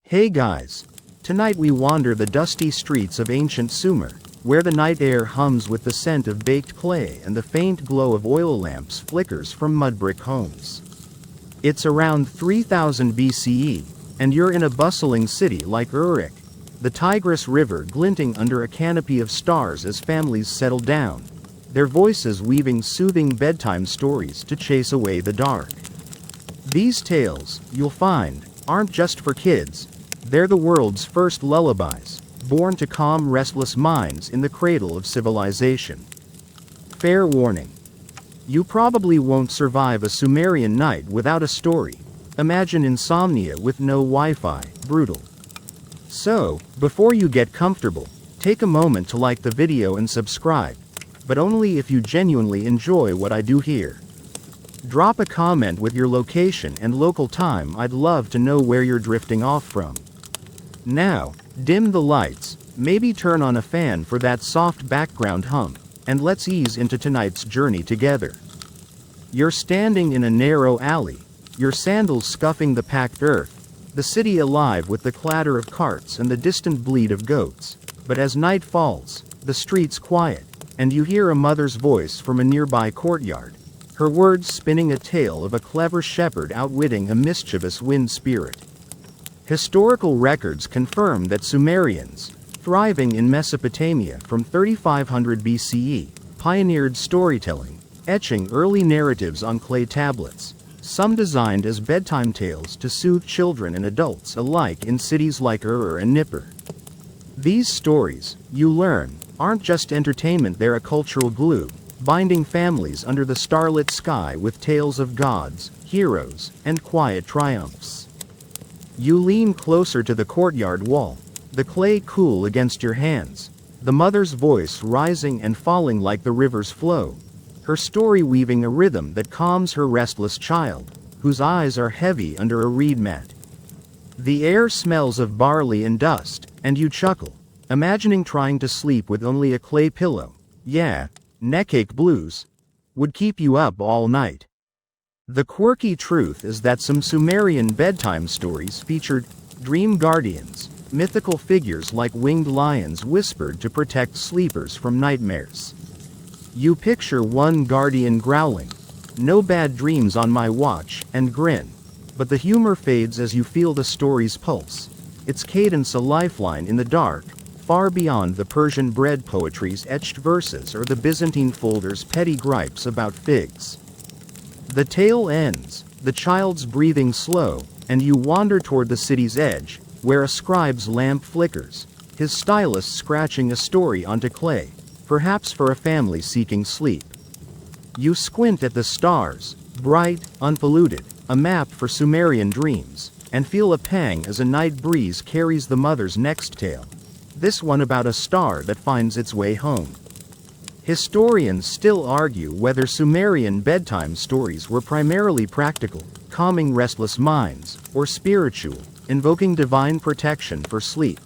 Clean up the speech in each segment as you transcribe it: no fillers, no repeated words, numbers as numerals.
Hey guys! Tonight we wander the dusty streets of ancient Sumer, where the night air hums with the scent of baked clay and the faint glow of oil lamps flickers from mud brick homes. It's around 3000 BCE, and you're in a bustling city like Uruk, the Tigris River glinting under a canopy of stars as families settle down, their voices weaving soothing bedtime stories to chase away the dark. These tales, you'll find, aren't just for kids. They're the world's first lullabies, born to calm restless minds in the cradle of civilization. Fair warning. You probably won't survive a Sumerian night without a story. Imagine insomnia with no Wi-Fi, brutal. So, before you get comfortable, take a moment to like the video and subscribe, but only if you genuinely enjoy what I do here. Drop a comment with your location and local time. I'd love to know where you're drifting off from. Now, dim the lights, maybe turn on a fan for that soft background hum, and let's ease into tonight's journey together. You're standing in a narrow alley, your sandals scuffing the packed earth, the city alive with the clatter of carts and the distant bleat of goats. But as night falls, the streets quiet, and you hear a mother's voice from a nearby courtyard, her words spinning a tale of a clever shepherd outwitting a mischievous wind spirit. Historical records confirm that Sumerians, thriving in Mesopotamia from 3500 BCE, pioneered storytelling, etching early narratives on clay tablets, some designed as bedtime tales to soothe children and adults alike in cities like Ur and Nippur. These stories, you learn, aren't just entertainment, they're a cultural glue, binding families under the starlit sky with tales of gods, heroes, and quiet triumphs. You lean closer to the courtyard wall, the clay cool against your hands, the mother's voice rising and falling like the river's flow, her story weaving a rhythm that calms her restless child, whose eyes are heavy under a reed mat. The air smells of barley and dust, and you chuckle, imagining trying to sleep with only a clay pillow. Yeah, neckache blues would keep you up all night. The quirky truth is that some Sumerian bedtime stories featured dream guardians, mythical figures like winged lions whispered to protect sleepers from nightmares. You picture one guardian growling, "No bad dreams on my watch," and grin. But the humor fades as you feel the story's pulse, its cadence a lifeline in the dark, far beyond the Persian bread poetry's etched verses or the Byzantine folder's petty gripes about figs. The tale ends, the child's breathing slow, and you wander toward the city's edge, where a scribe's lamp flickers, his stylus scratching a story onto clay, perhaps for a family seeking sleep. You squint at the stars, bright, unpolluted, a map for Sumerian dreams, and feel a pang as a night breeze carries the mother's next tale, this one about a star that finds its way home. Historians still argue whether Sumerian bedtime stories were primarily practical, calming restless minds, or spiritual, invoking divine protection for sleep.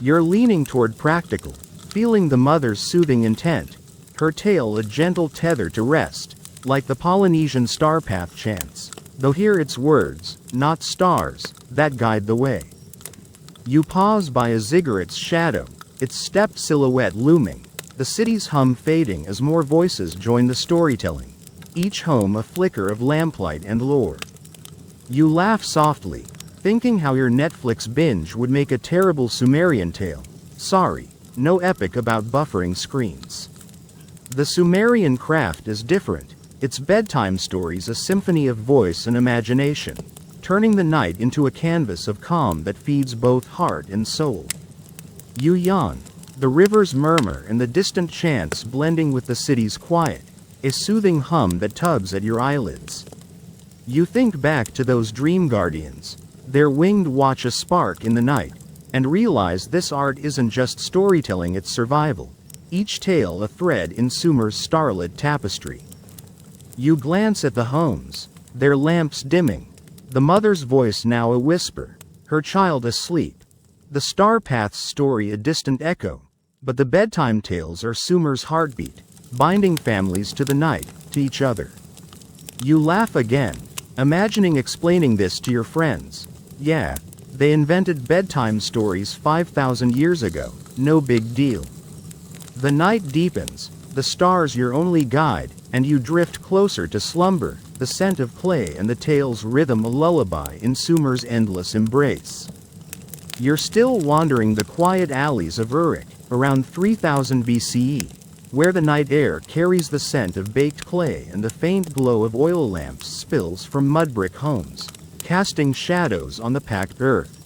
You're leaning toward practical, feeling the mother's soothing intent, her tale a gentle tether to rest, like the Polynesian star path chants, though here it's words, not stars, that guide the way. You pause by a ziggurat's shadow, its stepped silhouette looming, the city's hum fading as more voices join the storytelling, each home a flicker of lamplight and lore. You laugh softly, thinking how your Netflix binge would make a terrible Sumerian tale. Sorry, no epic about buffering screens. The Sumerian craft is different, its bedtime stories a symphony of voice and imagination, turning the night into a canvas of calm that feeds both heart and soul. You yawn, the river's murmur and the distant chants blending with the city's quiet, a soothing hum that tugs at your eyelids. You think back to those dream guardians, their winged watch a spark in the night, and realize this art isn't just storytelling, it's survival, each tale a thread in Sumer's starlit tapestry. You glance at the homes, their lamps dimming, the mother's voice now a whisper, her child asleep, the star path's story a distant echo, but the bedtime tales are Sumer's heartbeat, binding families to the night, to each other. You laugh again, imagining explaining this to your friends. Yeah, They invented bedtime stories 5,000 years ago, no big deal. The night deepens, the stars your only guide, and you drift closer to slumber, the scent of clay and the tale's rhythm a lullaby in Sumer's endless embrace. You're still wandering the quiet alleys of Uruk, around 3000 BCE, where the night air carries the scent of baked clay and the faint glow of oil lamps spills from mud-brick homes, casting shadows on the packed earth.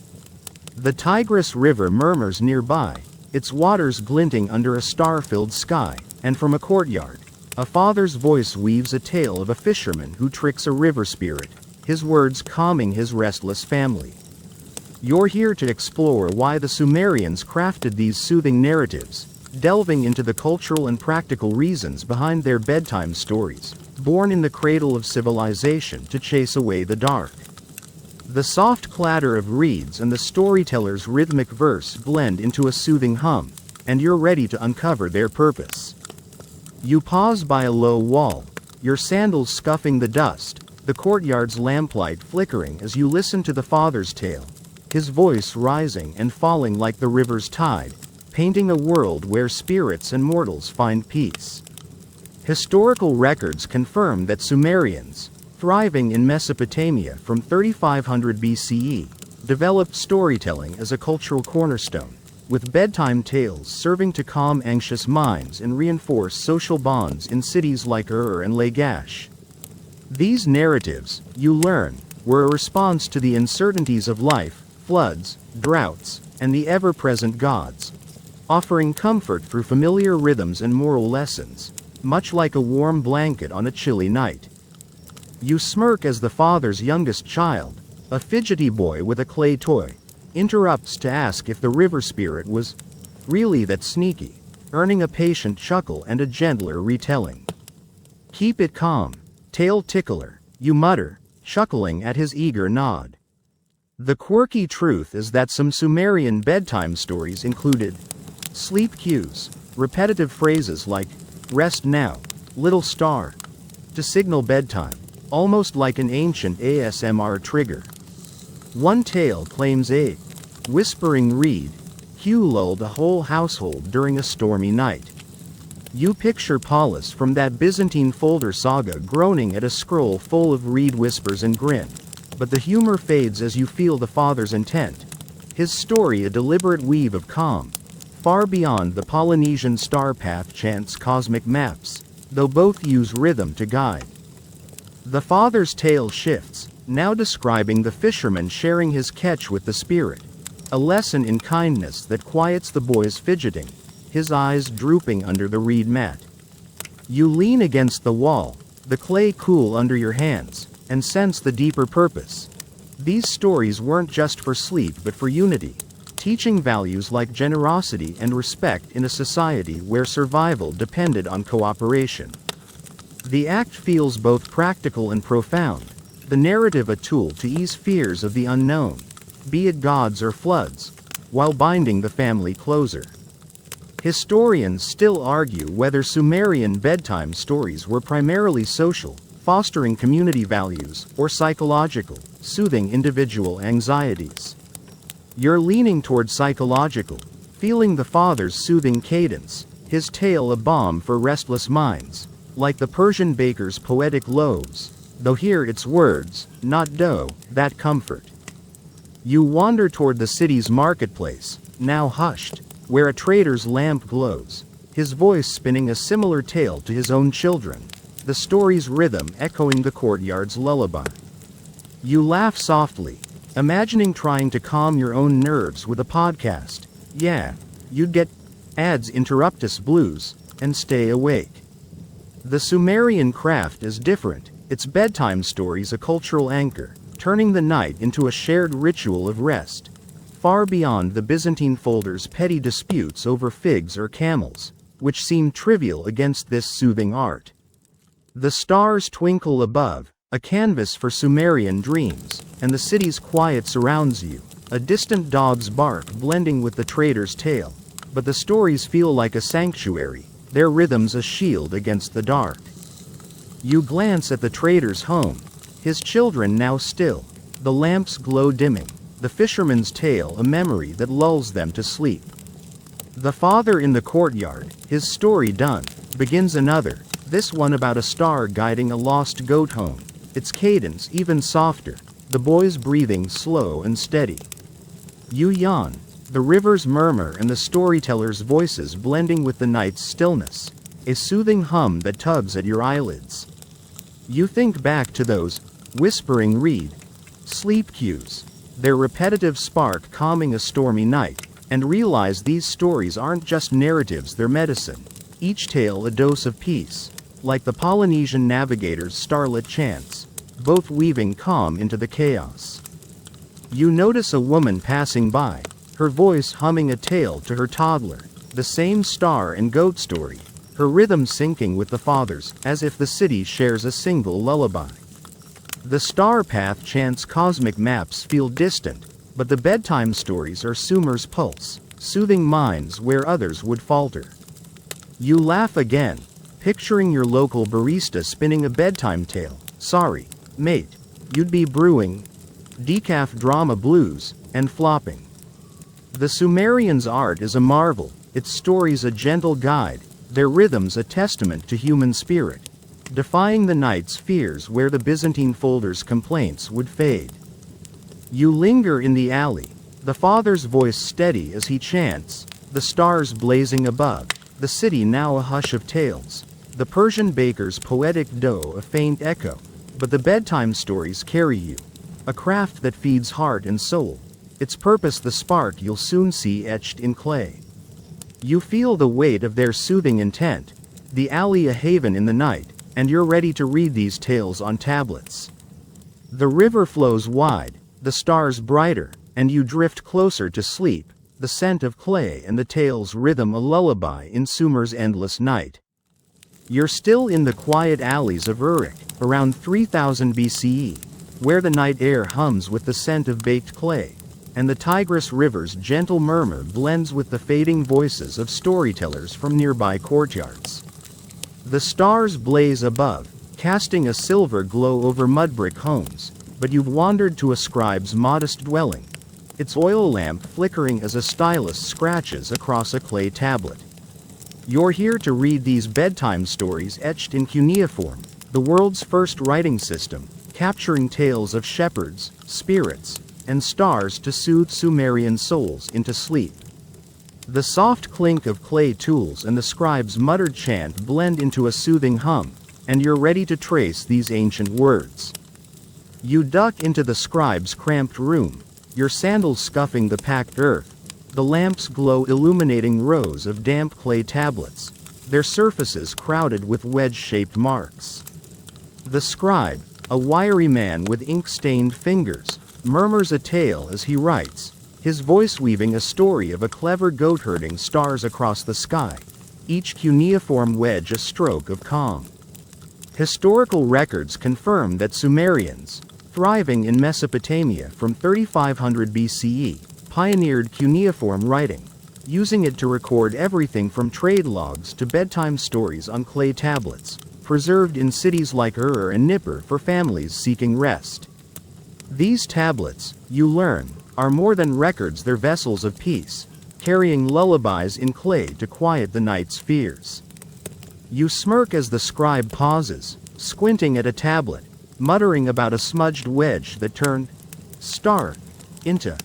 The Tigris River murmurs nearby, its waters glinting under a star-filled sky, and from a courtyard, a father's voice weaves a tale of a fisherman who tricks a river spirit, his words calming his restless family. You're here to explore why the Sumerians crafted these soothing narratives, delving into the cultural and practical reasons behind their bedtime stories, born in the cradle of civilization to chase away the dark. The soft clatter of reeds and the storyteller's rhythmic verse blend into a soothing hum, and you're ready to uncover their purpose. You pause by a low wall, your sandals scuffing the dust, the courtyard's lamplight flickering as you listen to the father's tale, his voice rising and falling like the river's tide, painting a world where spirits and mortals find peace. Historical records confirm that Sumerians, thriving in Mesopotamia from 3500 BCE, developed storytelling as a cultural cornerstone, with bedtime tales serving to calm anxious minds and reinforce social bonds in cities like Ur and Lagash. These narratives, you learn, were a response to the uncertainties of life, floods, droughts, and the ever-present gods, offering comfort through familiar rhythms and moral lessons, much like a warm blanket on a chilly night. You smirk as the father's youngest child, a fidgety boy with a clay toy, interrupts to ask if the river spirit was really that sneaky, earning a patient chuckle and a gentler retelling. "Keep it calm, tail tickler," you mutter, chuckling at his eager nod. The quirky truth is that some Sumerian bedtime stories included sleep cues, repetitive phrases like, "Rest now, little star," to signal bedtime, almost like an ancient ASMR trigger. One tale claims a whispering reed cue lulled a whole household during a stormy night. You picture Paulus from that Byzantine folder saga groaning at a scroll full of reed whispers and grin, but the humor fades as you feel the father's intent, his story a deliberate weave of calm, far beyond the Polynesian star path chants cosmic maps, though both use rhythm to guide. The father's tale shifts, now describing the fisherman sharing his catch with the spirit, a lesson in kindness that quiets the boy's fidgeting, his eyes drooping under the reed mat. You lean against the wall, the clay cool under your hands, and sense the deeper purpose. These stories weren't just for sleep but for unity, teaching values like generosity and respect in a society where survival depended on cooperation. The act feels both practical and profound, the narrative a tool to ease fears of the unknown, be it gods or floods, while binding the family closer. Historians still argue whether Sumerian bedtime stories were primarily social, fostering community values, or psychological, soothing individual anxieties. You're leaning toward psychological, feeling the father's soothing cadence, his tale a balm for restless minds, like the Persian baker's poetic loaves, though here it's words, not dough, that comfort. You wander toward the city's marketplace, now hushed, where a trader's lamp glows, his voice spinning a similar tale to his own children, the story's rhythm echoing the courtyard's lullaby. You laugh softly, imagining trying to calm your own nerves with a podcast. Yeah, you'd get ads interruptus blues, and stay awake. The Sumerian craft is different, its bedtime stories a cultural anchor, turning the night into a shared ritual of rest, far beyond the Byzantine folder's petty disputes over figs or camels, which seem trivial against this soothing art. The stars twinkle above, a canvas for Sumerian dreams, and the city's quiet surrounds you, a distant dog's bark blending with the trader's tale, but the stories feel like a sanctuary, their rhythms a shield against the dark. You glance at the trader's home, his children now still, the lamp's glow dimming, the fisherman's tale a memory that lulls them to sleep. The father in the courtyard, his story done, begins another, this one about a star guiding a lost goat home, its cadence even softer, the boy's breathing slow and steady. You yawn, the river's murmur and the storyteller's voices blending with the night's stillness, a soothing hum that tugs at your eyelids. You think back to those whispering reed sleep cues, their repetitive spark calming a stormy night, and realize these stories aren't just narratives, they're medicine, each tale a dose of peace, like the Polynesian navigator's starlit chants, both weaving calm into the chaos. You notice a woman passing by, her voice humming a tale to her toddler, the same star and goat story, her rhythm syncing with the father's, as if the city shares a single lullaby. The star path chants cosmic maps feel distant, but the bedtime stories are Sumer's pulse, soothing minds where others would falter. You laugh again, picturing your local barista spinning a bedtime tale. Sorry, mate, you'd be brewing decaf drama blues and flopping. The Sumerians' art is a marvel, its stories a gentle guide, their rhythms a testament to human spirit, defying the night's fears where the Byzantine folder's complaints would fade. You linger in the alley, the father's voice steady as he chants, the stars blazing above, the city now a hush of tales, the Persian baker's poetic dough a faint echo, but the bedtime stories carry you, a craft that feeds heart and soul, its purpose the spark you'll soon see etched in clay. You feel the weight of their soothing intent, the alley a haven in the night, and you're ready to read these tales on tablets. The river flows wide, the stars brighter, and you drift closer to sleep, the scent of clay and the tale's rhythm a lullaby in Sumer's endless night. You're still in the quiet alleys of Uruk, around 3000 BCE, where the night air hums with the scent of baked clay, and the Tigris River's gentle murmur blends with the fading voices of storytellers from nearby courtyards. The stars blaze above, casting a silver glow over mud-brick homes, but you've wandered to a scribe's modest dwelling, its oil lamp flickering as a stylus scratches across a clay tablet. You're here to read these bedtime stories etched in cuneiform, the world's first writing system, capturing tales of shepherds, spirits, and stars to soothe Sumerian souls into sleep. The soft clink of clay tools and the scribe's muttered chant blend into a soothing hum, and you're ready to trace these ancient words. You duck into the scribe's cramped room, your sandals scuffing the packed earth, the lamp's glow illuminating rows of damp clay tablets, their surfaces crowded with wedge-shaped marks. The scribe, a wiry man with ink-stained fingers, murmurs a tale as he writes, his voice weaving a story of a clever goat herding stars across the sky, each cuneiform wedge a stroke of calm. Historical records confirm that Sumerians, thriving in Mesopotamia from 3500 BCE, pioneered cuneiform writing, using it to record everything from trade logs to bedtime stories on clay tablets, preserved in cities like Ur and Nippur for families seeking rest. These tablets, you learn, are more than records, they're vessels of peace, carrying lullabies in clay to quiet the night's fears. You smirk as the scribe pauses, squinting at a tablet, muttering about a smudged wedge that turned star into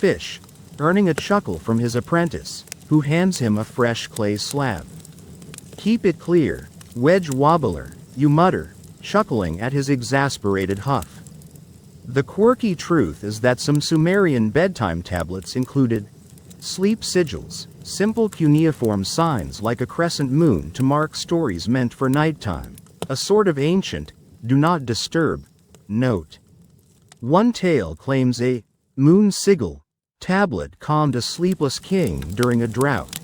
fish, earning a chuckle from his apprentice, who hands him a fresh clay slab. Keep it clear, wedge wobbler, you mutter, chuckling at his exasperated huff. The quirky truth is that some Sumerian bedtime tablets included sleep sigils, simple cuneiform signs like a crescent moon to mark stories meant for nighttime, a sort of ancient, do not disturb, note. One tale claims a moon sigil tablet calmed a sleepless king during a drought.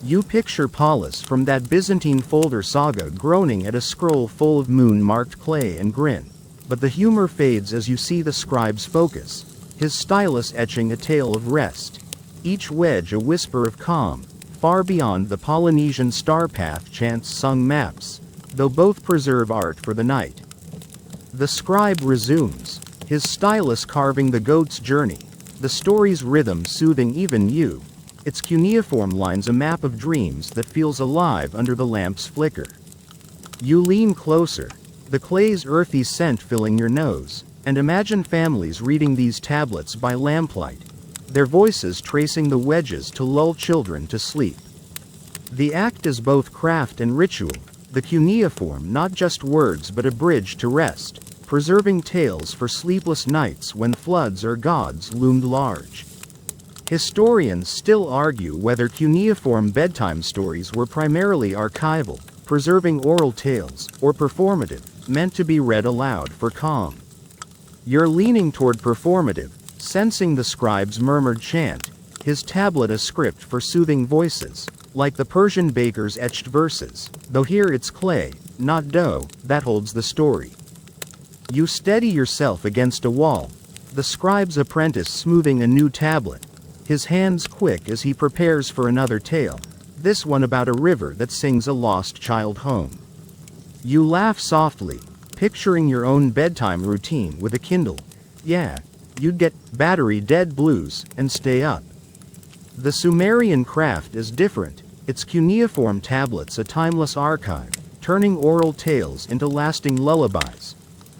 You picture Paulus from that Byzantine folder saga groaning at a scroll full of moon-marked clay and grin. But the humor fades as you see the scribe's focus, his stylus etching a tale of rest, each wedge a whisper of calm, far beyond the Polynesian star path chants sung maps, though both preserve art for the night. The scribe resumes, his stylus carving the goat's journey, the story's rhythm soothing even you. Its cuneiform lines a map of dreams that feels alive under the lamp's flicker. You lean closer, the clay's earthy scent filling your nose, and imagine families reading these tablets by lamplight, their voices tracing the wedges to lull children to sleep. The act is both craft and ritual, the cuneiform not just words but a bridge to rest, preserving tales for sleepless nights when floods or gods loomed large. Historians still argue whether cuneiform bedtime stories were primarily archival, preserving oral tales, or performative, meant to be read aloud for calm. You're leaning toward performative, sensing the scribe's murmured chant, his tablet a script for soothing voices, like the Persian baker's etched verses, though here it's clay, not dough, that holds the story. You steady yourself against a wall, the scribe's apprentice smoothing a new tablet, his hands quick as he prepares for another tale, this one about a river that sings a lost child home. You laugh softly, picturing your own bedtime routine with a Kindle. Yeah, you'd get battery dead blues and stay up. The Sumerian craft is different, its cuneiform tablets a timeless archive, turning oral tales into lasting lullabies,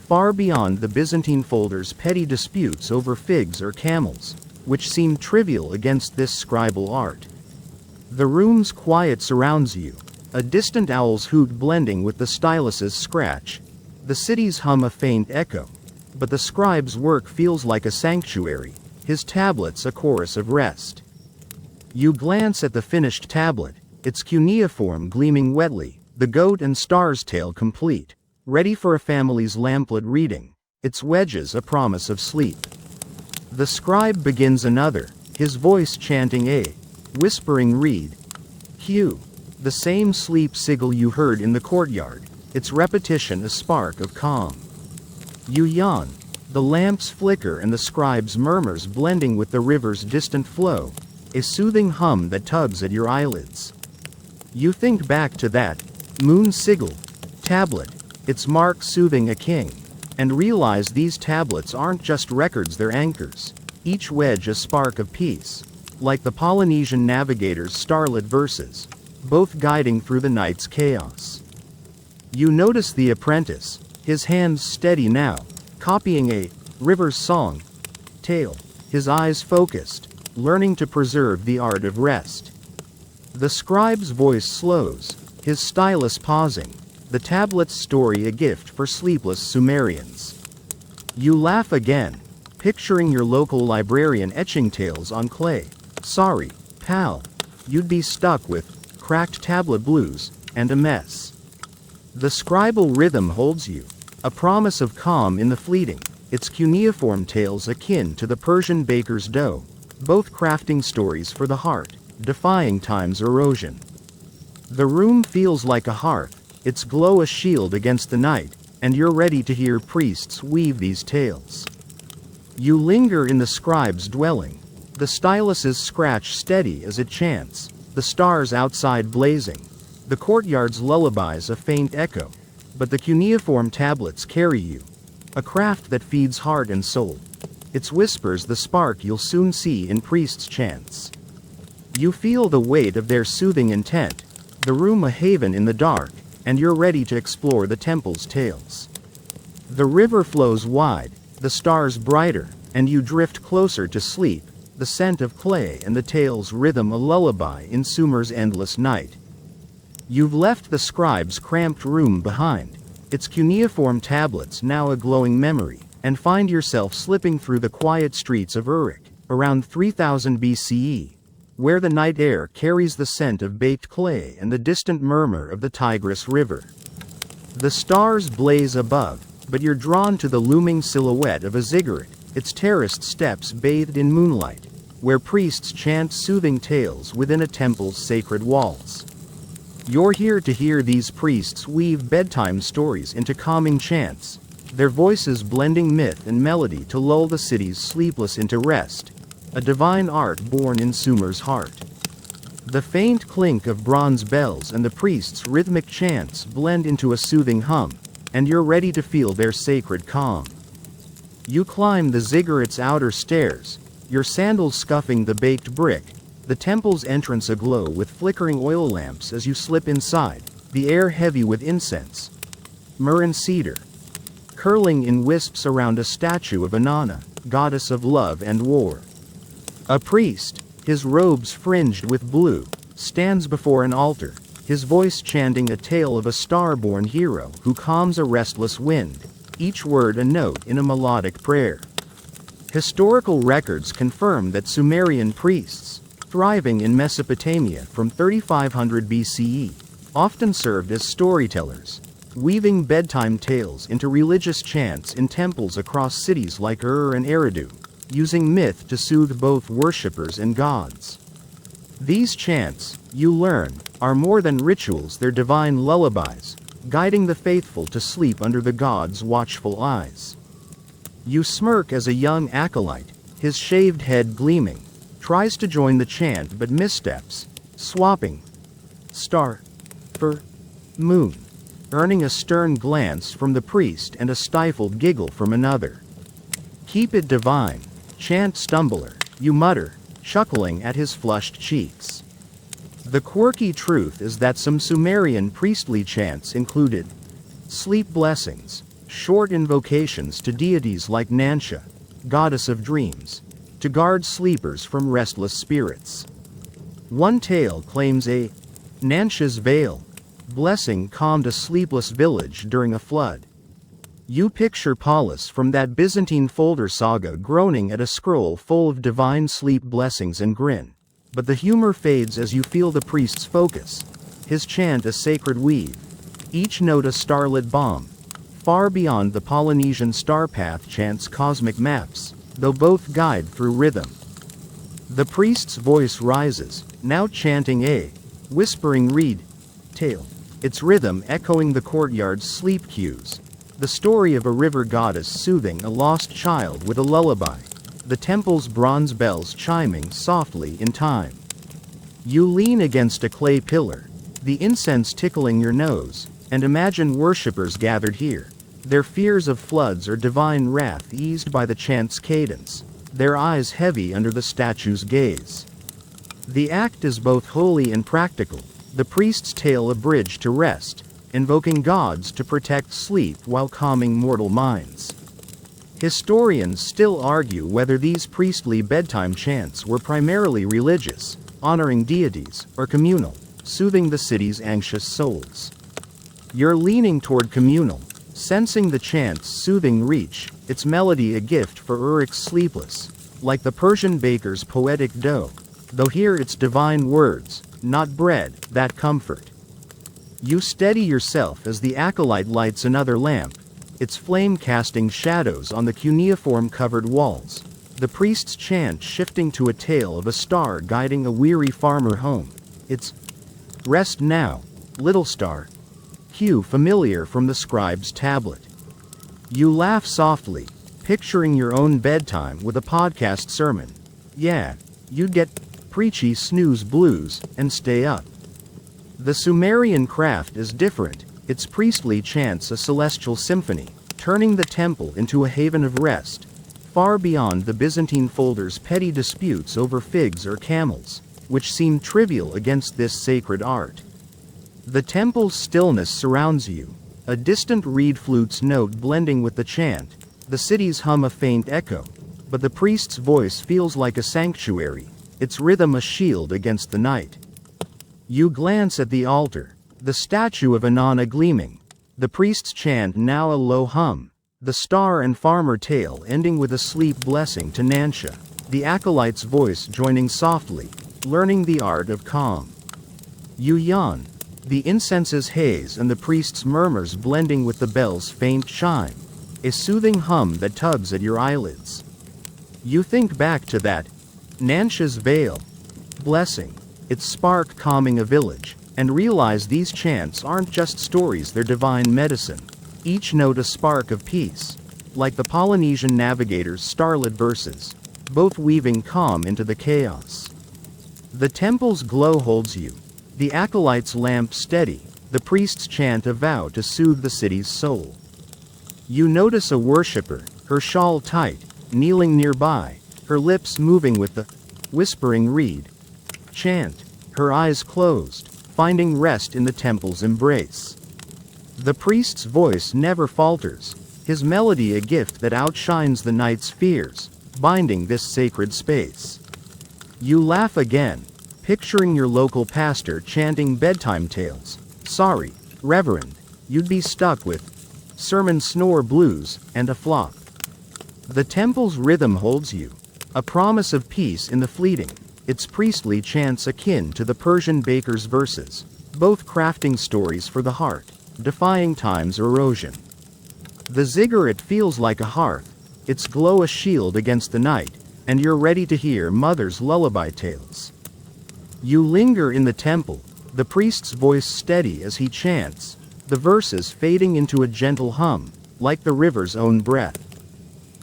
far beyond the Byzantine folder's petty disputes over figs or camels, which seem trivial against this scribal art. The room's quiet surrounds you, a distant owl's hoot blending with the stylus's scratch, the city's hum a faint echo, but the scribe's work feels like a sanctuary, his tablets a chorus of rest. You glance at the finished tablet, its cuneiform gleaming wetly, the goat and star's tale complete, ready for a family's lamplit reading, its wedges a promise of sleep. The scribe begins another, his voice chanting a whispering read. Cue. The same sleep signal you heard in the courtyard, its repetition a spark of calm. You yawn, the lamp's flicker and the scribe's murmurs blending with the river's distant flow, a soothing hum that tugs at your eyelids. You think back to that moon sigil tablet, its mark soothing a king, and realize these tablets aren't just records, they're anchors, each wedge a spark of peace, like the Polynesian navigator's starlit verses, both guiding through the night's chaos. You notice the apprentice, his hands steady now, copying a river's song tale, his eyes focused, learning to preserve the art of rest. The scribe's voice slows, his stylus pausing, the tablet's story a gift for sleepless Sumerians. You laugh again, picturing your local librarian etching tales on clay. Sorry, pal, you'd be stuck with cracked tablet blues and a mess. The scribal rhythm holds you, a promise of calm in the fleeting, its cuneiform tales akin to the Persian baker's dough, both crafting stories for the heart, defying time's erosion. The room feels like a hearth, its glow a shield against the night, and you're ready to hear priests weave these tales. You linger in the scribe's dwelling, the stylus's scratch steady as it chants, the stars outside blazing, the courtyard's lullabies a faint echo, but the cuneiform tablets carry you, a craft that feeds heart and soul. Its whispers the spark you'll soon see in priests' chants. You feel the weight of their soothing intent, the room a haven in the dark, and you're ready to explore the temple's tales. The river flows wide, the stars brighter, and you drift closer to sleep, the scent of clay and the tale's rhythm a lullaby in Sumer's endless night. You've left the scribe's cramped room behind, its cuneiform tablets now a glowing memory, and find yourself slipping through the quiet streets of Uruk, around 3000 BCE, where the night air carries the scent of baked clay and the distant murmur of the Tigris River. The stars blaze above, but you're drawn to the looming silhouette of a ziggurat, its terraced steps bathed in moonlight, where priests chant soothing tales within a temple's sacred walls. You're here to hear these priests weave bedtime stories into calming chants, their voices blending myth and melody to lull the city's sleepless into rest, a divine art born in Sumer's heart. The faint clink of bronze bells and the priests' rhythmic chants blend into a soothing hum, and you're ready to feel their sacred calm. You climb the ziggurat's outer stairs, your sandals scuffing the baked brick, the temple's entrance aglow with flickering oil lamps as you slip inside, the air heavy with incense, myrrh and cedar, curling in wisps around a statue of Inanna, goddess of love and war. A priest, his robes fringed with blue, stands before an altar, his voice chanting a tale of a star-born hero who calms a restless wind, each word a note in a melodic prayer. Historical records confirm that Sumerian priests, thriving in Mesopotamia from 3500 BCE, often served as storytellers, weaving bedtime tales into religious chants in temples across cities like Ur and Eridu, using myth to soothe both worshippers and gods. These chants, you learn, are more than rituals, they're divine lullabies, guiding the faithful to sleep under the gods' watchful eyes. You smirk as a young acolyte, his shaved head gleaming, tries to join the chant but missteps, swapping star for moon, earning a stern glance from the priest and a stifled giggle from another. Keep it divine, chant stumbler, you mutter, chuckling at his flushed cheeks. The quirky truth is that some Sumerian priestly chants included sleep blessings, short invocations to deities like Nansha, goddess of dreams, to guard sleepers from restless spirits. One tale claims a Nansha's veil blessing calmed a sleepless village during a flood. You picture Paulus from that Byzantine folder saga groaning at a scroll full of divine sleep blessings and grin. But the humor fades as you feel the priest's focus, his chant a sacred weave, each note a starlit bomb, far beyond the Polynesian star path chant's cosmic maps, though both guide through rhythm. The priest's voice rises, now chanting a whispering reed tale, its rhythm echoing the courtyard's sleep cues, the story of a river goddess soothing a lost child with a lullaby, the temple's bronze bells chiming softly in time. You lean against a clay pillar, the incense tickling your nose, and imagine worshippers gathered here, their fears of floods or divine wrath eased by the chant's cadence, their eyes heavy under the statue's gaze. The act is both holy and practical, the priest's tale a bridge to rest, invoking gods to protect sleep while calming mortal minds. Historians still argue whether these priestly bedtime chants were primarily religious, honoring deities, or communal, soothing the city's anxious souls. You're leaning toward communal, sensing the chant's soothing reach, its melody a gift for Uruk's sleepless, like the Persian baker's poetic dough, though here it's divine words, not bread, that comfort. You steady yourself as the acolyte lights another lamp, its flame casting shadows on the cuneiform-covered walls, the priest's chant shifting to a tale of a star guiding a weary farmer home. It's rest now, little star, cue familiar from the scribe's tablet. You laugh softly, picturing your own bedtime with a podcast sermon. Yeah, you'd get preachy snooze blues and stay up. The Sumerian craft is different, its priestly chants a celestial symphony, turning the temple into a haven of rest, far beyond the Byzantine folder's petty disputes over figs or camels, which seem trivial against this sacred art. The temple's stillness surrounds you, a distant reed flute's note blending with the chant, the city's hum a faint echo, but the priest's voice feels like a sanctuary, its rhythm a shield against the night. You glance at the altar, the statue of Inanna gleaming, the priest's chant now a low hum, the star and farmer tale ending with a sleep blessing to Nansha, the acolyte's voice joining softly, learning the art of calm. You yawn, the incense's haze and the priest's murmurs blending with the bell's faint chime, a soothing hum that tugs at your eyelids. You think back to that Nansha's veil blessing, its spark calming a village, and realize these chants aren't just stories, they're divine medicine, each note a spark of peace, like the Polynesian navigator's starlit verses, both weaving calm into the chaos. The temple's glow holds you, the acolyte's lamp steady, the priest's chant a vow to soothe the city's soul. You notice a worshipper, her shawl tight, kneeling nearby, her lips moving with the whispering reed chant, her eyes closed, finding rest in the temple's embrace. The priest's voice never falters, his melody a gift that outshines the night's fears, binding this sacred space. You laugh again, picturing your local pastor chanting bedtime tales. Sorry, Reverend, you'd be stuck with sermon snore blues and a flop. The temple's rhythm holds you, a promise of peace in the fleeting, its priestly chants akin to the Persian baker's verses, both crafting stories for the heart, defying time's erosion. The ziggurat feels like a hearth, its glow a shield against the night, and you're ready to hear mother's lullaby tales. You linger in the temple, the priest's voice steady as he chants, the verses fading into a gentle hum, like the river's own breath.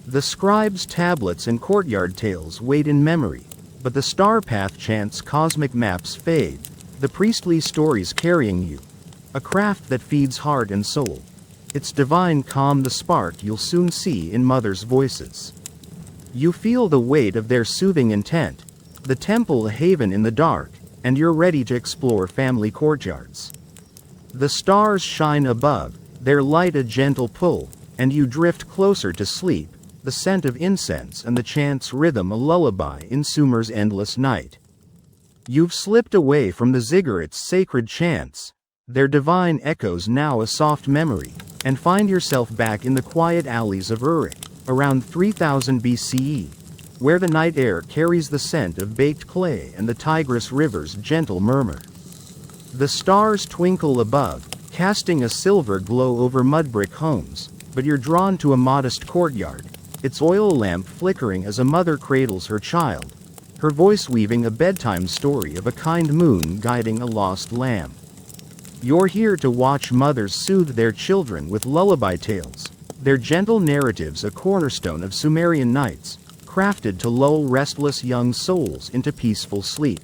The scribe's tablets and courtyard tales wait in memory, but the star path chants cosmic maps fade, the priestly stories carrying you, a craft that feeds heart and soul. Its divine calm the spark you'll soon see in mother's voices. You feel the weight of their soothing intent, the temple a haven in the dark, and you're ready to explore family courtyards. The stars shine above, their light a gentle pull, and you drift closer to sleep, the scent of incense and the chant's rhythm a lullaby in Sumer's endless night. You've slipped away from the ziggurat's sacred chants, their divine echoes now a soft memory, and find yourself back in the quiet alleys of Uruk, around 3000 BCE, where the night air carries the scent of baked clay and the Tigris River's gentle murmur. The stars twinkle above, casting a silver glow over mud-brick homes, but you're drawn to a modest courtyard, its oil lamp flickering as a mother cradles her child, her voice weaving a bedtime story of a kind moon guiding a lost lamb. You're here to watch mothers soothe their children with lullaby tales, their gentle narratives a cornerstone of Sumerian nights, crafted to lull restless young souls into peaceful sleep.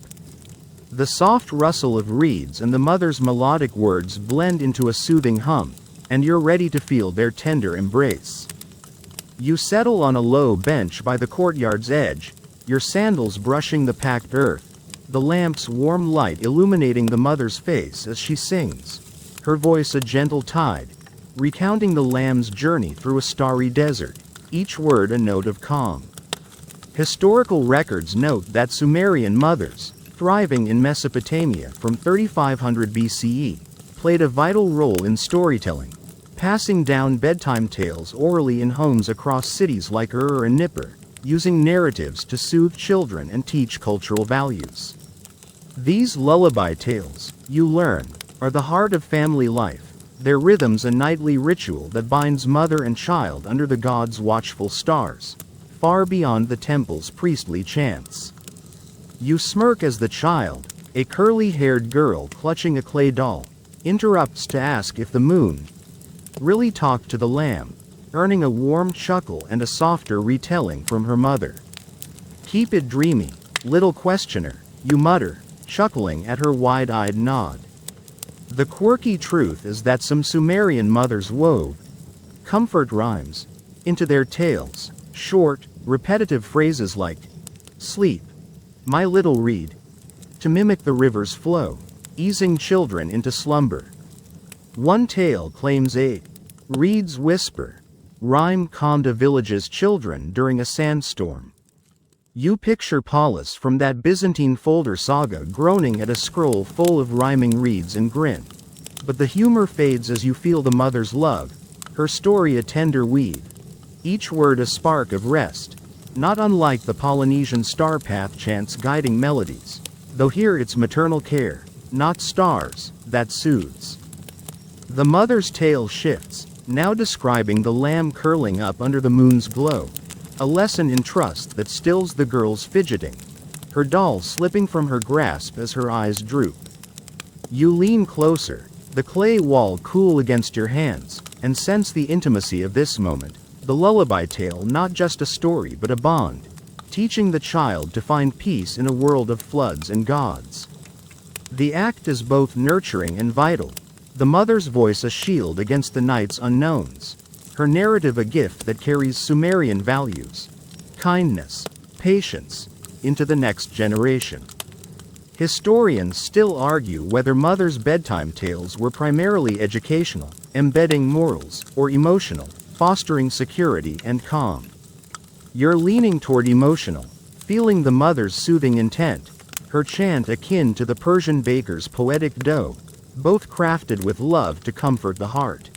The soft rustle of reeds and the mother's melodic words blend into a soothing hum, and you're ready to feel their tender embrace. You settle on a low bench by the courtyard's edge, your sandals brushing the packed earth, the lamp's warm light illuminating the mother's face as she sings, her voice a gentle tide, recounting the lamb's journey through a starry desert, each word a note of calm. Historical records note that Sumerian mothers, thriving in Mesopotamia from 3500 BCE, played a vital role in storytelling, passing down bedtime tales orally in homes across cities like Ur and Nippur, using narratives to soothe children and teach cultural values. These lullaby tales, you learn, are the heart of family life, their rhythms a nightly ritual that binds mother and child under the gods' watchful stars, far beyond the temple's priestly chants. You smirk as the child, a curly-haired girl clutching a clay doll, interrupts to ask if the moon really talked to the lamb, earning a warm chuckle and a softer retelling from her mother. "Keep it dreamy, little questioner," you mutter, chuckling at her wide-eyed nod. The quirky truth is that some Sumerian mothers wove comfort rhymes into their tales, short, repetitive phrases like, "Sleep, my little reed," to mimic the river's flow, easing children into slumber. One tale claims a reed's whisper rhyme calmed a village's children during a sandstorm. You picture Paulus from that Byzantine folder saga groaning at a scroll full of rhyming reeds and grin. But the humor fades as you feel the mother's love, her story a tender weave, each word a spark of rest, not unlike the Polynesian star path chants guiding melodies, though here it's maternal care, not stars, that soothes. The mother's tale shifts, now describing the lamb curling up under the moon's glow, a lesson in trust that stills the girl's fidgeting, her doll slipping from her grasp as her eyes droop. You lean closer, the clay wall cool against your hands, and sense the intimacy of this moment, the lullaby tale not just a story but a bond, teaching the child to find peace in a world of floods and gods. The act is both nurturing and vital, the mother's voice a shield against the night's unknowns, her narrative a gift that carries Sumerian values, kindness, patience, into the next generation. Historians still argue whether Mother's bedtime tales were primarily educational, embedding morals, or emotional, fostering security and calm. You're leaning toward emotional, feeling the mother's soothing intent, her chant akin to the Persian baker's poetic dough, both crafted with love to comfort the heart.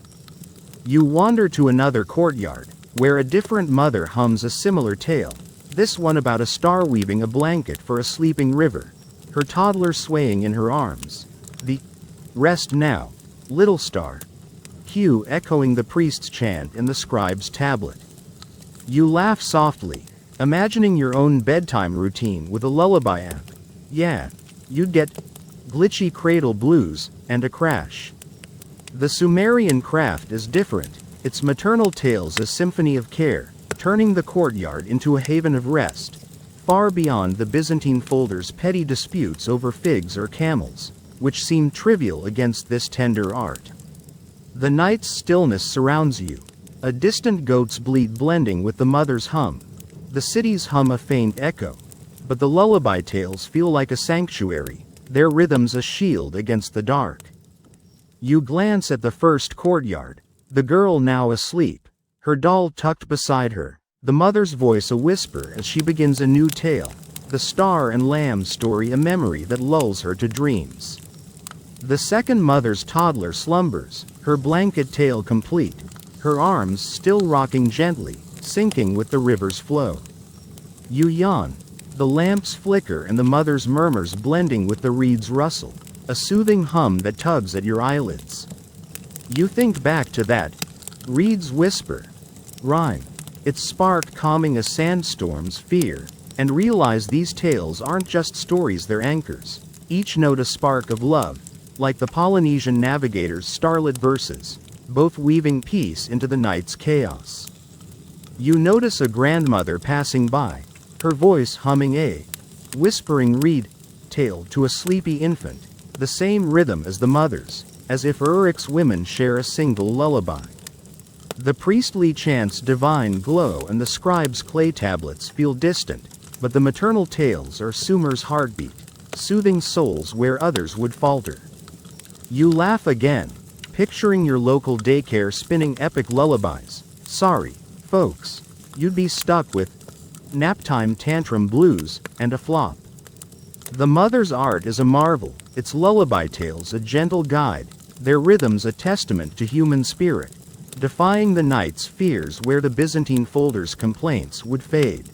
You wander to another courtyard, where a different mother hums a similar tale, this one about a star weaving a blanket for a sleeping river, her toddler swaying in her arms. The "Rest now, little star" cue echoing the priest's chant in the scribe's tablet. You laugh softly, imagining your own bedtime routine with a lullaby app. Yeah, you'd get glitchy cradle blues and a crash. The Sumerian craft is different, its maternal tales a symphony of care, turning the courtyard into a haven of rest, far beyond the Byzantine folder's petty disputes over figs or camels, which seem trivial against this tender art. The night's stillness surrounds you, a distant goat's bleat blending with the mother's hum. The city's hum a faint echo, but the lullaby tales feel like a sanctuary, their rhythms a shield against the dark. You glance at the first courtyard, the girl now asleep, her doll tucked beside her, the mother's voice a whisper as she begins a new tale, the star and lamb story a memory that lulls her to dreams. The second mother's toddler slumbers, her blanket tale complete, her arms still rocking gently, syncing with the river's flow. You yawn, the lamp's flicker and the mother's murmurs blending with the reed's rustle, a soothing hum that tugs at your eyelids. You think back to that reed's whisper rhyme, its spark calming a sandstorm's fear, and realize these tales aren't just stories, they're anchors, each note a spark of love, like the Polynesian navigator's starlit verses, both weaving peace into the night's chaos. You notice a grandmother passing by, her voice humming a whispering reed tale to a sleepy infant, the same rhythm as the mother's, as if Uruk's women share a single lullaby. The priestly chants divine glow and the scribe's clay tablets feel distant, but the maternal tales are Sumer's heartbeat, soothing souls where others would falter. You laugh again, picturing your local daycare spinning epic lullabies. Sorry, folks, you'd be stuck with naptime tantrum blues and a flop. The mother's art is a marvel, its lullaby tales a gentle guide, their rhythms a testament to human spirit, defying the night's fears where the Byzantine folder's complaints would fade.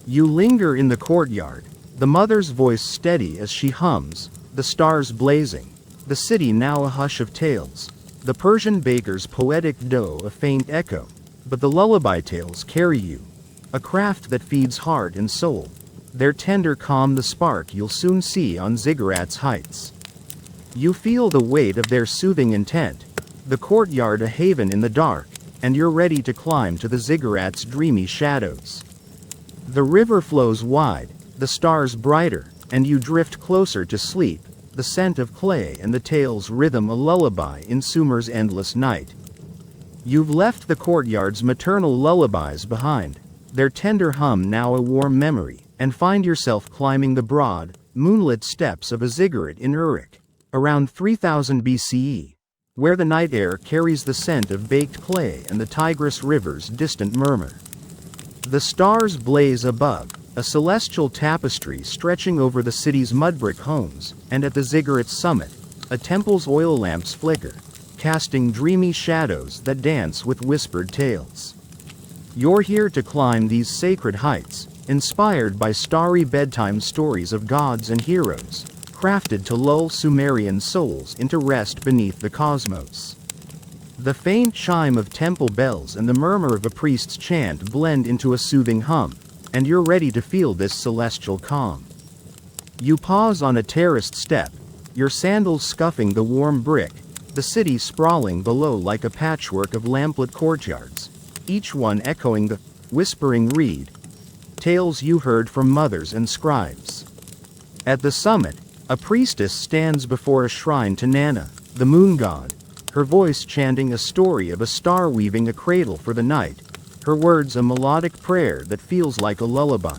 You linger in the courtyard, the mother's voice steady as she hums, the stars blazing, the city now a hush of tales, the Persian baker's poetic dough a faint echo, but the lullaby tales carry you, a craft that feeds heart and soul, their tender calm the spark you'll soon see on Ziggurat's heights. You feel the weight of their soothing intent, the courtyard a haven in the dark, and you're ready to climb to the Ziggurat's dreamy shadows. The river flows wide, the stars brighter, and you drift closer to sleep, the scent of clay and the tale's rhythm a lullaby in Sumer's endless night. You've left the courtyard's maternal lullabies behind, their tender hum now a warm memory, and find yourself climbing the broad, moonlit steps of a ziggurat in Uruk, around 3000 BCE, where the night air carries the scent of baked clay and the Tigris River's distant murmur. The stars blaze above, a celestial tapestry stretching over the city's mudbrick homes, and at the ziggurat's summit, a temple's oil lamps flicker, casting dreamy shadows that dance with whispered tales. You're here to climb these sacred heights, inspired by starry bedtime stories of gods and heroes, crafted to lull Sumerian souls into rest beneath the cosmos. The faint chime of temple bells and the murmur of a priest's chant blend into a soothing hum, and you're ready to feel this celestial calm. You pause on a terraced step, your sandals scuffing the warm brick, the city sprawling below like a patchwork of lamplit courtyards, each one echoing the whispering reed tales you heard from mothers and scribes. At the summit, a priestess stands before a shrine to Nana, the moon god, her voice chanting a story of a star weaving a cradle for the night, her words a melodic prayer that feels like a lullaby.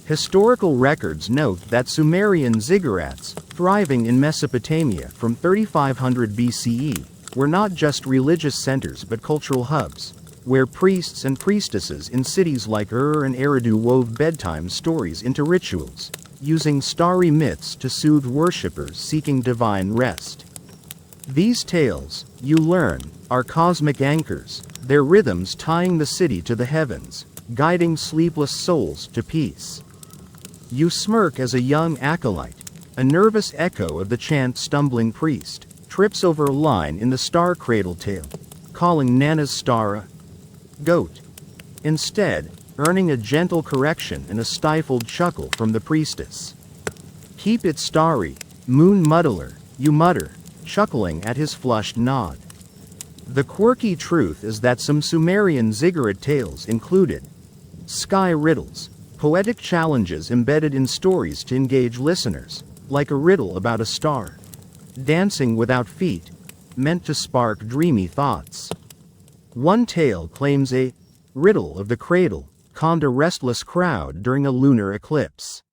Historical records note that Sumerian ziggurats, thriving in Mesopotamia from 3500 BCE, were not just religious centers but cultural hubs, where priests and priestesses in cities like Ur and Eridu wove bedtime stories into rituals, using starry myths to soothe worshippers seeking divine rest. These tales, you learn, are cosmic anchors, their rhythms tying the city to the heavens, guiding sleepless souls to peace. You smirk as a young acolyte, a nervous echo of the chant-stumbling priest, trips over a line in the star cradle tale, calling Nana's star a goat. Instead, earning a gentle correction and a stifled chuckle from the priestess. Keep it starry, moon muddler, you mutter, chuckling at his flushed nod. The quirky truth is that some Sumerian ziggurat tales included sky riddles, poetic challenges embedded in stories to engage listeners, like a riddle about a star. Dancing without feet, meant to spark dreamy thoughts. One tale claims a riddle of the cradle calmed a restless crowd during a lunar eclipse.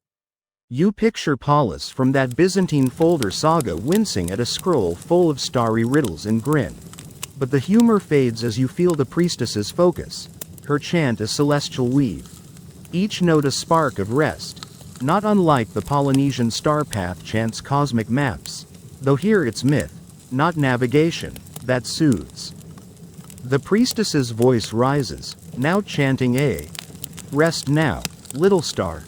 You picture Paulus from that Byzantine folder saga wincing at a scroll full of starry riddles and grin. But the humor fades as you feel the priestess's focus, her chant a celestial weave. Each note a spark of rest, not unlike the Polynesian star path chant's cosmic maps, though here it's myth, not navigation, that soothes. The priestess's voice rises, now chanting a rest now, little star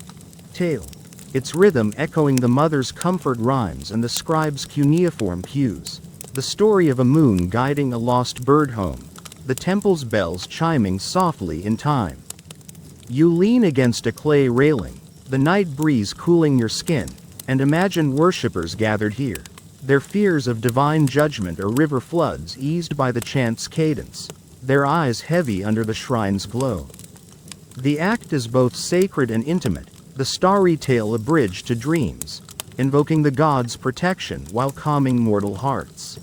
tale, its rhythm echoing the mother's comfort rhymes and the scribe's cuneiform cues, the story of a moon guiding a lost bird home, the temple's bells chiming softly in time. You lean against a clay railing, the night breeze cooling your skin, and imagine worshippers gathered here, their fears of divine judgment or river floods eased by the chant's cadence, their eyes heavy under the shrine's glow. The act is both sacred and intimate, the starry tale a bridge to dreams, invoking the gods' protection while calming mortal hearts.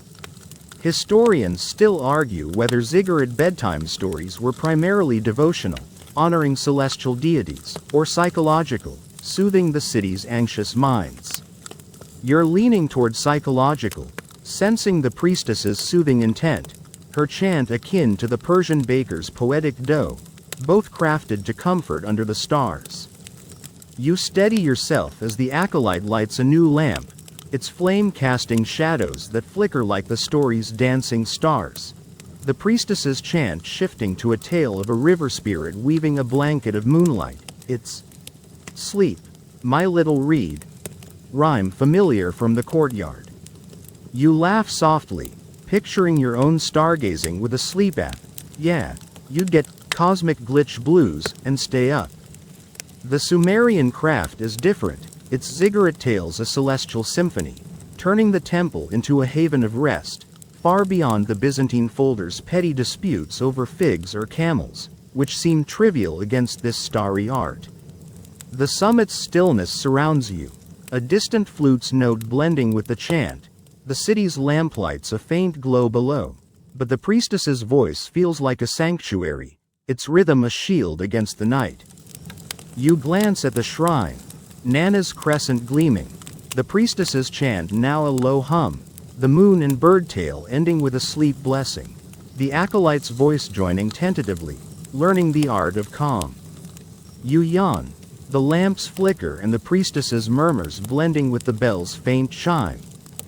Historians still argue whether ziggurat bedtime stories were primarily devotional, honoring celestial deities, or psychological, soothing the city's anxious minds. You're leaning toward psychological, sensing the priestess's soothing intent, her chant akin to the Persian baker's poetic dough, both crafted to comfort under the stars. You steady yourself as the acolyte lights a new lamp, its flame casting shadows that flicker like the story's dancing stars. The priestess's chant shifting to a tale of a river spirit weaving a blanket of moonlight. It's sleep, my little reed. Rhyme familiar from the courtyard. You laugh softly, picturing your own stargazing with a sleep app. Yeah, you'd get cosmic glitch blues and stay up. The Sumerian craft is different, its ziggurat tales a celestial symphony, turning the temple into a haven of rest, far beyond the Byzantine folder's petty disputes over figs or camels, which seem trivial against this starry art. The summit's stillness surrounds you, a distant flute's note blending with the chant, the city's lamplights a faint glow below, but the priestess's voice feels like a sanctuary, its rhythm a shield against the night. You glance at the shrine, Nana's crescent gleaming, the priestess's chant now a low hum, the moon and bird tale ending with a sleep blessing, the acolyte's voice joining tentatively, learning the art of calm. You yawn, the lamp's flicker and the priestess's murmurs blending with the bell's faint chime,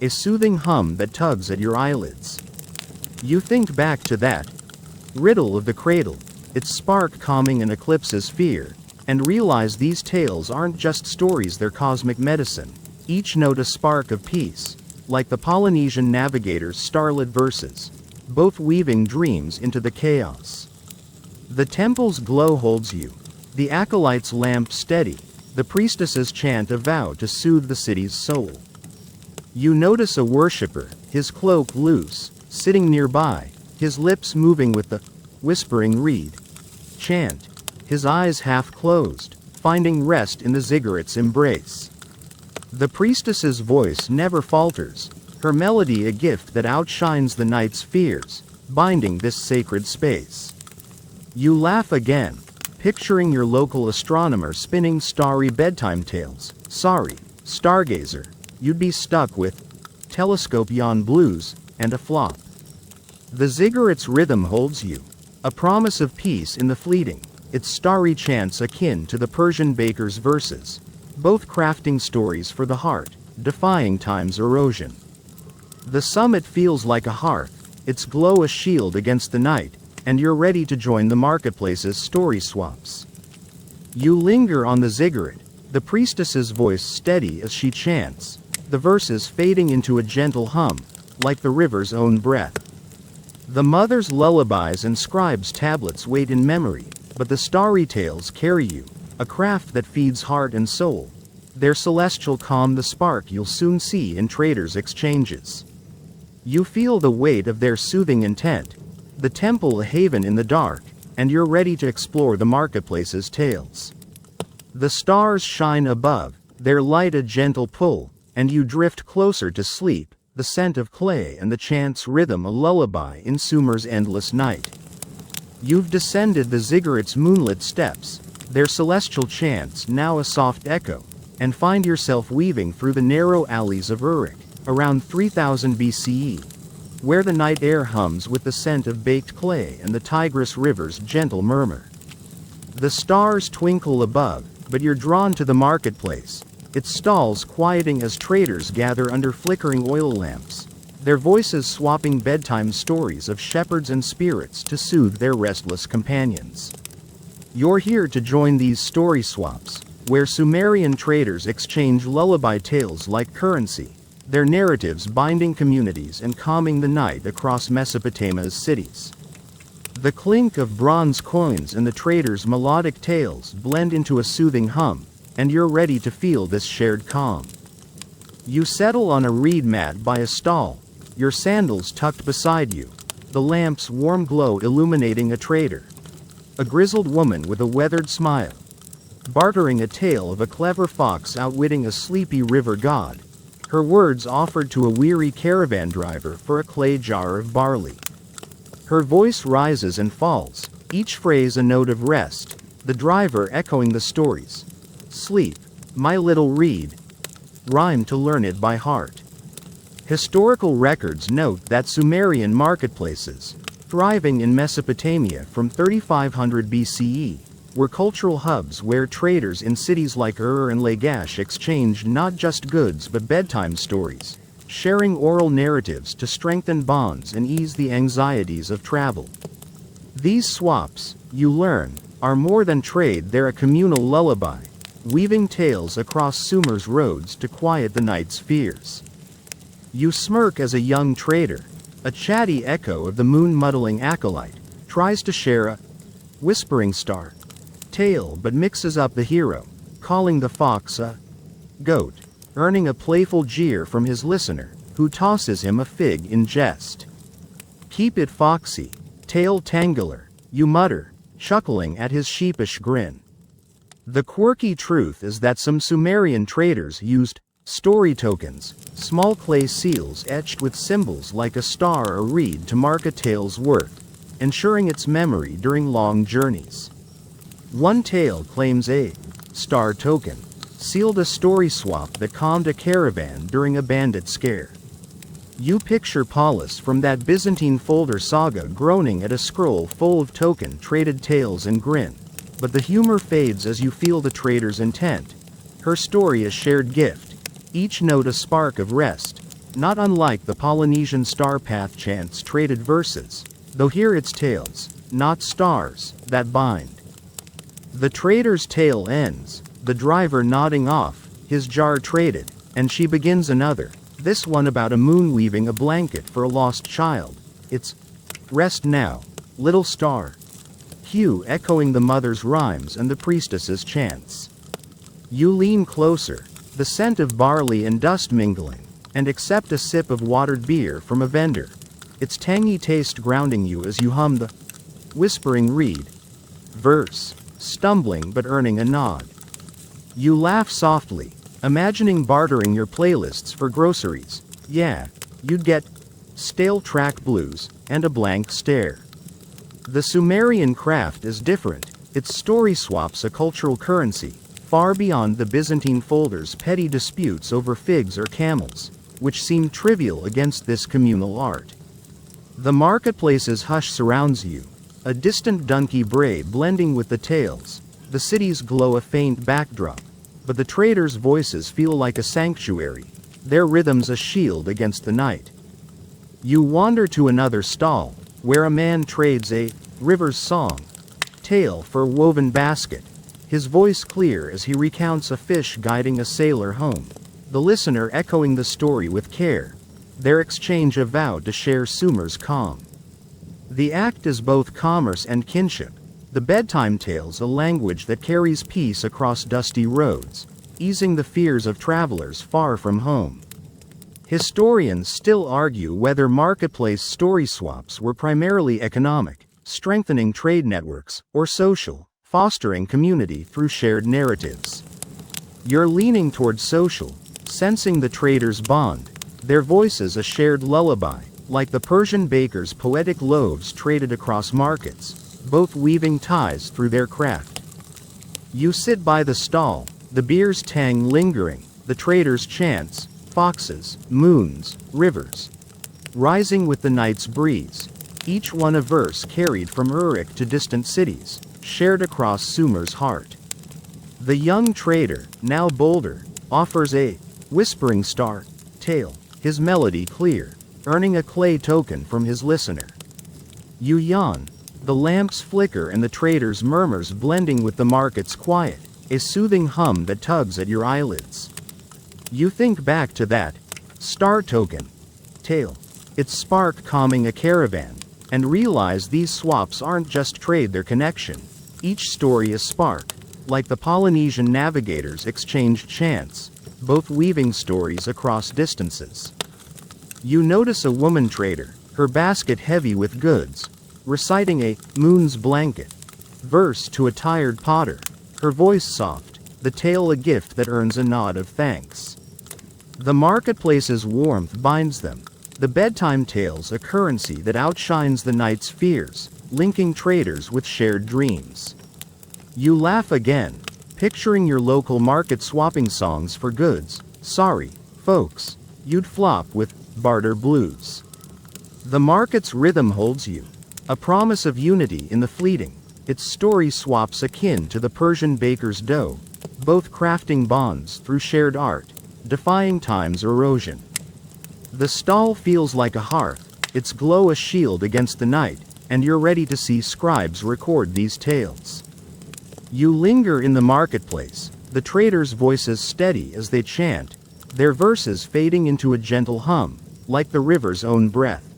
a soothing hum that tugs at your eyelids. You think back to that riddle of the cradle, its spark calming an eclipse's fear, and realize these tales aren't just stories, they're cosmic medicine, each note a spark of peace, like the Polynesian navigator's starlit verses, both weaving dreams into the chaos. The temple's glow holds you, the acolyte's lamp steady, the priestess's chant a vow to soothe the city's soul. You notice a worshipper, his cloak loose, sitting nearby, his lips moving with the whispering reed chant, his eyes half closed, finding rest in the ziggurat's embrace. The priestess's voice never falters, her melody a gift that outshines the night's fears, binding this sacred space. You laugh again, picturing your local astronomer spinning starry bedtime tales. Sorry, stargazer, you'd be stuck with telescope yon blues and a flop. The ziggurat's rhythm holds you, a promise of peace in the fleeting, its starry chants akin to the Persian baker's verses, both crafting stories for the heart, defying time's erosion. The summit feels like a hearth, its glow a shield against the night, and you're ready to join the marketplace's story swaps. You linger on the ziggurat, the priestess's voice steady as she chants, the verses fading into a gentle hum, like the river's own breath. The mother's lullabies and scribes' tablets wait in memory, but the starry tales carry you, a craft that feeds heart and soul. Their celestial calm the spark you'll soon see in traders' exchanges. You feel the weight of their soothing intent, the temple a haven in the dark, and you're ready to explore the marketplace's tales. The stars shine above, their light a gentle pull, and you drift closer to sleep, the scent of clay and the chant's rhythm a lullaby in Sumer's endless night. You've descended the ziggurat's moonlit steps, their celestial chants now a soft echo, and find yourself weaving through the narrow alleys of Uruk, around 3000 BCE, where the night air hums with the scent of baked clay and the Tigris River's gentle murmur. The stars twinkle above, but you're drawn to the marketplace, its stalls quieting as traders gather under flickering oil lamps, their voices swapping bedtime stories of shepherds and spirits to soothe their restless companions. You're here to join these story swaps, where Sumerian traders exchange lullaby tales like currency, their narratives binding communities and calming the night across Mesopotamia's cities. The clink of bronze coins and the traders' melodic tales blend into a soothing hum, and you're ready to feel this shared calm. You settle on a reed mat by a stall, your sandals tucked beside you, the lamp's warm glow illuminating a trader, a grizzled woman with a weathered smile, bartering a tale of a clever fox outwitting a sleepy river god, her words offered to a weary caravan driver for a clay jar of barley. Her voice rises and falls, each phrase a note of rest, the driver echoing the stories. Sleep, my little reed. Rhyme to learn it by heart. Historical records note that Sumerian marketplaces, thriving in Mesopotamia from 3500 BCE, were cultural hubs where traders in cities like Ur and Lagash exchanged not just goods but bedtime stories, sharing oral narratives to strengthen bonds and ease the anxieties of travel. These swaps, you learn, are more than trade, they're a communal lullaby, weaving tales across Sumer's roads to quiet the night's fears. You smirk as a young trader, a chatty echo of the moon-muddling acolyte, tries to share a whispering star tale but mixes up the hero, calling the fox a goat, earning a playful jeer from his listener, who tosses him a fig in jest. Keep it foxy, tail tangular, you mutter, chuckling at his sheepish grin. The quirky truth is that some Sumerian traders used story tokens, small clay seals etched with symbols like a star or reed to mark a tale's worth, ensuring its memory during long journeys. One tale claims a star token sealed a story swap that calmed a caravan during a bandit scare. You picture Paulus from that Byzantine folder saga groaning at a scroll full of token-traded tales and grin, but the humor fades as you feel the trader's intent. Her story a shared gift, each note a spark of rest, not unlike the Polynesian star path chants traded verses, though here it's tales, not stars, that bind. The trader's tale ends, the driver nodding off, his jar traded, and she begins another, this one about a moon weaving a blanket for a lost child. It's rest now, little star. Hugh echoing the mother's rhymes and the priestess's chants. You lean closer, the scent of barley and dust mingling, and accept a sip of watered beer from a vendor, its tangy taste grounding you as you hum the whispering reed verse, stumbling but earning a nod. You laugh softly, imagining bartering your playlists for groceries. Yeah, you'd get stale track blues and a blank stare. The Sumerian craft is different. Its story swaps a cultural currency, far beyond the Byzantine folders' petty disputes over figs or camels, which seem trivial against this communal art. The marketplace's hush surrounds you, a distant donkey bray blending with the tales. The cities glow a faint backdrop, but the traders' voices feel like a sanctuary, their rhythms a shield against the night. You wander to another stall, where a man trades a river's song tale for a woven basket, his voice clear as he recounts a fish guiding a sailor home, the listener echoing the story with care, their exchange a vow to share Sumer's calm. The act is both commerce and kinship, the bedtime tales a language that carries peace across dusty roads, easing the fears of travelers far from home. Historians still argue whether marketplace story swaps were primarily economic, strengthening trade networks, or social, fostering community through shared narratives. You're leaning toward social, sensing the traders' bond, their voices a shared lullaby, like the Persian bakers' poetic loaves traded across markets, both weaving ties through their craft. You sit by the stall, the beer's tang lingering, the traders' chants, foxes, moons, rivers, rising with the night's breeze, each one a verse carried from Uruk to distant cities, shared across Sumer's heart. The young trader, now bolder, offers a whispering star tale, his melody clear, earning a clay token from his listener. You yawn, the lamps flicker and the trader's murmurs blending with the market's quiet, a soothing hum that tugs at your eyelids. You think back to that star token tale, its spark calming a caravan, and realize these swaps aren't just trade, they're connection. Each story is spark, like the Polynesian navigators exchanged chants, both weaving stories across distances. You notice a woman trader, her basket heavy with goods, reciting a moon's blanket verse to a tired potter, her voice soft, the tale a gift that earns a nod of thanks. The marketplace's warmth binds them, the bedtime tales a currency that outshines the night's fears, linking traders with shared dreams. You laugh again, picturing your local market swapping songs for goods. Sorry, folks, you'd flop with barter blues. The market's rhythm holds you, a promise of unity in the fleeting, its story swaps akin to the Persian baker's dough, both crafting bonds through shared art, defying time's erosion. The stall feels like a hearth, its glow a shield against the night, and you're ready to see scribes record these tales. You linger in the marketplace, the traders' voices steady as they chant, their verses fading into a gentle hum, like the river's own breath.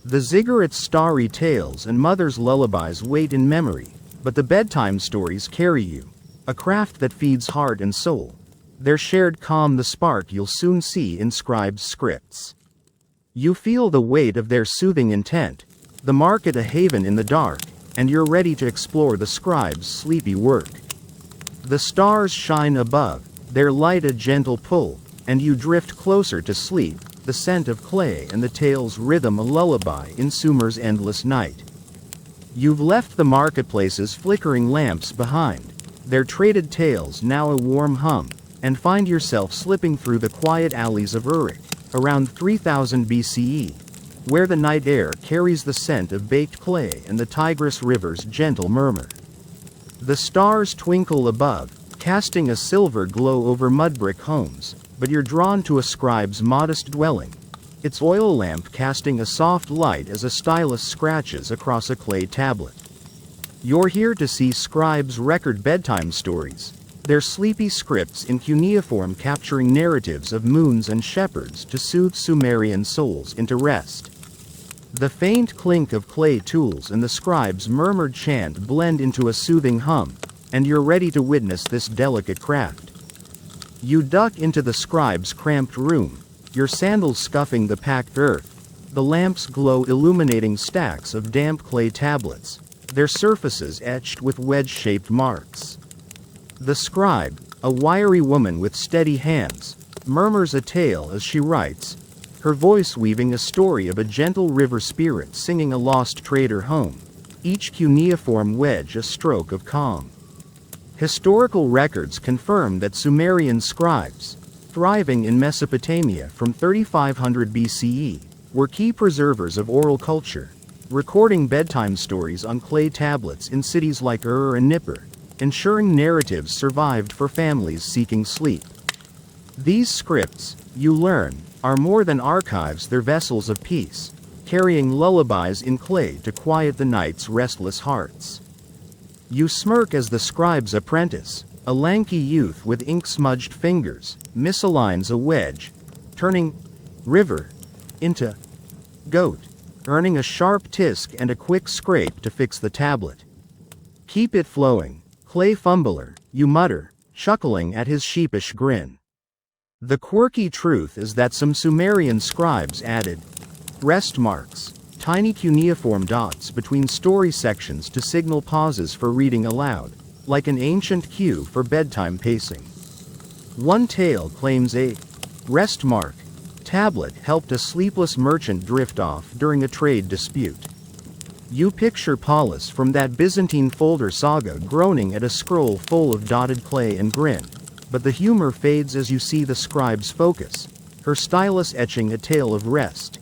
The ziggurats' starry tales and mothers' lullabies wait in memory, but the bedtime stories carry you, a craft that feeds heart and soul. Their shared calm the spark you'll soon see in scribes' scripts. You feel the weight of their soothing intent, the market a haven in the dark, and you're ready to explore the scribes' sleepy work. The stars shine above, their light a gentle pull, and you drift closer to sleep, the scent of clay and the tale's rhythm a lullaby in Sumer's endless night. You've left the marketplace's flickering lamps behind, their traded tales now a warm hum, and find yourself slipping through the quiet alleys of Uruk, around 3000 BCE, where the night air carries the scent of baked clay and the Tigris River's gentle murmur. The stars twinkle above, casting a silver glow over mud-brick homes, but you're drawn to a scribe's modest dwelling, its oil lamp casting a soft light as a stylus scratches across a clay tablet. You're here to see scribes record bedtime stories, their sleepy scripts in cuneiform capturing narratives of moons and shepherds to soothe Sumerian souls into rest. The faint clink of clay tools and the scribe's murmured chant blend into a soothing hum, and you're ready to witness this delicate craft. You duck into the scribe's cramped room, your sandals scuffing the packed earth, the lamp's glow illuminating stacks of damp clay tablets, their surfaces etched with wedge-shaped marks. The scribe, a wiry woman with steady hands, murmurs a tale as she writes, her voice weaving a story of a gentle river spirit singing a lost trader home, each cuneiform wedge a stroke of calm. Historical records confirm that Sumerian scribes, thriving in Mesopotamia from 3500 BCE, were key preservers of oral culture, recording bedtime stories on clay tablets in cities like Ur and Nippur, ensuring narratives survived for families seeking sleep. These scripts, you learn, are more than archives, they're vessels of peace, carrying lullabies in clay to quiet the night's restless hearts. You smirk as the scribe's apprentice, a lanky youth with ink-smudged fingers, misaligns a wedge, turning river into goat, earning a sharp tisk and a quick scrape to fix the tablet. Keep it flowing, clay fumbler, you mutter, chuckling at his sheepish grin. The quirky truth is that some Sumerian scribes added rest marks, tiny cuneiform dots between story sections to signal pauses for reading aloud, like an ancient cue for bedtime pacing. One tale claims a rest mark tablet helped a sleepless merchant drift off during a trade dispute. You picture Paulus from that Byzantine folder saga groaning at a scroll full of dotted clay and grin, but the humor fades as you see the scribe's focus, her stylus etching a tale of rest,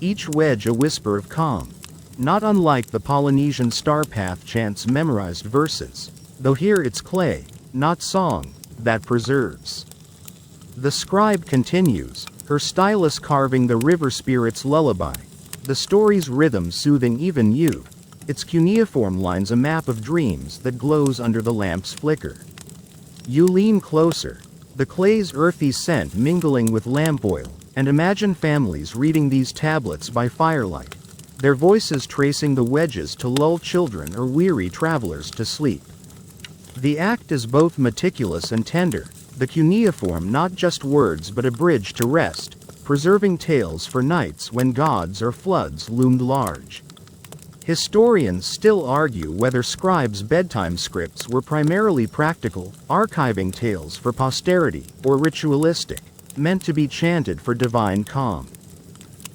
each wedge a whisper of calm, not unlike the Polynesian star path chants memorized verses, though here it's clay, not song, that preserves. The scribe continues, her stylus carving the river spirit's lullaby, the story's rhythm soothing even you, its cuneiform lines a map of dreams that glows under the lamp's flicker. You lean closer, the clay's earthy scent mingling with lamp oil, and imagine families reading these tablets by firelight, their voices tracing the wedges to lull children or weary travelers to sleep. The act is both meticulous and tender, the cuneiform not just words but a bridge to rest, preserving tales for nights when gods or floods loomed large. Historians still argue whether scribes' bedtime scripts were primarily practical, archiving tales for posterity, or ritualistic, meant to be chanted for divine calm.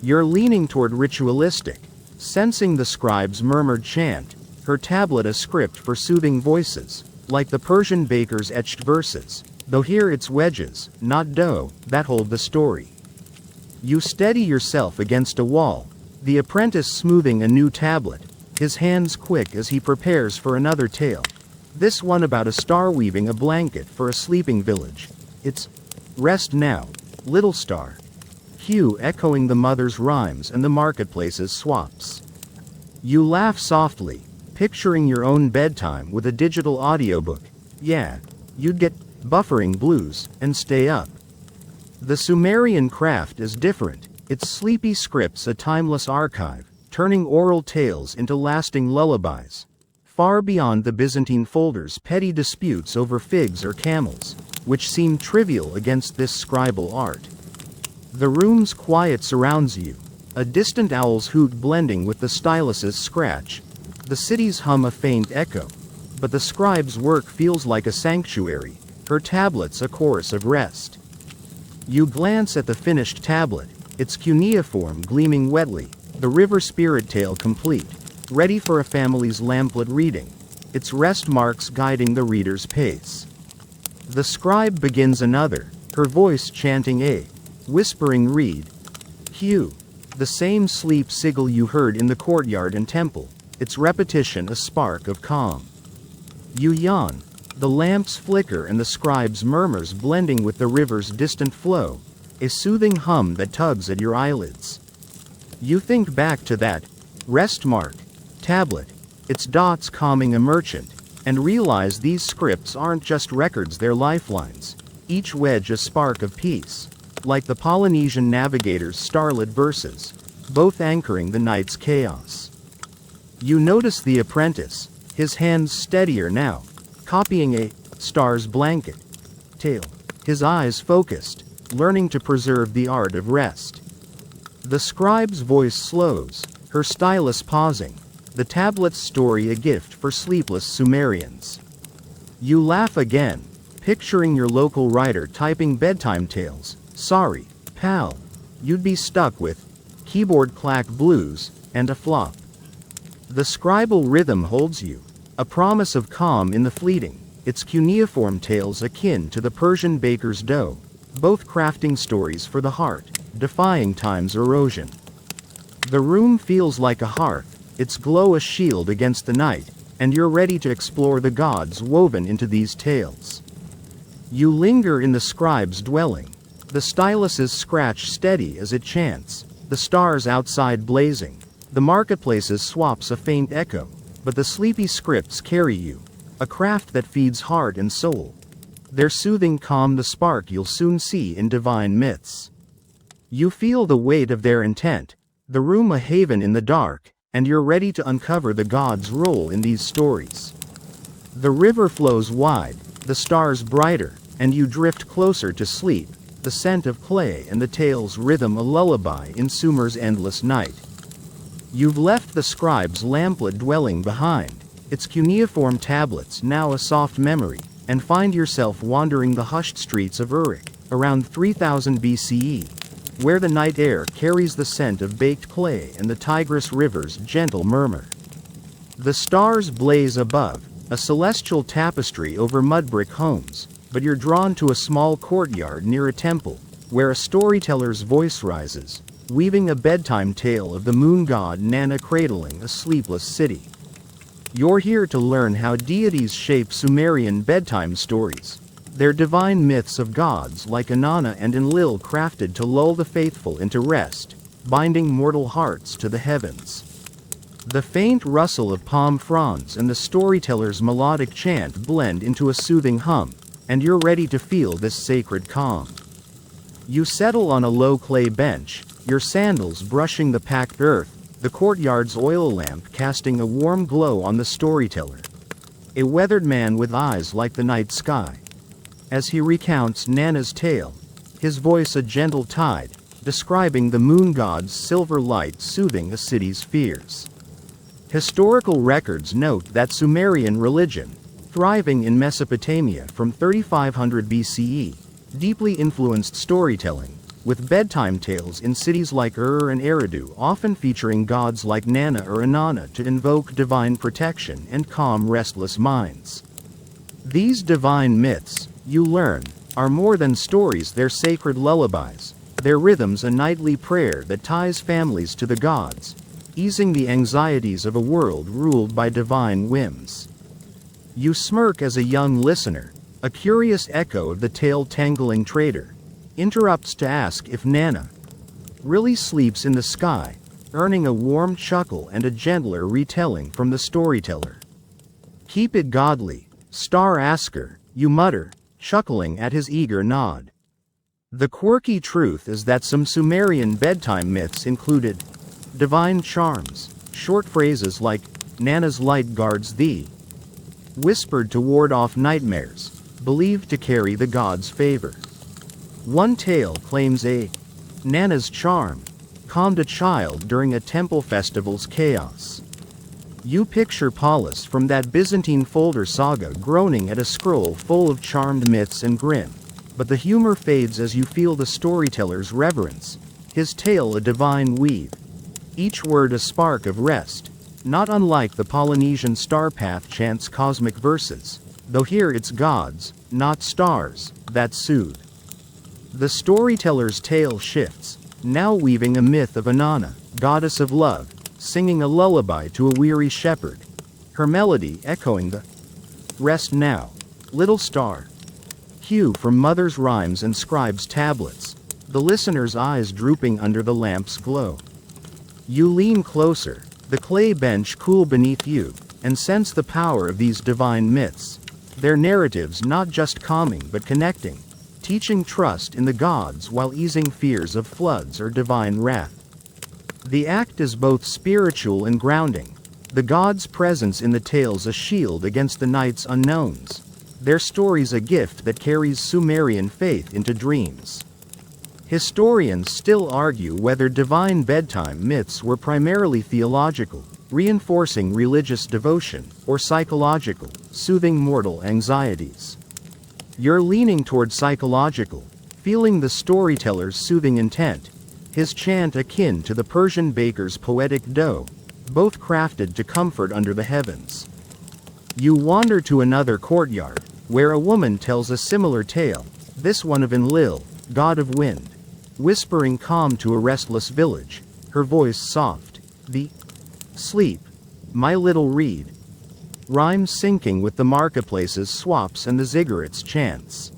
You're leaning toward ritualistic, sensing the scribe's murmured chant, her tablet a script for soothing voices, like the Persian baker's etched verses, though here it's wedges, not dough, that hold the story. You steady yourself against a wall, the apprentice smoothing a new tablet, his hands quick as he prepares for another tale, this one about a star weaving a blanket for a sleeping village. It's rest now, little star. Hugh echoing the mother's rhymes and the marketplace's swaps. You laugh softly, picturing your own bedtime with a digital audiobook. Yeah, you'd get buffering blues and stay up. The Sumerian craft is different, its sleepy scripts a timeless archive, turning oral tales into lasting lullabies. Far beyond the Byzantine folder's petty disputes over figs or camels, which seem trivial against this scribal art. The room's quiet surrounds you, a distant owl's hoot blending with the stylus's scratch, the city's hum a faint echo, but the scribe's work feels like a sanctuary, her tablets a chorus of rest. You glance at the finished tablet, its cuneiform gleaming wetly, the river spirit tale complete, ready for a family's lamplit reading, its rest marks guiding the reader's pace. The scribe begins another, her voice chanting a whispering read. Hugh, the same sleep sigil you heard in the courtyard and temple, its repetition a spark of calm. You yawn, the lamp's flicker and the scribe's murmurs blending with the river's distant flow, a soothing hum that tugs at your eyelids. You think back to that rest mark tablet, its dots calming a merchant, and realize these scripts aren't just records, they're lifelines, each wedge a spark of peace, like the Polynesian navigator's starlit verses, both anchoring the night's chaos. You notice the apprentice, his hands steadier now, copying a star's blanket tale, his eyes focused, learning to preserve the art of rest. The scribe's voice slows, her stylus pausing, the tablet's story a gift for sleepless Sumerians. You laugh again, picturing your local writer typing bedtime tales. Sorry, pal. you'd be stuck with keyboard clack blues and a flop. The scribal rhythm holds you, a promise of calm in the fleeting, its cuneiform tales akin to the Persian baker's dough, both crafting stories for the heart, defying time's erosion. The room feels like a hearth, its glow a shield against the night, and you're ready to explore the gods woven into these tales. You linger in the scribe's dwelling, the stylus's scratch steady as it chants, the stars outside blazing, the marketplace's swaps a faint echo, but the sleepy scripts carry you, a craft that feeds heart and soul. Their soothing calm the spark you'll soon see in divine myths. You feel the weight of their intent, the room a haven in the dark, and you're ready to uncover the gods' role in these stories. The river flows wide, the stars brighter, and you drift closer to sleep, the scent of clay and the tale's rhythm a lullaby in Sumer's endless night. You've left the scribe's lamplit dwelling behind, its cuneiform tablets now a soft memory, and find yourself wandering the hushed streets of Uruk, around 3000 BCE, where the night air carries the scent of baked clay and the Tigris River's gentle murmur. The stars blaze above, a celestial tapestry over mud-brick homes, but you're drawn to a small courtyard near a temple, where a storyteller's voice rises, weaving a bedtime tale of the moon god Nana cradling a sleepless city. You're here to learn how deities shape Sumerian bedtime stories, their divine myths of gods like Inanna and Enlil crafted to lull the faithful into rest, binding mortal hearts to the heavens. The faint rustle of palm fronds and the storyteller's melodic chant blend into a soothing hum, and you're ready to feel this sacred calm. You settle on a low clay bench, your sandals brushing the packed earth, the courtyard's oil lamp casting a warm glow on the storyteller. A weathered man with eyes like the night sky. As he recounts Nana's tale, his voice a gentle tide, describing the moon god's silver light soothing a city's fears. Historical records note that Sumerian religion, thriving in Mesopotamia from 3500 BCE, deeply influenced storytelling, with bedtime tales in cities like Ur and Eridu often featuring gods like Nana or Inanna to invoke divine protection and calm restless minds. These divine myths, you learn, are more than stories, they're sacred lullabies, their rhythms a nightly prayer that ties families to the gods, easing the anxieties of a world ruled by divine whims. You smirk as a young listener, a curious echo of the tale-tangling trader, interrupts to ask if Nana really sleeps in the sky, earning a warm chuckle and a gentler retelling from the storyteller. Keep it godly, star asker, you mutter, chuckling at his eager nod. The quirky truth is that some Sumerian bedtime myths included divine charms, short phrases like, Nana's light guards thee, whispered to ward off nightmares, believed to carry the god's favor. One tale claims a Nana's charm calmed a child during a temple festival's chaos. You picture Paulus from that Byzantine folder saga groaning at a scroll full of charmed myths and grin, but the humor fades as you feel the storyteller's reverence, his tale a divine weave, each word a spark of rest, not unlike the Polynesian star path chants cosmic verses, though here it's gods, not stars, that soothe. The storyteller's tale shifts, now weaving a myth of Inanna, goddess of love, singing a lullaby to a weary shepherd, her melody echoing the rest now, little star. Cue from mother's rhymes and scribe's tablets, the listener's eyes drooping under the lamp's glow. You lean closer, the clay bench cool beneath you, and sense the power of these divine myths, their narratives not just calming but connecting, teaching trust in the gods while easing fears of floods or divine wrath. The act is both spiritual and grounding, the gods' presence in the tales a shield against the night's unknowns, their stories a gift that carries Sumerian faith into dreams. Historians still argue whether divine bedtime myths were primarily theological, reinforcing religious devotion, or psychological, soothing mortal anxieties. You're leaning toward psychological, feeling the storyteller's soothing intent, his chant akin to the Persian baker's poetic dough, both crafted to comfort under the heavens. You wander to another courtyard, where a woman tells a similar tale, this one of Enlil, god of wind, whispering calm to a restless village, her voice soft. The sleep, my little reed, rhymes syncing with the marketplace's swaps and the ziggurats' chants.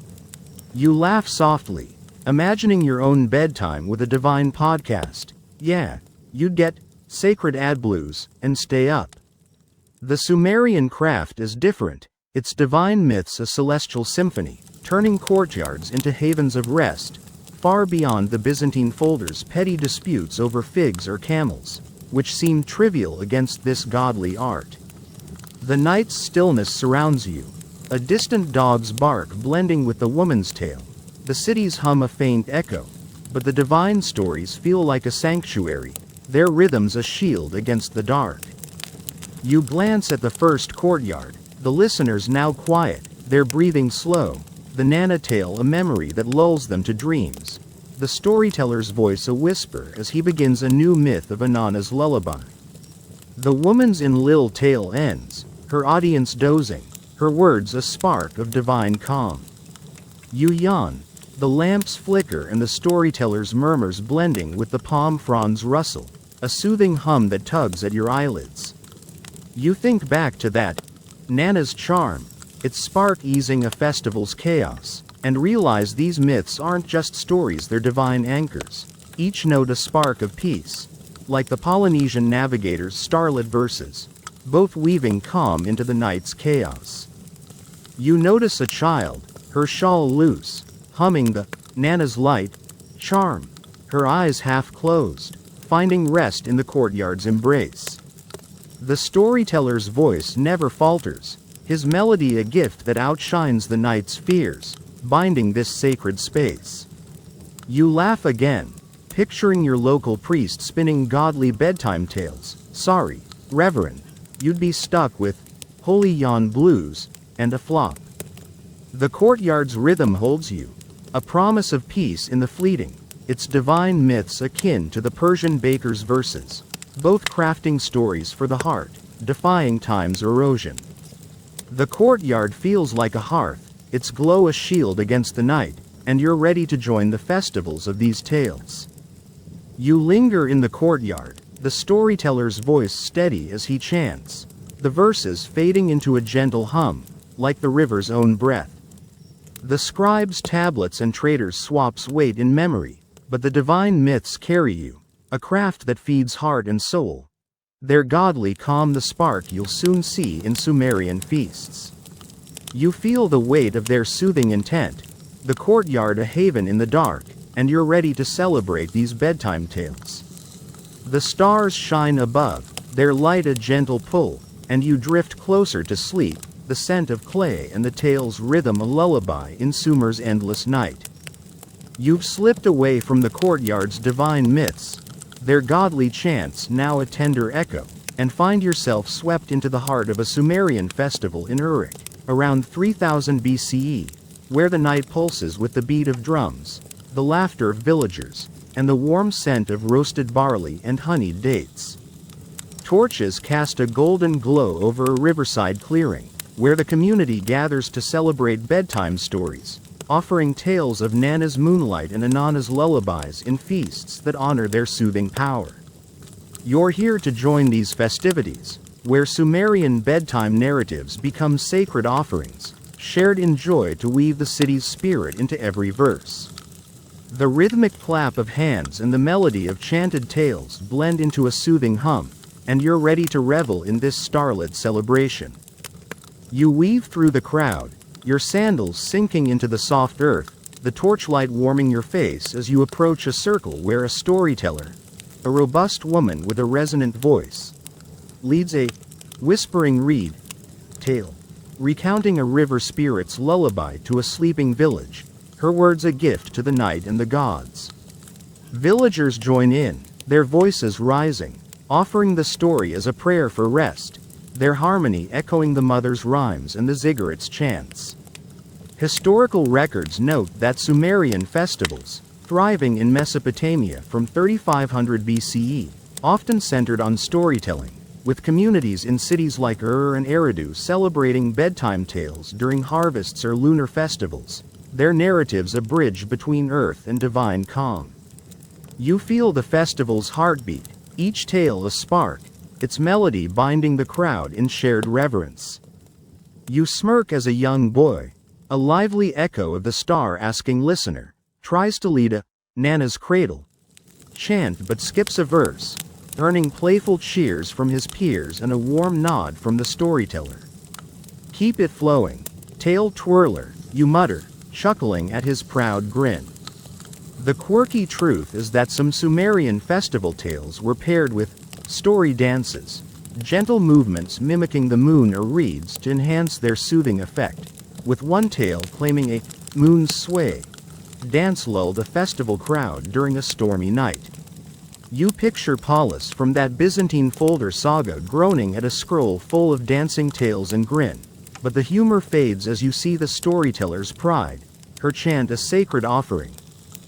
You laugh softly, imagining your own bedtime with a divine podcast. Yeah, you'd get sacred ad blues and stay up. The Sumerian craft is different, its divine myths a celestial symphony, turning courtyards into havens of rest, far beyond the Byzantine folders' petty disputes over figs or camels, which seem trivial against this godly art. The night's stillness surrounds you, a distant dog's bark blending with the woman's tale. The cities hum a faint echo, but the divine stories feel like a sanctuary, their rhythms a shield against the dark. You glance at the first courtyard, the listeners now quiet, their breathing slow, the Nana tale a memory that lulls them to dreams, the storyteller's voice a whisper as he begins a new myth of Inanna's lullaby. The woman's Enlil tale ends, her audience dozing, her words a spark of divine calm. You yawn, the lamps flicker and the storyteller's murmurs blending with the palm fronds rustle, a soothing hum that tugs at your eyelids. You think back to that Nana's charm, its spark easing a festival's chaos, and realize these myths aren't just stories, they're divine anchors, each note a spark of peace, like the Polynesian navigator's starlit verses, both weaving calm into the night's chaos. You notice a child, her shawl loose, humming the Nana's light charm, her eyes half closed, finding rest in the courtyard's embrace. The storyteller's voice never falters, his melody a gift that outshines the night's fears, binding this sacred space. You laugh again, picturing your local priest spinning godly bedtime tales. Sorry, Reverend, you'd be stuck with Holy Yawn blues and a flop. The courtyard's rhythm holds you, a promise of peace in the fleeting, its divine myths akin to the Persian baker's verses, both crafting stories for the heart, defying time's erosion. The courtyard feels like a hearth, its glow a shield against the night, and you're ready to join the festivals of these tales. You linger in the courtyard, the storyteller's voice steady as he chants, the verses fading into a gentle hum, like the river's own breath. The scribe's tablets and traders' swaps wait in memory, but the divine myths carry you, a craft that feeds heart and soul. Their godly calm the spark you'll soon see in Sumerian feasts. You feel the weight of their soothing intent, the courtyard a haven in the dark, and you're ready to celebrate these bedtime tales. The stars shine above, their light a gentle pull, and you drift closer to sleep, the scent of clay and the tale's rhythm a lullaby in Sumer's endless night. You've slipped away from the courtyard's divine myths, their godly chants now a tender echo, and find yourself swept into the heart of a Sumerian festival in Uruk, around 3000 BCE, where the night pulses with the beat of drums, the laughter of villagers, and the warm scent of roasted barley and honeyed dates. Torches cast a golden glow over a riverside clearing, where the community gathers to celebrate bedtime stories, offering tales of Nana's moonlight and Inanna's lullabies in feasts that honor their soothing power. You're here to join these festivities, where Sumerian bedtime narratives become sacred offerings, shared in joy to weave the city's spirit into every verse. The rhythmic clap of hands and the melody of chanted tales blend into a soothing hum, and you're ready to revel in this starlit celebration. You weave through the crowd, your sandals sinking into the soft earth, the torchlight warming your face as you approach a circle where a storyteller, a robust woman with a resonant voice, leads a whispering reed tale, recounting a river spirit's lullaby to a sleeping village, her words a gift to the night and the gods. Villagers join in, their voices rising, offering the story as a prayer for rest, their harmony echoing the mother's rhymes and the ziggurats' chants. Historical records note that Sumerian festivals, thriving in Mesopotamia from 3500 BCE, often centered on storytelling, with communities in cities like Ur and Eridu celebrating bedtime tales during harvests or lunar festivals, their narratives a bridge between earth and divine calm. You feel the festival's heartbeat, each tale a spark, its melody binding the crowd in shared reverence. You smirk as a young boy, a lively echo of the star-asking listener, tries to lead a Nana's Cradle chant but skips a verse, earning playful cheers from his peers and a warm nod from the storyteller. Keep it flowing, tail twirler, you mutter, chuckling at his proud grin. The quirky truth is that some Sumerian festival tales were paired with story dances, gentle movements mimicking the moon or reeds to enhance their soothing effect, with one tale claiming a moon's sway dance lulled a festival crowd during a stormy night. You picture Paulus from that Byzantine folder saga groaning at a scroll full of dancing tales and grin, but the humor fades as you see the storyteller's pride, her chant a sacred offering,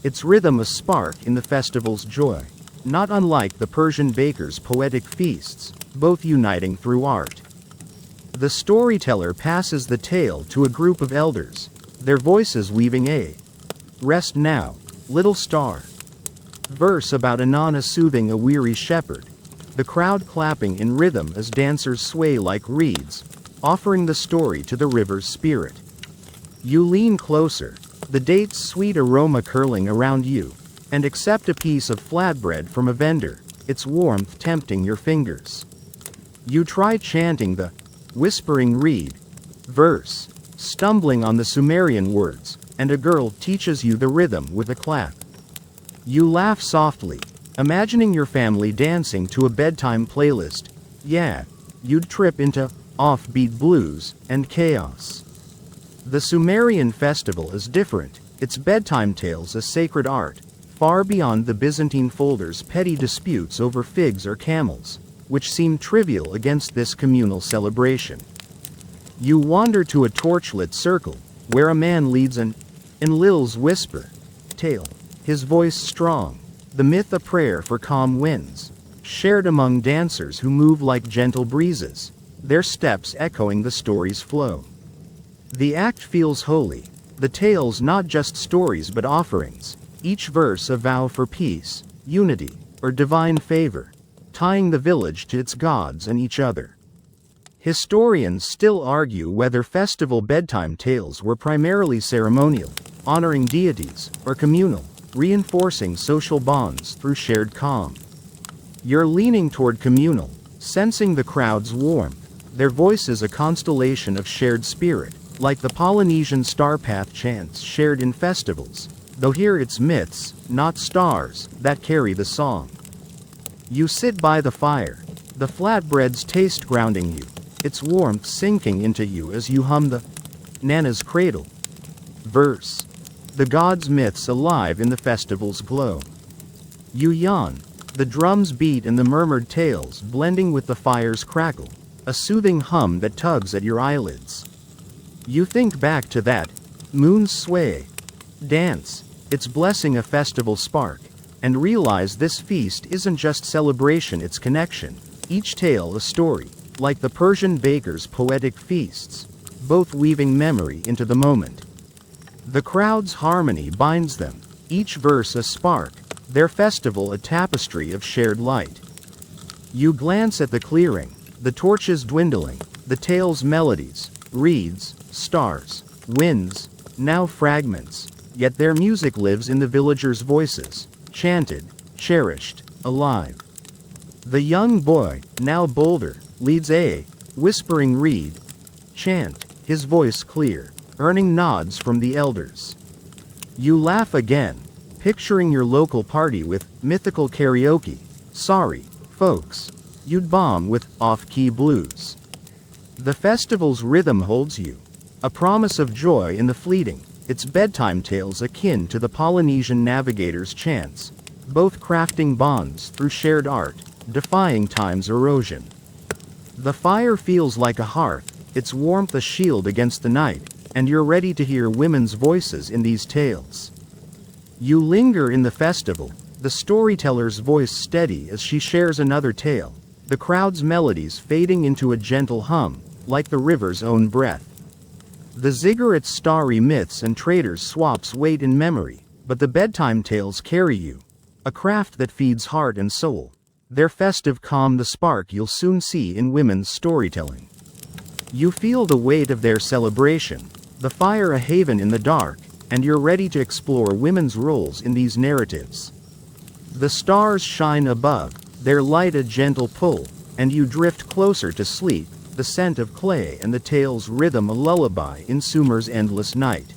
its rhythm a spark in the festival's joy, not unlike the Persian baker's poetic feasts, both uniting through art. The storyteller passes the tale to a group of elders, their voices weaving a rest now, little star verse about Inanna soothing a weary shepherd, the crowd clapping in rhythm as dancers sway like reeds, offering the story to the river's spirit. You lean closer, the date's sweet aroma curling around you, and accept a piece of flatbread from a vendor, its warmth tempting your fingers. You try chanting the whispering reed verse, stumbling on the Sumerian words, and a girl teaches you the rhythm with a clap. You laugh softly, imagining your family dancing to a bedtime playlist. Yeah, you'd trip into offbeat blues and chaos. The Sumerian festival is different, its bedtime tales a sacred art, far beyond the Byzantine folder's petty disputes over figs or camels, which seem trivial against this communal celebration. You wander to a torchlit circle, where a man leads an Enlil's whisper tale, his voice strong, the myth a prayer for calm winds, shared among dancers who move like gentle breezes, their steps echoing the story's flow. The act feels holy, the tales not just stories but offerings, each verse a vow for peace, unity, or divine favor, tying the village to its gods and each other. Historians still argue whether festival bedtime tales were primarily ceremonial, honoring deities, or communal, reinforcing social bonds through shared calm. You're leaning toward communal, sensing the crowd's warmth, their voices a constellation of shared spirit, like the Polynesian starpath chants shared in festivals, though here it's myths, not stars, that carry the song. You sit by the fire, the flatbread's taste grounding you, its warmth sinking into you as you hum the Nana's Cradle verse, the gods' myths alive in the festival's glow. You yawn, the drums beat and the murmured tales blending with the fire's crackle, a soothing hum that tugs at your eyelids. You think back to that moon's sway dance, its blessing a festival spark, and realize this feast isn't just celebration, it's connection, each tale a story, like the Persian baker's poetic feasts, both weaving memory into the moment. The crowd's harmony binds them, each verse a spark, their festival a tapestry of shared light. You glance at the clearing, the torches dwindling, the tale's melodies, reeds, stars, winds, now fragments, yet their music lives in the villagers' voices, chanted, cherished, alive. The young boy, now bolder, leads a whispering reed chant, his voice clear, earning nods from the elders. You laugh again, picturing your local party with mythical karaoke. Sorry, folks, you'd bomb with off-key blues. The festival's rhythm holds you, a promise of joy in the fleeting, its bedtime tales akin to the Polynesian navigator's chants, both crafting bonds through shared art, defying time's erosion. The fire feels like a hearth, its warmth a shield against the night, and you're ready to hear women's voices in these tales. You linger in the festival, the storyteller's voice steady as she shares another tale, the crowd's melodies fading into a gentle hum, like the river's own breath. The ziggurate's starry myths and traders' swaps wait in memory, but the bedtime tales carry you, a craft that feeds heart and soul. Their festive calm the spark you'll soon see in women's storytelling. You feel the weight of their celebration, the fire a haven in the dark, and you're ready to explore women's roles in these narratives. The stars shine above, their light a gentle pull, and you drift closer to sleep, the scent of clay and the tale's rhythm a lullaby in Sumer's endless night.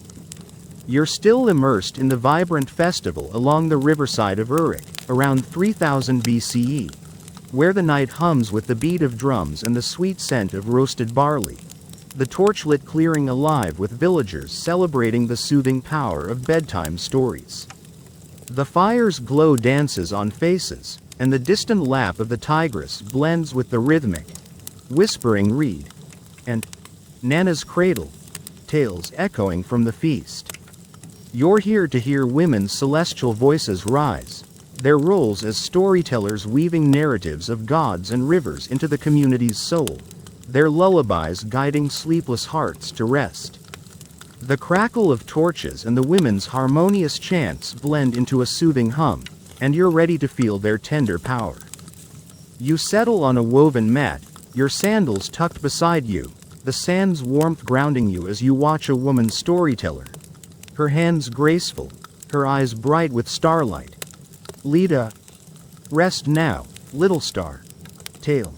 You're still immersed in the vibrant festival along the riverside of Uruk, around 3000 BCE, where the night hums with the beat of drums and the sweet scent of roasted barley, the torchlit clearing alive with villagers celebrating the soothing power of bedtime stories. The fire's glow dances on faces, and the distant lap of the tigress blends with the rhythmic, whispering reed, and Nana's cradle, tales echoing from the feast. You're here to hear women's celestial voices rise, their roles as storytellers weaving narratives of gods and rivers into the community's soul, their lullabies guiding sleepless hearts to rest. The crackle of torches and the women's harmonious chants blend into a soothing hum, and you're ready to feel their tender power. You settle on a woven mat, your sandals tucked beside you, the sand's warmth grounding you as you watch a woman storyteller. Her hands graceful, her eyes bright with starlight. Leda, rest now, little star. Tale.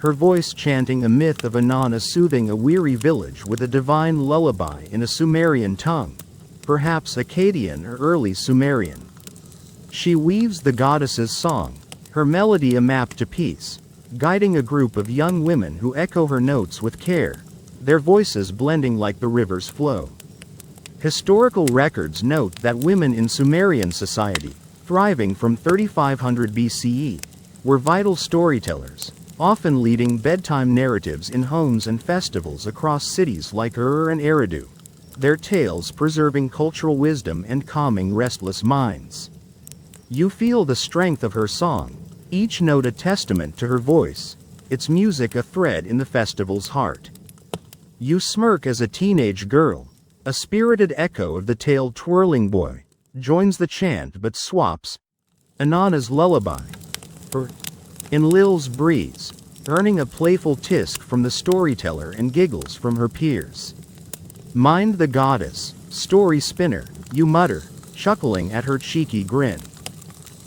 Her voice chanting a myth of Inanna soothing a weary village with a divine lullaby in a Sumerian tongue, perhaps Akkadian or early Sumerian. She weaves the goddess's song, her melody a map to peace, guiding a group of young women who echo her notes with care, their voices blending like the river's flow. Historical records note that women in Sumerian society, thriving from 3500 BCE, were vital storytellers, often leading bedtime narratives in homes and festivals across cities like Ur and Eridu, their tales preserving cultural wisdom and calming restless minds. You feel the strength of her song, each note a testament to her voice, its music a thread in the festival's heart. You smirk as a teenage girl, a spirited echo of the tale twirling boy, joins the chant but swaps Inanna's lullaby for Enlil's breeze, earning a playful tisk from the storyteller and giggles from her peers. Mind the goddess, story spinner, you mutter, chuckling at her cheeky grin.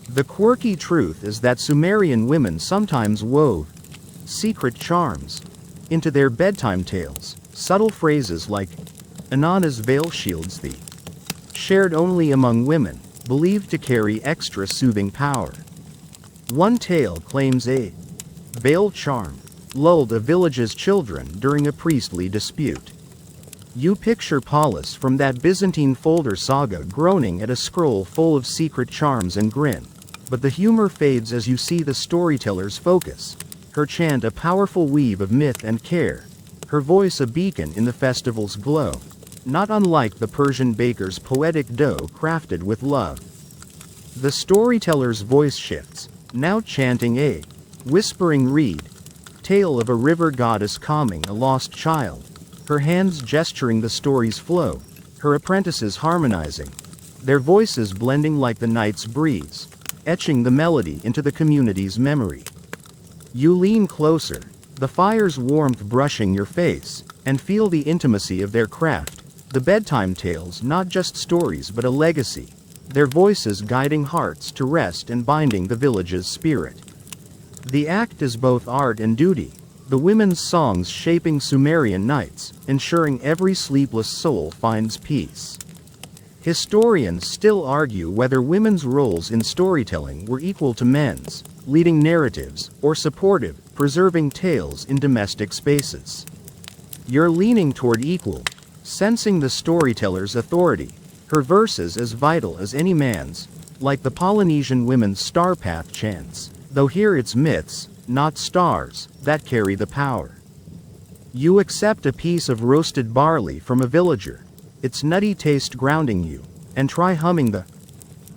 The quirky truth is that Sumerian women sometimes wove secret charms into their bedtime tales, subtle phrases like Inanna's veil shields thee, shared only among women, believed to carry extra soothing power. One tale claims a veil charm lulled a village's children during a priestly dispute. You picture Paulus from that Byzantine folder saga groaning at a scroll full of secret charms and grin, but the humor fades as you see the storyteller's focus, her chant a powerful weave of myth and care, her voice a beacon in the festival's glow, not unlike the Persian baker's poetic dough crafted with love. The storyteller's voice shifts, now chanting a whispering reed, tale of a river goddess calming a lost child, her hands gesturing the story's flow, her apprentices harmonizing, their voices blending like the night's breeze, etching the melody into the community's memory. You lean closer, the fire's warmth brushing your face, and feel the intimacy of their craft, the bedtime tales not just stories but a legacy, their voices guiding hearts to rest and binding the village's spirit. The act is both art and duty, the women's songs shaping Sumerian nights, ensuring every sleepless soul finds peace. Historians still argue whether women's roles in storytelling were equal to men's, leading narratives, or supportive, preserving tales in domestic spaces. You're leaning toward equal, sensing the storyteller's authority, her verses as vital as any man's, like the Polynesian women's star path chants, though here it's myths, not stars, that carry the power. You accept a piece of roasted barley from a villager, its nutty taste grounding you, and try humming the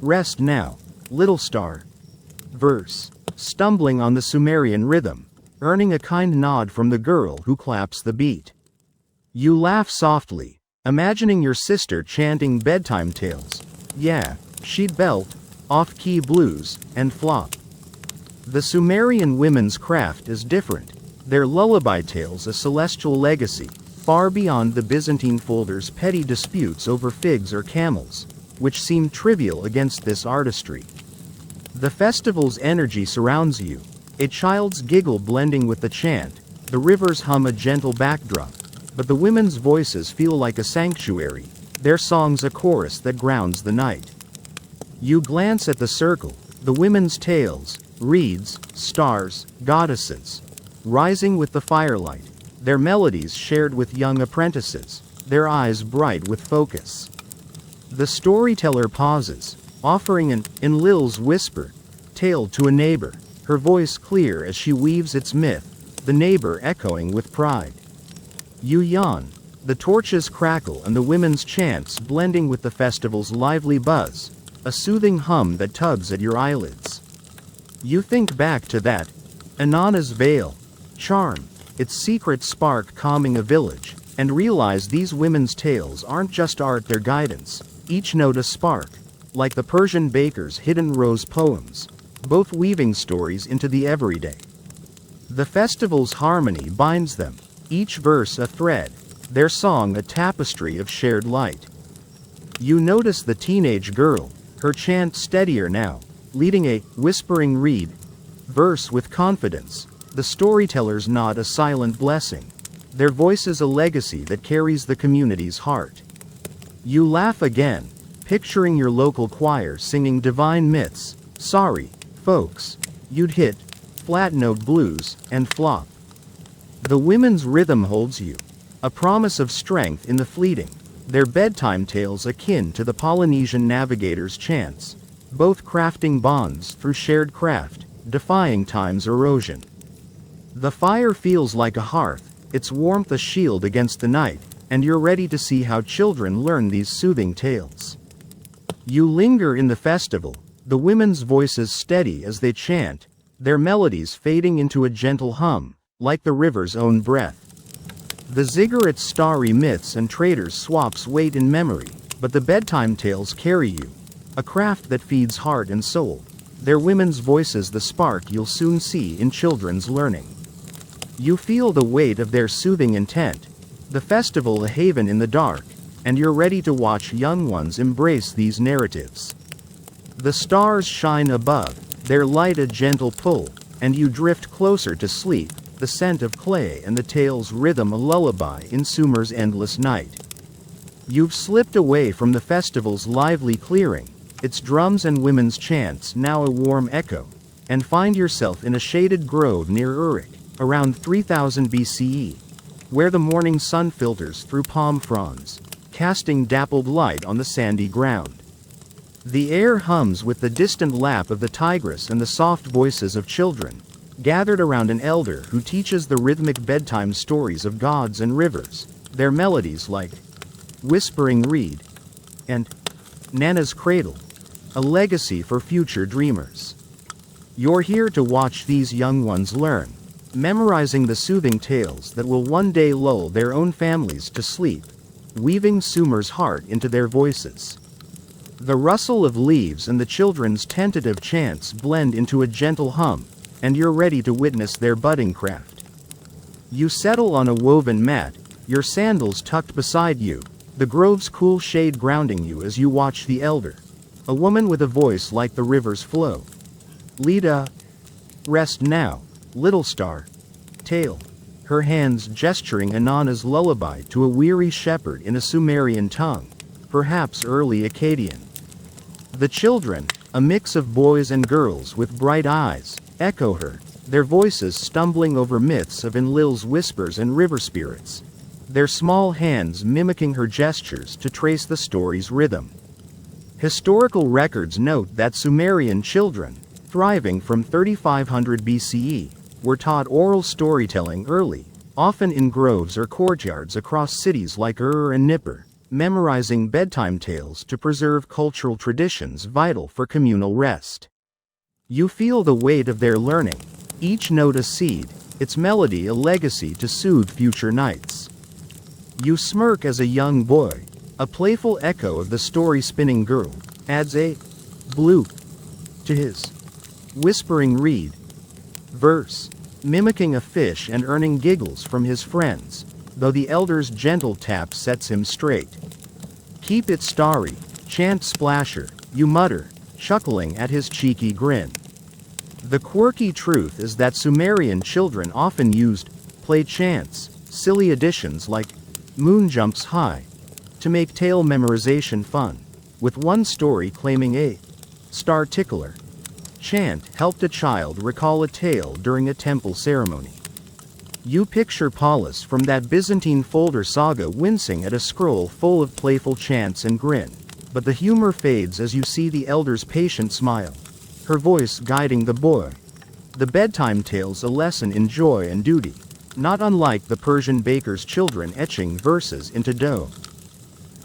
Rest now, little star. Verse. Stumbling on the Sumerian rhythm, earning a kind nod from the girl who claps the beat. You laugh softly, imagining your sister chanting bedtime tales. Yeah, she'd belt, off-key blues, and flop. The Sumerian women's craft is different. Their lullaby tales a celestial legacy, far beyond the Byzantine folders' petty disputes over figs or camels, which seem trivial against this artistry. The festival's energy surrounds you, a child's giggle blending with the chant, the rivers hum a gentle backdrop, but the women's voices feel like a sanctuary, their songs a chorus that grounds the night. You glance at the circle, the women's tales, reeds, stars, goddesses, rising with the firelight, their melodies shared with young apprentices, their eyes bright with focus. The storyteller pauses, offering an Enlil's whisper tale to a neighbor, her voice clear as she weaves its myth, the neighbor echoing with pride. You yawn, the torches crackle and the women's chants blending with the festival's lively buzz, a soothing hum that tugs at your eyelids. You think back to that Inanna's veil, charm, its secret spark calming a village, and realize these women's tales aren't just art, they're guidance, each note a spark, like the Persian baker's hidden rose poems, both weaving stories into the everyday. The festival's harmony binds them, each verse a thread, their song a tapestry of shared light. You notice the teenage girl, her chant steadier now, leading a whispering reed verse with confidence, the storyteller's nod a silent blessing, their voices a legacy that carries the community's heart. You laugh again, picturing your local choir singing divine myths, sorry, folks, you'd hit flat note blues and flop. The women's rhythm holds you, a promise of strength in the fleeting, their bedtime tales akin to the Polynesian navigator's chants, both crafting bonds through shared craft, defying time's erosion. The fire feels like a hearth, its warmth a shield against the night, and you're ready to see how children learn these soothing tales. You linger in the festival, the women's voices steady as they chant, their melodies fading into a gentle hum, like the river's own breath. The ziggurate's starry myths and traders' swaps wait in memory, but the bedtime tales carry you, a craft that feeds heart and soul, their women's voices the spark you'll soon see in children's learning. You feel the weight of their soothing intent, the festival a haven in the dark, and you're ready to watch young ones embrace these narratives. The stars shine above, their light a gentle pull, and you drift closer to sleep, the scent of clay and the tale's rhythm a lullaby in Sumer's endless night. You've slipped away from the festival's lively clearing, its drums and women's chants now a warm echo, and find yourself in a shaded grove near Uruk, around 3000 BCE, where the morning sun filters through palm fronds, casting dappled light on the sandy ground. The air hums with the distant lap of the Tigris and the soft voices of children, gathered around an elder who teaches the rhythmic bedtime stories of gods and rivers, their melodies like Whispering Reed and Nana's Cradle, a legacy for future dreamers. You're here to watch these young ones learn, memorizing the soothing tales that will one day lull their own families to sleep, weaving Sumer's heart into their voices. The rustle of leaves and the children's tentative chants blend into a gentle hum, and you're ready to witness their budding craft. You settle on a woven mat, your sandals tucked beside you, the grove's cool shade grounding you as you watch the elder, a woman with a voice like the river's flow. Lead a rest now, little star tale, her hands gesturing Inanna's lullaby to a weary shepherd in a Sumerian tongue, perhaps early Akkadian. The children, a mix of boys and girls with bright eyes, echo her, their voices stumbling over myths of Enlil's whispers and river spirits, their small hands mimicking her gestures to trace the story's rhythm. Historical records note that Sumerian children, thriving from 3500 BCE, were taught oral storytelling early, often in groves or courtyards across cities like Ur and Nippur, memorizing bedtime tales to preserve cultural traditions vital for communal rest. You feel the weight of their learning, each note a seed, its melody a legacy to soothe future nights. You smirk as a young boy, a playful echo of the story-spinning girl, adds a bloop to his whispering reed verse, mimicking a fish and earning giggles from his friends, though the elder's gentle tap sets him straight. Keep it starry, chant splasher, you mutter, chuckling at his cheeky grin. The quirky truth is that Sumerian children often used play chants, silly additions like moon jumps high, to make tale memorization fun, with one story claiming a star tickler chant helped a child recall a tale during a temple ceremony. You picture Paulus from that Byzantine folder saga wincing at a scroll full of playful chants and grin, but the humor fades as you see the elder's patient smile, her voice guiding the boy. The bedtime tale's a lesson in joy and duty, not unlike the Persian baker's children etching verses into dough.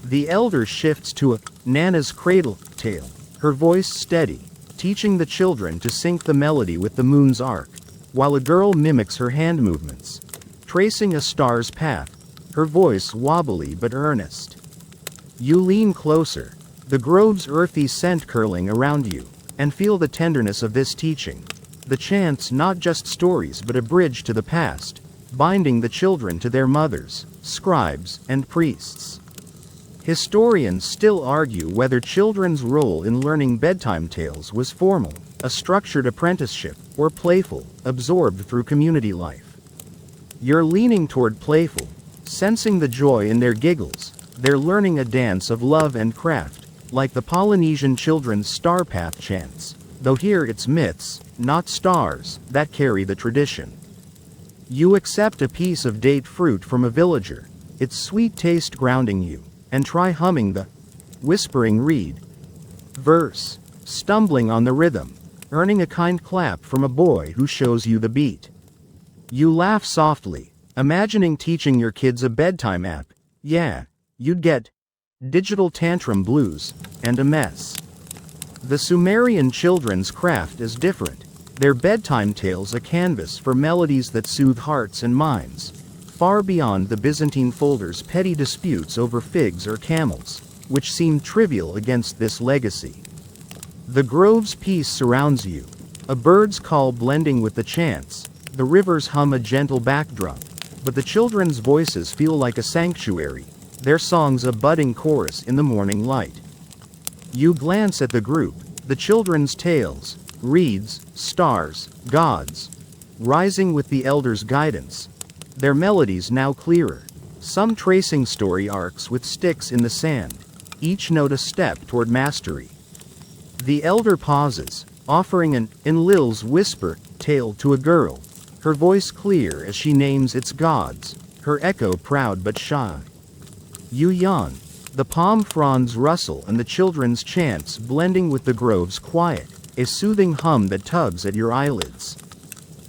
The elder shifts to a Nana's cradle tale, her voice steady, teaching the children to sync the melody with the moon's arc, while a girl mimics her hand movements, tracing a star's path, her voice wobbly but earnest. You lean closer, the grove's earthy scent curling around you, and feel the tenderness of this teaching. The chants not just stories but a bridge to the past, binding the children to their mothers, scribes, and priests. Historians still argue whether children's role in learning bedtime tales was formal, a structured apprenticeship, or playful, absorbed through community life. You're leaning toward playful, sensing the joy in their giggles. They're learning a dance of love and craft, like the Polynesian children's star path chants, though here it's myths, not stars, that carry the tradition. You accept a piece of date fruit from a villager, its sweet taste grounding you, and try humming the whispering reed verse, stumbling on the rhythm, earning a kind clap from a boy who shows you the beat. You laugh softly, imagining teaching your kids a bedtime app. Yeah, you'd get digital tantrum blues and a mess. The Sumerian children's craft is different, their bedtime tales a canvas for melodies that soothe hearts and minds, far beyond the Byzantine folder's petty disputes over figs or camels, which seem trivial against this legacy. The grove's peace surrounds you, a bird's call blending with the chants, the rivers hum a gentle backdrop, but the children's voices feel like a sanctuary, their songs a budding chorus in the morning light. You glance at the group, the children's tales, reeds, stars, gods, rising with the elder's guidance, their melodies now clearer, some tracing story arcs with sticks in the sand, each note a step toward mastery. The elder pauses, offering an Enlil's whisper tale to a girl, her voice clear as she names its gods, her echo proud but shy. You yawn, the palm fronds rustle and the children's chants blending with the grove's quiet, a soothing hum that tugs at your eyelids.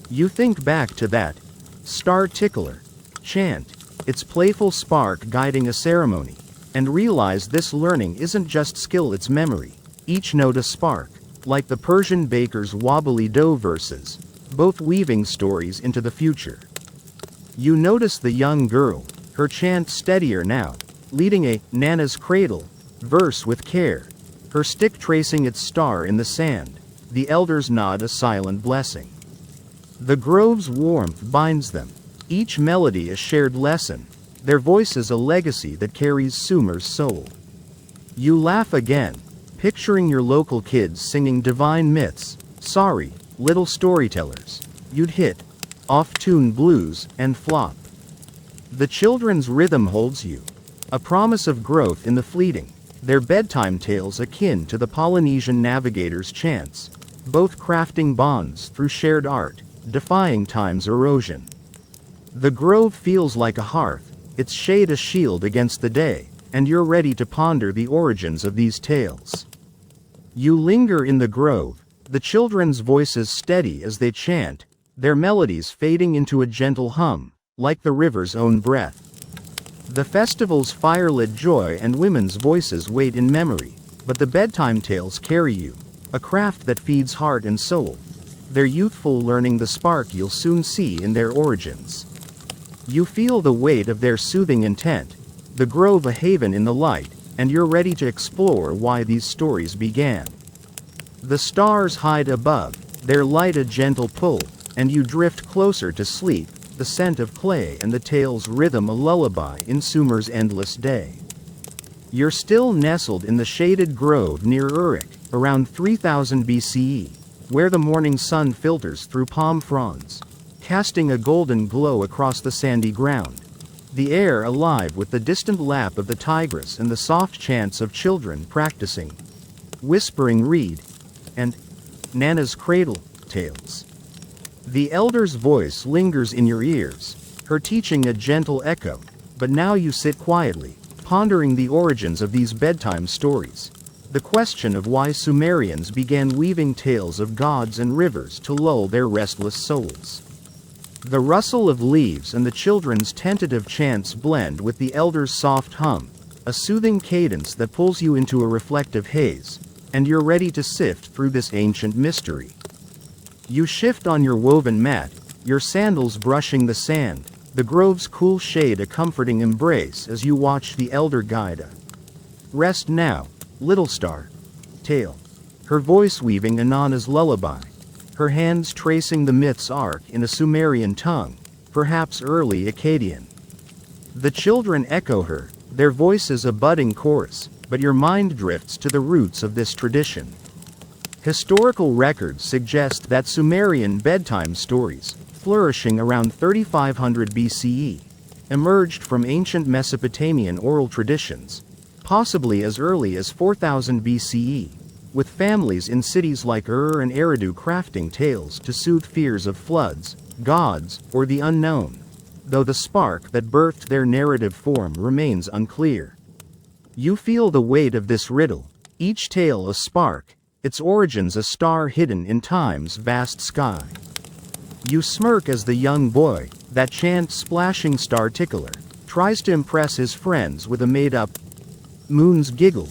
You think back to that star tickler chant, its playful spark guiding a ceremony, and realize this learning isn't just skill, it's memory, each note a spark, like the Persian baker's wobbly dough verses, both weaving stories into the future. You notice the young girl, her chant steadier now, leading a Nana's cradle verse with care, her stick tracing its star in the sand, the elders nod a silent blessing. The grove's warmth binds them, each melody a shared lesson, their voices a legacy that carries Sumer's soul. You laugh again, picturing your local kids singing divine myths, sorry, little storytellers, you'd hit off-tune blues and flop. The children's rhythm holds you, a promise of growth in the fleeting, their bedtime tales akin to the Polynesian navigators' chants, both crafting bonds through shared art, defying time's erosion. The grove feels like a hearth, its shade a shield against the day, and you're ready to ponder the origins of these tales. You linger in the grove, the children's voices steady as they chant, their melodies fading into a gentle hum, like the river's own breath. The festival's firelit joy and women's voices wait in memory, but the bedtime tales carry you, a craft that feeds heart and soul, their youthful learning the spark you'll soon see in their origins. You feel the weight of their soothing intent, the grove a haven in the light, and you're ready to explore why these stories began. The stars hide above, their light a gentle pull, and you drift closer to sleep, the scent of clay and the tale's rhythm a lullaby in Sumer's endless day. You're still nestled in the shaded grove near Uruk, around 3000 BCE, where the morning sun filters through palm fronds, casting a golden glow across the sandy ground, the air alive with the distant lap of the Tigris and the soft chants of children practicing whispering reed and Nana's cradle tales. The elder's voice lingers in your ears, her teaching a gentle echo, but now you sit quietly, pondering the origins of these bedtime stories, the question of why Sumerians began weaving tales of gods and rivers to lull their restless souls. The rustle of leaves and the children's tentative chants blend with the elder's soft hum, a soothing cadence that pulls you into a reflective haze, and you're ready to sift through this ancient mystery. You shift on your woven mat, your sandals brushing the sand, the grove's cool shade a comforting embrace as you watch the elder guide a rest now, little star tale, her voice weaving Inanna's lullaby, her hands tracing the myth's arc in a Sumerian tongue, perhaps early Akkadian. The children echo her, their voices a budding chorus, but your mind drifts to the roots of this tradition. Historical records suggest that Sumerian bedtime stories, flourishing around 3500 BCE, emerged from ancient Mesopotamian oral traditions, possibly as early as 4000 BCE, with families in cities like Ur and Eridu crafting tales to soothe fears of floods, gods, or the unknown, though the spark that birthed their narrative form remains unclear. You feel the weight of this riddle, each tale a spark, its origins a star hidden in time's vast sky. You smirk as the young boy, that chant splashing star tickler, tries to impress his friends with a made-up moon's giggle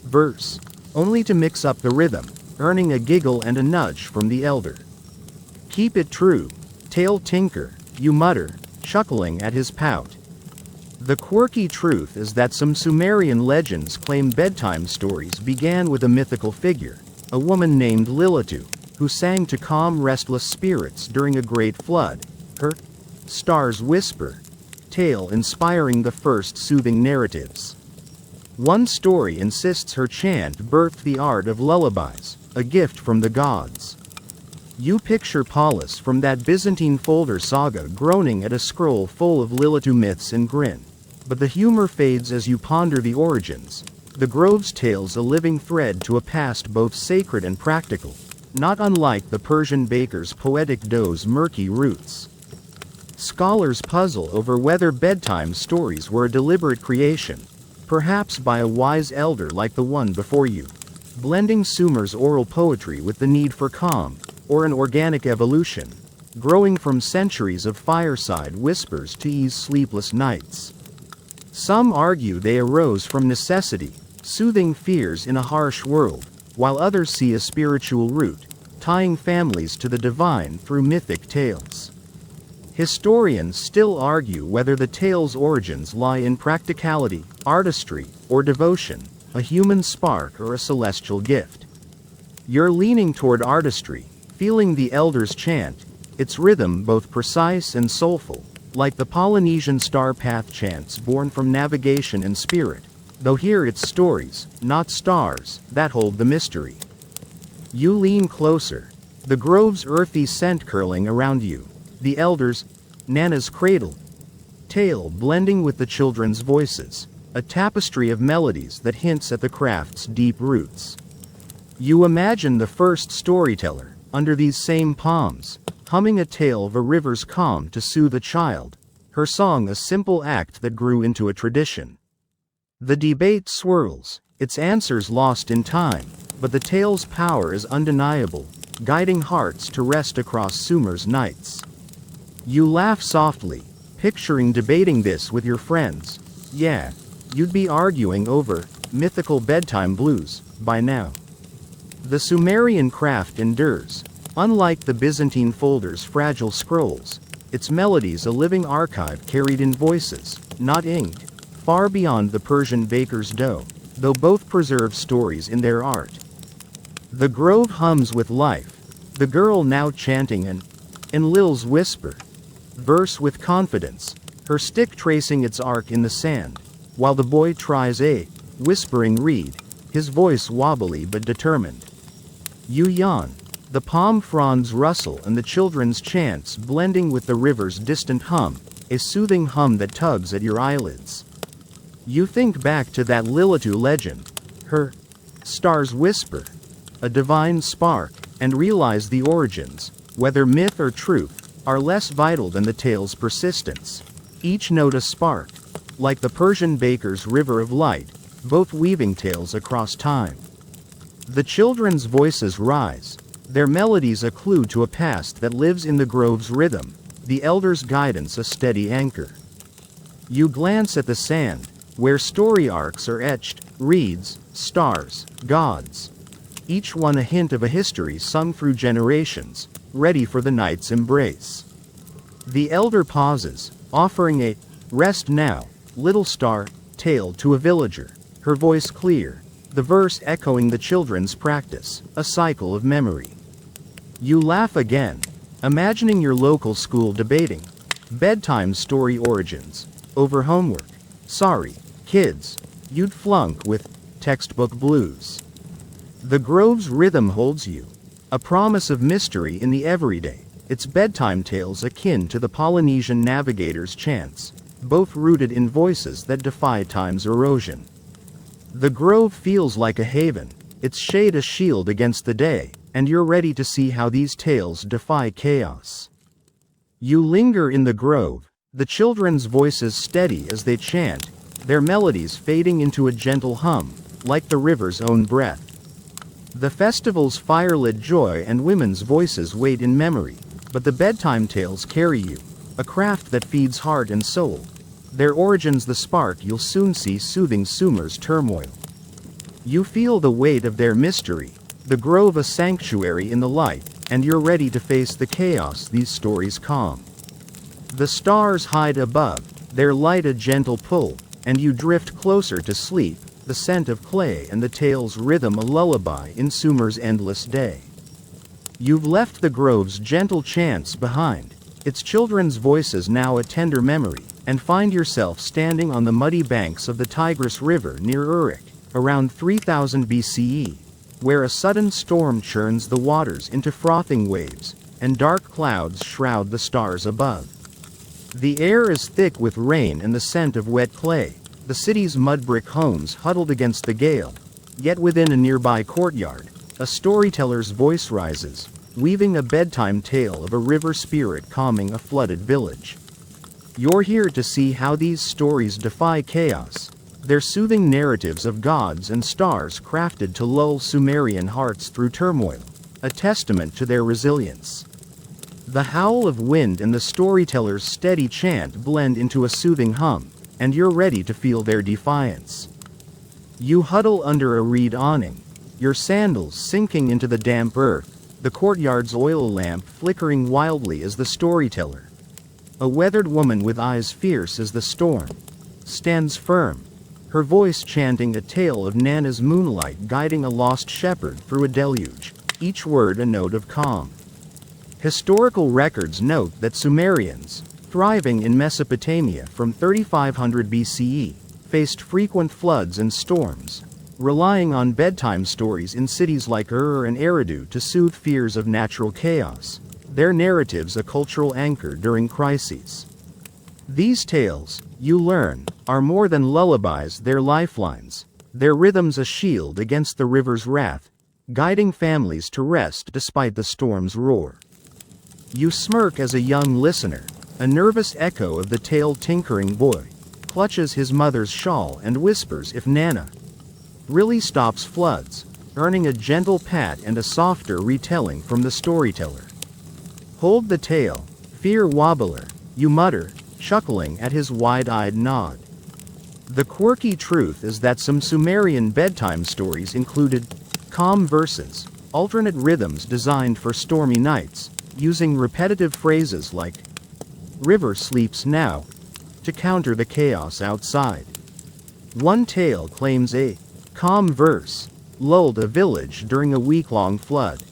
verse, only to mix up the rhythm, earning a giggle and a nudge from the elder. Keep it true, tale tinker, you mutter, chuckling at his pout. The quirky truth is that some Sumerian legends claim bedtime stories began with a mythical figure, a woman named Lilitu, who sang to calm restless spirits during a great flood, her Star's Whisper tale inspiring the first soothing narratives. One story insists her chant birthed the art of lullabies, a gift from the gods. You picture Paulus from that Byzantine folder saga groaning at a scroll full of Lilitu myths and grin. But the humor fades as you ponder the origins, the grove's tales a living thread to a past both sacred and practical, not unlike the Persian baker's poetic dough's murky roots. Scholars puzzle over whether bedtime stories were a deliberate creation, perhaps by a wise elder like the one before you, blending Sumer's oral poetry with the need for calm, or an organic evolution, growing from centuries of fireside whispers to ease sleepless nights. Some argue they arose from necessity, soothing fears in a harsh world, while others see a spiritual root, tying families to the divine through mythic tales. Historians still argue whether the tale's origins lie in practicality, artistry, or devotion, a human spark or a celestial gift. You're leaning toward artistry, feeling the elder's chant, its rhythm both precise and soulful, like the Polynesian star path chants born from navigation and spirit, though here it's stories, not stars, that hold the mystery. You lean closer, the grove's earthy scent curling around you, the elder's, Nana's cradle tale blending with the children's voices, a tapestry of melodies that hints at the craft's deep roots. You imagine the first storyteller, under these same palms, humming a tale of a river's calm to soothe a child, her song a simple act that grew into a tradition. The debate swirls, its answers lost in time, but the tale's power is undeniable, guiding hearts to rest across Sumer's nights. You laugh softly, Picturing debating this with your friends. Yeah, you'd be arguing over mythical bedtime blues by now. The Sumerian craft endures. Unlike the Byzantine folder's fragile scrolls, its melodies a living archive carried in voices, not ink, far beyond the Persian baker's dough, though both preserve stories in their art. The grove hums with life, the girl now chanting an Enlil's whisper, verse with confidence, her stick tracing its arc in the sand, while the boy tries a whispering reed, his voice wobbly but determined. You yawn. The palm fronds rustle and the children's chants blending with the river's distant hum, a soothing hum that tugs at your eyelids. You think back to that Lilitu legend, her star's whisper, a divine spark, and realize the origins, whether myth or truth, are less vital than the tale's persistence. Each note a spark, like the Persian baker's river of light, both weaving tales across time. The children's voices rise, their melodies a clue to a past that lives in the grove's rhythm, the elders' guidance a steady anchor. You glance at the sand, where story arcs are etched, reeds, stars, gods. Each one a hint of a history sung through generations, ready for the night's embrace. The elder pauses, offering a rest now, little star, tale to a villager, her voice clear, the verse echoing the children's practice, a cycle of memory. You laugh again, imagining your local school debating bedtime story origins over homework. Sorry, kids, you'd flunk with textbook blues. The grove's rhythm holds you, a promise of mystery in the everyday, its bedtime tales akin to the Polynesian navigator's chants, both rooted in voices that defy time's erosion. The grove feels like a haven, its shade a shield against the day, and you're ready to see how these tales defy chaos. You linger in the grove, the children's voices steady as they chant, their melodies fading into a gentle hum, like the river's own breath. The festival's fire-lit joy and women's voices wait in memory, but the bedtime tales carry you, a craft that feeds heart and soul. Their origins the spark you'll soon see soothing Sumer's turmoil. You feel the weight of their mystery, the grove a sanctuary in the light, and you're ready to face the chaos these stories calm. The stars hide above, their light a gentle pull, and you drift closer to sleep, the scent of clay and the tale's rhythm a lullaby in Sumer's endless day. You've left the grove's gentle chants behind, its children's voices now a tender memory, and find yourself standing on the muddy banks of the Tigris River near Uruk, around 3000 BCE, where a sudden storm churns the waters into frothing waves, and dark clouds shroud the stars above. The air is thick with rain and the scent of wet clay, the city's mud-brick homes huddled against the gale, yet within a nearby courtyard, a storyteller's voice rises, weaving a bedtime tale of a river spirit calming a flooded village. You're here to see how these stories defy chaos, their soothing narratives of gods and stars crafted to lull Sumerian hearts through turmoil, a testament to their resilience. The howl of wind and the storyteller's steady chant blend into a soothing hum, and you're ready to feel their defiance. You huddle under a reed awning, your sandals sinking into the damp earth, the courtyard's oil lamp flickering wildly as the storyteller, a weathered woman with eyes fierce as the storm, stands firm, her voice chanting a tale of Nana's moonlight guiding a lost shepherd through a deluge, each word a note of calm. Historical records note that Sumerians, thriving in Mesopotamia from 3500 BCE, faced frequent floods and storms, relying on bedtime stories in cities like Ur and Eridu to soothe fears of natural chaos, their narratives a cultural anchor during crises. These tales, you learn, are more than lullabies, they're lifelines, their rhythms a shield against the river's wrath, guiding families to rest despite the storm's roar. You smirk as a young listener, a nervous echo of the tale-tinkering boy, clutches his mother's shawl and whispers if Nana really stops floods, earning a gentle pat and a softer retelling from the storyteller. Hold the tale, fear wobbler, you mutter, chuckling at his wide-eyed nod. The quirky truth is that some Sumerian bedtime stories included calm verses, alternate rhythms designed for stormy nights, using repetitive phrases like "river sleeps now" to counter the chaos outside. One tale claims a calm verse lulled a village during a week-long flood.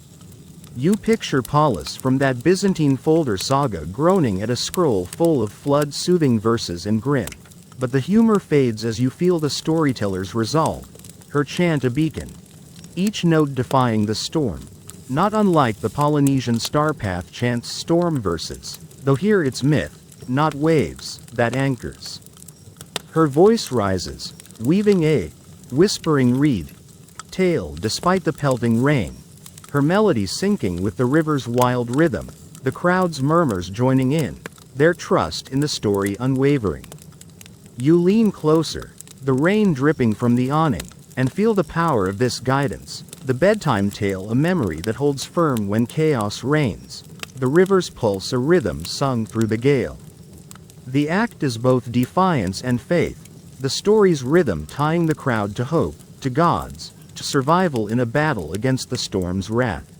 You picture Paulus from that Byzantine folder saga groaning at a scroll full of flood-soothing verses and grin. But the humor fades as you feel the storyteller's resolve, her chant a beacon, each note defying the storm. Not unlike the Polynesian Starpath chant's storm verses, though here it's myth, not waves, that anchors. Her voice rises, weaving a whispering reed tale despite the pelting rain, her melody syncing with the river's wild rhythm, the crowd's murmurs joining in, their trust in the story unwavering. You lean closer, the rain dripping from the awning, and feel the power of this guidance, the bedtime tale a memory that holds firm when chaos reigns, the river's pulse a rhythm sung through the gale. The act is both defiance and faith, the story's rhythm tying the crowd to hope, to gods, to survival in a battle against the storm's wrath.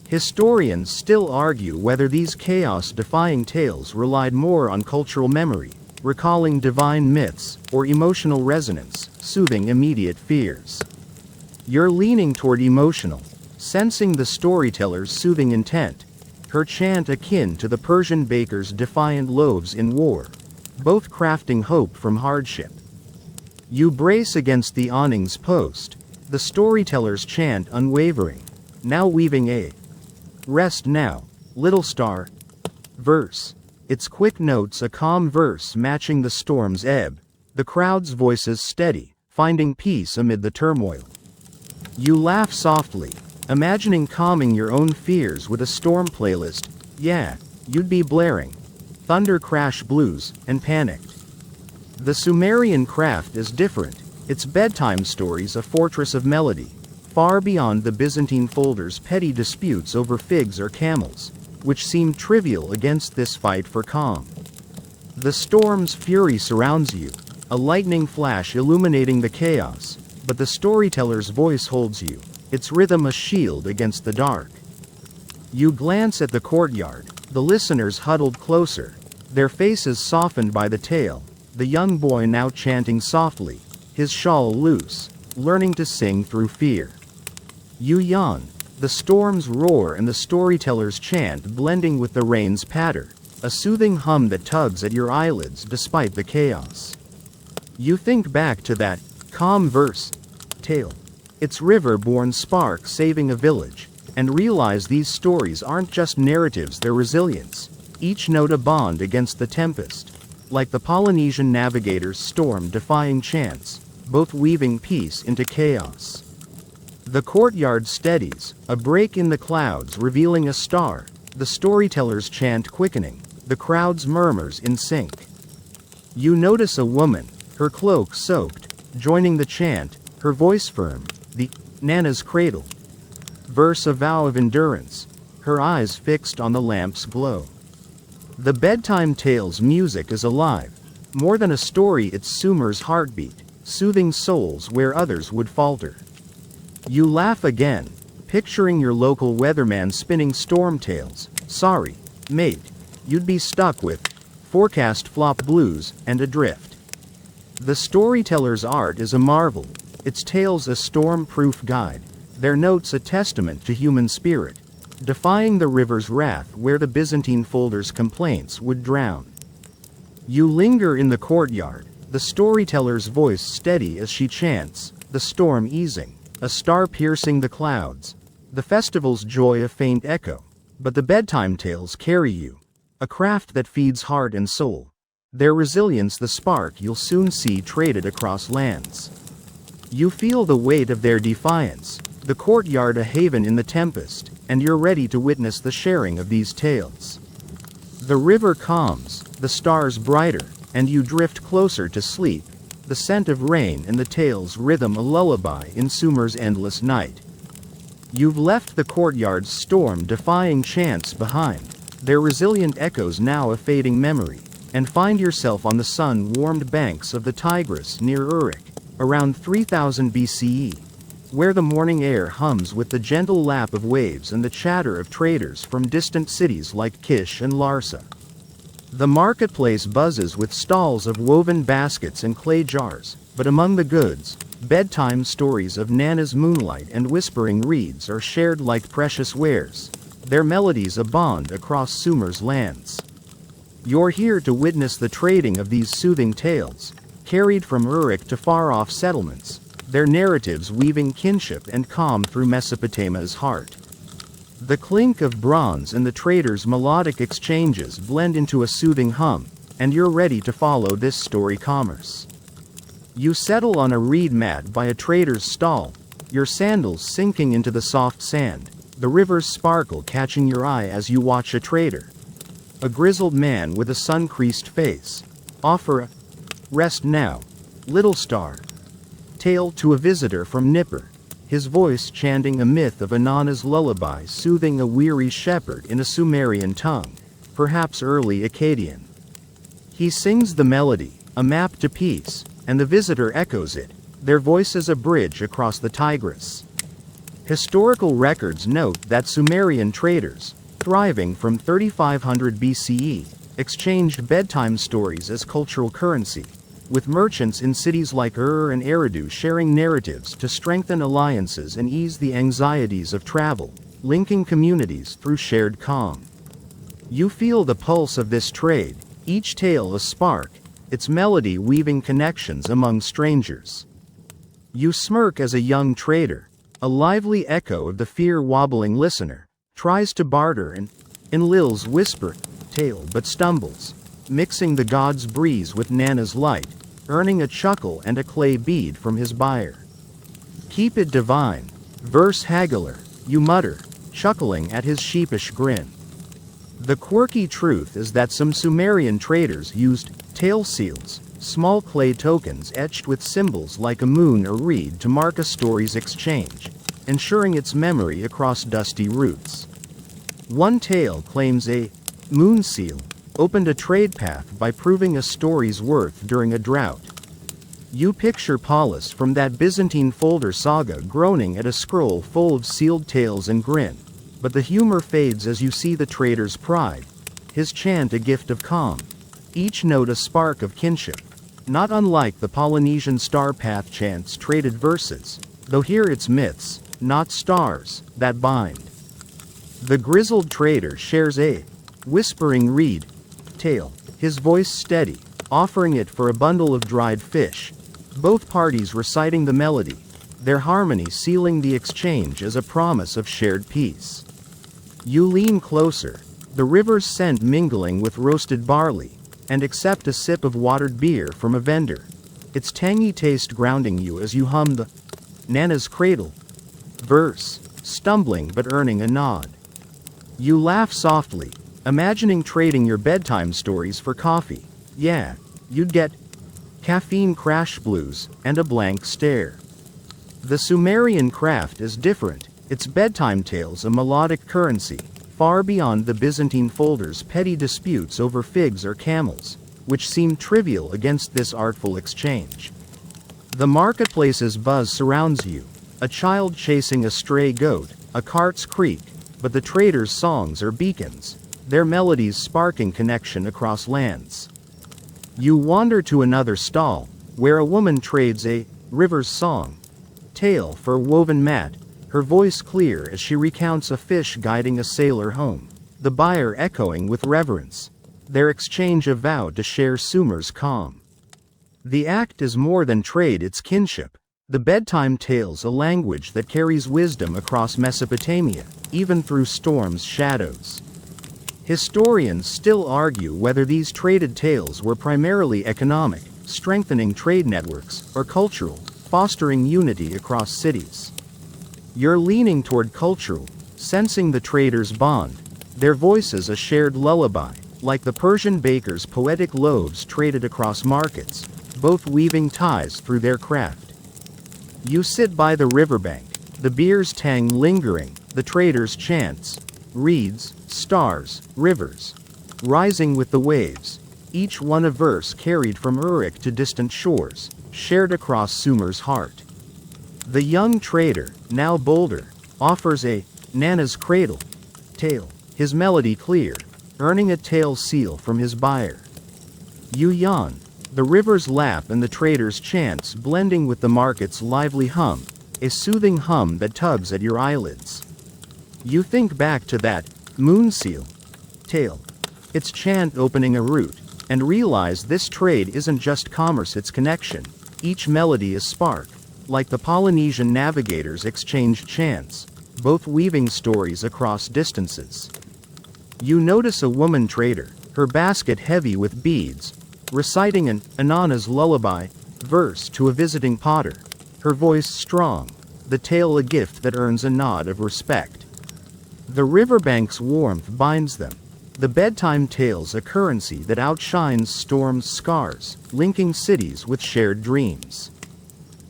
Historians still argue whether these chaos-defying tales relied more on cultural memory, recalling divine myths, or emotional resonance, soothing immediate fears. You're leaning toward emotional, sensing the storyteller's soothing intent, her chant akin to the Persian baker's defiant loaves in war, both crafting hope from hardship. You brace against the awning's post, the storyteller's chant unwavering, now weaving a "rest now, little star" verse. Its quick notes a calm verse matching the storm's ebb, the crowd's voices steady, finding peace amid the turmoil. You laugh softly, imagining calming your own fears with a storm playlist. Yeah, you'd be blaring Thunder Crash Blues and Panicked. The Sumerian craft is different, its bedtime stories a fortress of melody, far beyond the Byzantine folder's petty disputes over figs or camels, which seem trivial against this fight for calm. The storm's fury surrounds you, a lightning flash illuminating the chaos, but the storyteller's voice holds you, its rhythm a shield against the dark. You glance at the courtyard, the listeners huddled closer, their faces softened by the tale, the young boy now chanting softly, his shawl loose, learning to sing through fear. You yawn, the storm's roar and the storyteller's chant blending with the rain's patter, a soothing hum that tugs at your eyelids despite the chaos. You think back to that calm verse tale, its river-born spark saving a village, and realize these stories aren't just narratives, they're resilience, each note a bond against the tempest, like the Polynesian navigator's storm-defying chants, both weaving peace into chaos. The courtyard steadies, a break in the clouds revealing a star, the storyteller's chant quickening, the crowd's murmurs in sync. You notice a woman, her cloak soaked, joining the chant, her voice firm, the Nana's cradle verse a vow of endurance, her eyes fixed on the lamp's glow. The bedtime tale's music is alive, more than a story, it's Sumer's heartbeat, soothing souls where others would falter. You laugh again, picturing your local weatherman spinning storm tales. Sorry, mate, you'd be stuck with forecast flop blues and adrift. The storyteller's art is a marvel, its tales a storm-proof guide, their notes a testament to human spirit, defying the river's wrath where the Byzantine folder's complaints would drown. You linger in the courtyard, the storyteller's voice steady as she chants, the storm easing, a star piercing the clouds, the festival's joy a faint echo, but the bedtime tales carry you, a craft that feeds heart and soul, their resilience the spark you'll soon see traded across lands. You feel the weight of their defiance, the courtyard a haven in the tempest, and you're ready to witness the sharing of these tales. The river calms, the stars brighter, and you drift closer to sleep, the scent of rain and the tale's rhythm a lullaby in Sumer's endless night. You've left the courtyard's storm-defying chants behind, their resilient echoes now a fading memory, and find yourself on the sun-warmed banks of the Tigris near Uruk, around 3000 BCE, where the morning air hums with the gentle lap of waves and the chatter of traders from distant cities like Kish and Larsa. The marketplace buzzes with stalls of woven baskets and clay jars, but among the goods, bedtime stories of Nana's moonlight and whispering reeds are shared like precious wares, their melodies a bond across Sumer's lands. You're here to witness the trading of these soothing tales, carried from Uruk to far-off settlements, their narratives weaving kinship and calm through Mesopotamia's heart. The clink of bronze and the traders' melodic exchanges blend into a soothing hum, and you're ready to follow this story commerce. You settle on a reed mat by a trader's stall, your sandals sinking into the soft sand, the river's sparkle catching your eye as you watch a trader. A grizzled man with a sun-creased face. Offer a "Rest now, little star" tale to a visitor from Nippur, his voice chanting a myth of Inanna's lullaby, soothing a weary shepherd in a Sumerian tongue, perhaps early Akkadian. He sings the melody, a map to peace, and the visitor echoes it, their voices a bridge across the Tigris. Historical records note that Sumerian traders, thriving from 3500 BCE, exchanged bedtime stories as cultural currency, with merchants in cities like Ur and Eridu sharing narratives to strengthen alliances and ease the anxieties of travel, linking communities through shared calm. You feel the pulse of this trade, each tale a spark, its melody weaving connections among strangers. You smirk as a young trader, a lively echo of the fear-wobbling listener, tries to barter and, in Lil's whisper, tale but stumbles, mixing the god's breeze with Nana's light, earning a chuckle and a clay bead from his buyer. Keep it divine, verse haggler, you mutter, chuckling at his sheepish grin. The quirky truth is that some Sumerian traders used tale seals, small clay tokens etched with symbols like a moon or reed to mark a story's exchange, ensuring its memory across dusty routes. One tale claims a moon seal opened a trade path by proving a story's worth during a drought. You picture Paulus from that Byzantine folder saga groaning at a scroll full of sealed tales and grin, but the humor fades as you see the trader's pride, his chant a gift of calm, each note a spark of kinship, not unlike the Polynesian star path chant's traded verses, though here it's myths, not stars, that bind. The grizzled trader shares a whispering reed tale, his voice steady, offering it for a bundle of dried fish, both parties reciting the melody, their harmony sealing the exchange as a promise of shared peace. You lean closer, the river's scent mingling with roasted barley, and accept a sip of watered beer from a vendor, its tangy taste grounding you as you hum the Nana's Cradle verse, stumbling but earning a nod. You laugh softly, imagining trading your bedtime stories for coffee. Yeah, you'd get caffeine crash blues and a blank stare. The Sumerian craft is different, its bedtime tales a melodic currency, far beyond the Byzantine folder's petty disputes over figs or camels, which seem trivial against this artful exchange. The marketplace's buzz surrounds you, a child chasing a stray goat, a cart's creak, but the traders' songs are beacons, their melodies sparking connection across lands. You wander to another stall, where a woman trades a river's song tale for a woven mat, her voice clear as she recounts a fish guiding a sailor home, the buyer echoing with reverence, their exchange a vow to share Sumer's calm. The act is more than trade, it's kinship, the bedtime tales a language that carries wisdom across Mesopotamia, even through storm's shadows. Historians still argue whether these traded tales were primarily economic, strengthening trade networks, or cultural, fostering unity across cities. You're leaning toward cultural, sensing the traders' bond, their voices a shared lullaby, like the Persian baker's poetic loaves traded across markets, both weaving ties through their craft. You sit by the riverbank, the beer's tang lingering, the traders' chants, reeds, stars, rivers, rising with the waves, each one a verse carried from Uruk to distant shores, shared across Sumer's heart. The young trader, now bolder, offers a Nana's Cradle tale, his melody clear, earning a tale seal from his buyer. You yawn, the river's lap and the trader's chants blending with the market's lively hum, a soothing hum that tugs at your eyelids. You think back to that moon seal tale, its chant opening a route, and realize this trade isn't just commerce, it's connection. Each melody is spark, like the Polynesian navigators exchanged chants, both weaving stories across distances. You notice a woman trader, her basket heavy with beads, reciting an Inanna's lullaby verse to a visiting potter, her voice strong, the tale a gift that earns a nod of respect. The riverbank's warmth binds them, the bedtime tales a currency that outshines storm's scars, linking cities with shared dreams.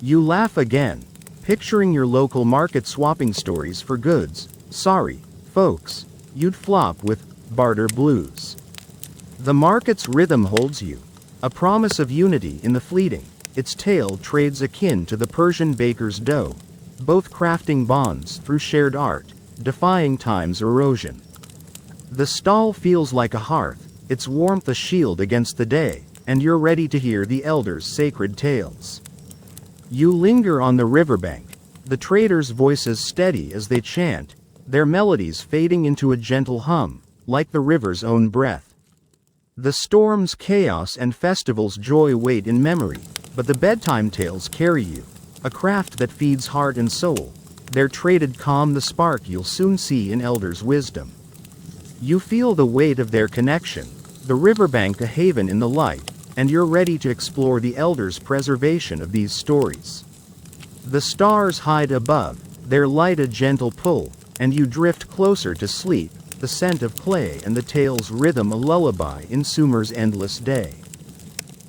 You laugh again, picturing your local market swapping stories for goods. Sorry, folks, you'd flop with barter blues. The market's rhythm holds you, a promise of unity in the fleeting, its tale trades akin to the Persian baker's dough, both crafting bonds through shared art, defying time's erosion. The stall feels like a hearth, its warmth a shield against the day, and you're ready to hear the elders' sacred tales. You linger on the riverbank, the traders' voices steady as they chant, their melodies fading into a gentle hum, like the river's own breath. The storm's chaos and festival's joy wait in memory, but the bedtime tales carry you, a craft that feeds heart and soul, their traded calm the spark you'll soon see in elders' wisdom. You feel the weight of their connection, the riverbank a haven in the light, and you're ready to explore the elders' preservation of these stories. The stars hide above, their light a gentle pull, and you drift closer to sleep, the scent of clay and the tale's rhythm a lullaby in Sumer's endless day.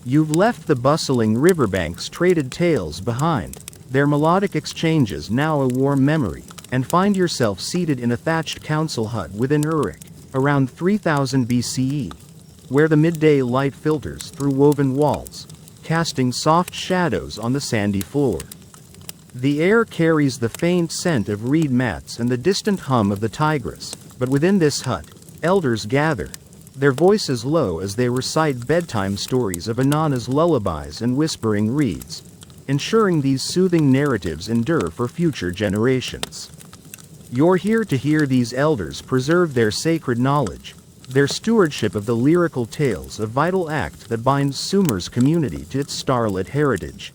You've left the bustling riverbank's traded tales behind, their melodic exchanges now a warm memory, and find yourself seated in a thatched council hut within Uruk, around 3000 BCE, where the midday light filters through woven walls, casting soft shadows on the sandy floor. The air carries the faint scent of reed mats and the distant hum of the Tigris, but within this hut, elders gather, their voices low as they recite bedtime stories of Inanna's lullabies and whispering reeds, ensuring these soothing narratives endure for future generations. You're here to hear these elders preserve their sacred knowledge, their stewardship of the lyrical tales, a vital act that binds Sumer's community to its starlit heritage.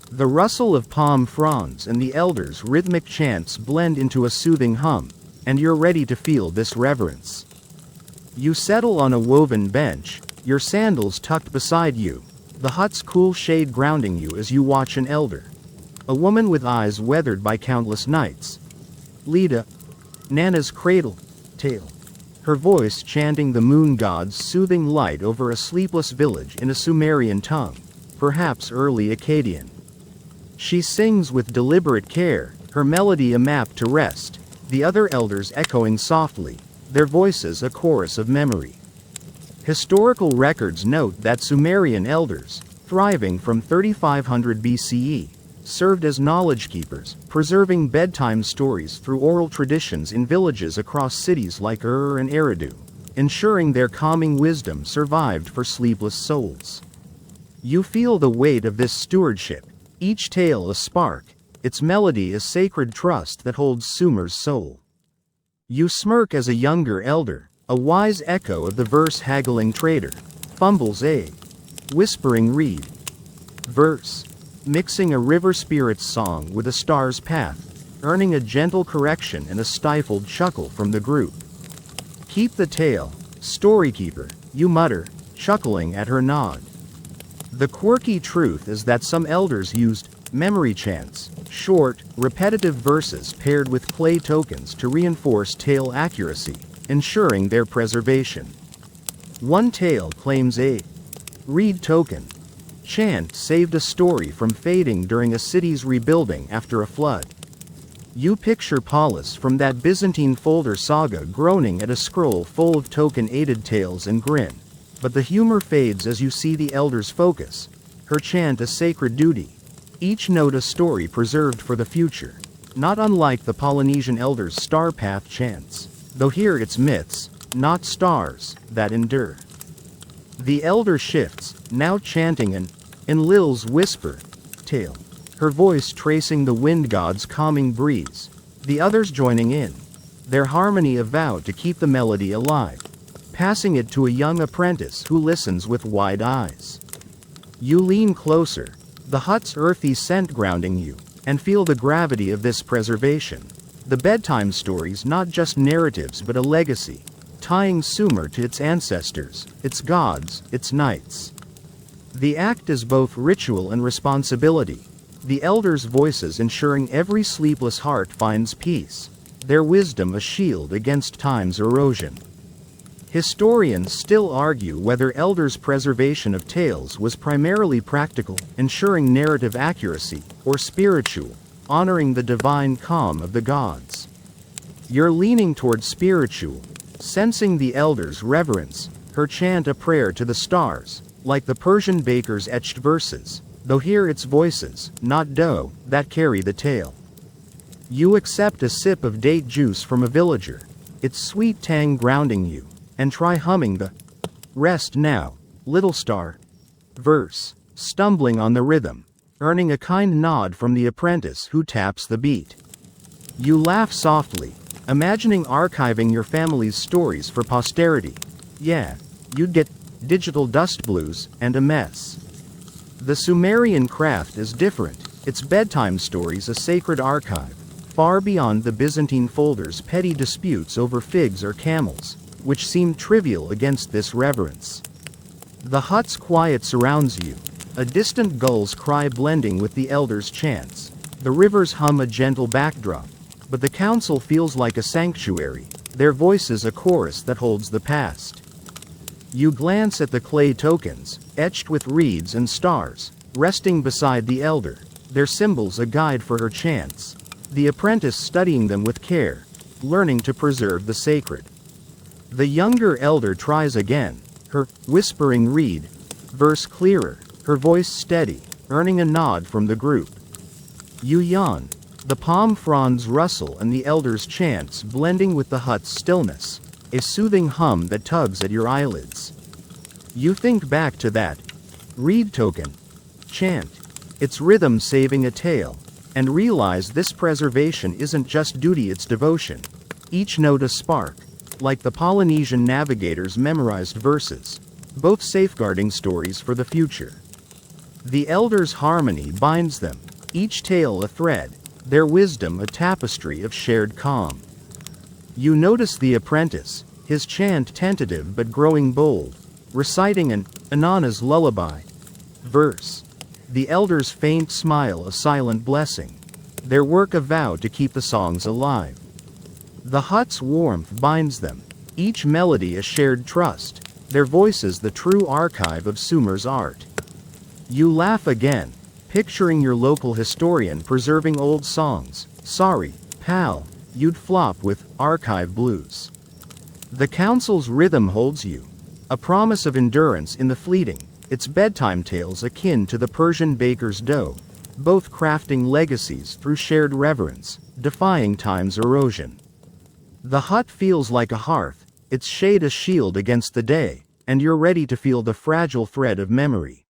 The rustle of palm fronds and the elders' rhythmic chants blend into a soothing hum, and you're ready to feel this reverence. You settle on a woven bench, your sandals tucked beside you, the hut's cool shade grounding you as you watch an elder, a woman with eyes weathered by countless nights, Leda, Nana's Cradle tale, her voice chanting the moon god's soothing light over a sleepless village in a Sumerian tongue, perhaps early Akkadian. She sings with deliberate care, her melody a map to rest, the other elders echoing softly, their voices a chorus of memory. Historical records note that Sumerian elders, thriving from 3500 BCE, served as knowledge keepers, preserving bedtime stories through oral traditions in villages across cities like Ur and Eridu, ensuring their calming wisdom survived for sleepless souls. You feel the weight of this stewardship, each tale a spark, its melody a sacred trust that holds Sumer's soul. You smirk as a younger elder, a wise echo of the verse-haggling trader, fumbles a whispering reed verse, mixing a river spirit's song with a star's path, earning a gentle correction and a stifled chuckle from the group. Keep the tale, storykeeper, you mutter, chuckling at her nod. The quirky truth is that some elders used memory chants, short, repetitive verses paired with clay tokens to reinforce tale accuracy, ensuring their preservation. One tale claims a reed token chant saved a story from fading during a city's rebuilding after a flood. You picture Paulus from that Byzantine folder saga groaning at a scroll full of token-aided tales and grin, But the humor fades as you see the elders focus, her chant a sacred duty, each note a story preserved for the future, not unlike the Polynesian elders' star path chants, though here it's myths, not stars, that endure. The elder shifts, now chanting an Enlil's whisper tale, her voice tracing the wind god's calming breeze, the others joining in, their harmony a vow to keep the melody alive, passing it to a young apprentice who listens with wide eyes. You lean closer, the hut's earthy scent grounding you, and feel the gravity of this preservation. The bedtime stories not just narratives but a legacy, tying Sumer to its ancestors, its gods, its nights. The act is both ritual and responsibility, the elders' voices ensuring every sleepless heart finds peace, their wisdom a shield against time's erosion. Historians still argue whether elders' preservation of tales was primarily practical, ensuring narrative accuracy, or spiritual, honoring the divine calm of the gods. You're leaning toward spiritual, sensing the elders' reverence, her chant a prayer to the stars, like the Persian baker's etched verses, though here it's voices, not dough, that carry the tale. You accept a sip of date juice from a villager, its sweet tang grounding you, and try humming the Rest Now, Little Star verse, stumbling on the rhythm, earning a kind nod from the apprentice who taps the beat. You laugh softly, imagining archiving your family's stories for posterity. Yeah, you'd get digital dust blues and a mess. The Sumerian craft is different, its bedtime stories a sacred archive, far beyond the Byzantine folders' petty disputes over figs or camels, which seem trivial against this reverence. The hut's quiet surrounds you, a distant gull's cry blending with the elders' chants, the rivers hum a gentle backdrop, but the council feels like a sanctuary, their voices a chorus that holds the past. You glance at the clay tokens, etched with reeds and stars, resting beside the elder, their symbols a guide for her chants, the apprentice studying them with care, learning to preserve the sacred. The younger elder tries again, her whispering reed verse clearer, her voice steady, earning a nod from the group. You yawn, the palm fronds rustle and the elder's chants blending with the hut's stillness, a soothing hum that tugs at your eyelids. You think back to that reed token chant, its rhythm saving a tale, and realize this preservation isn't just duty, it's devotion, each note a spark, like the Polynesian navigators' memorized verses, both safeguarding stories for the future. The elders' harmony binds them, each tale a thread, their wisdom a tapestry of shared calm. You notice the apprentice, his chant tentative but growing bold, reciting an Inanna's lullaby verse, the elders' faint smile a silent blessing, their work a vow to keep the songs alive. The hut's warmth binds them, each melody a shared trust, their voices the true archive of Sumer's art. You laugh again, picturing your local historian preserving old songs. Sorry, pal, you'd flop with archive blues. The council's rhythm holds you, a promise of endurance in the fleeting, its bedtime tales akin to the Persian baker's dough, both crafting legacies through shared reverence, defying time's erosion. The hut feels like a hearth, its shade a shield against the day, and you're ready to feel the fragile thread of memory.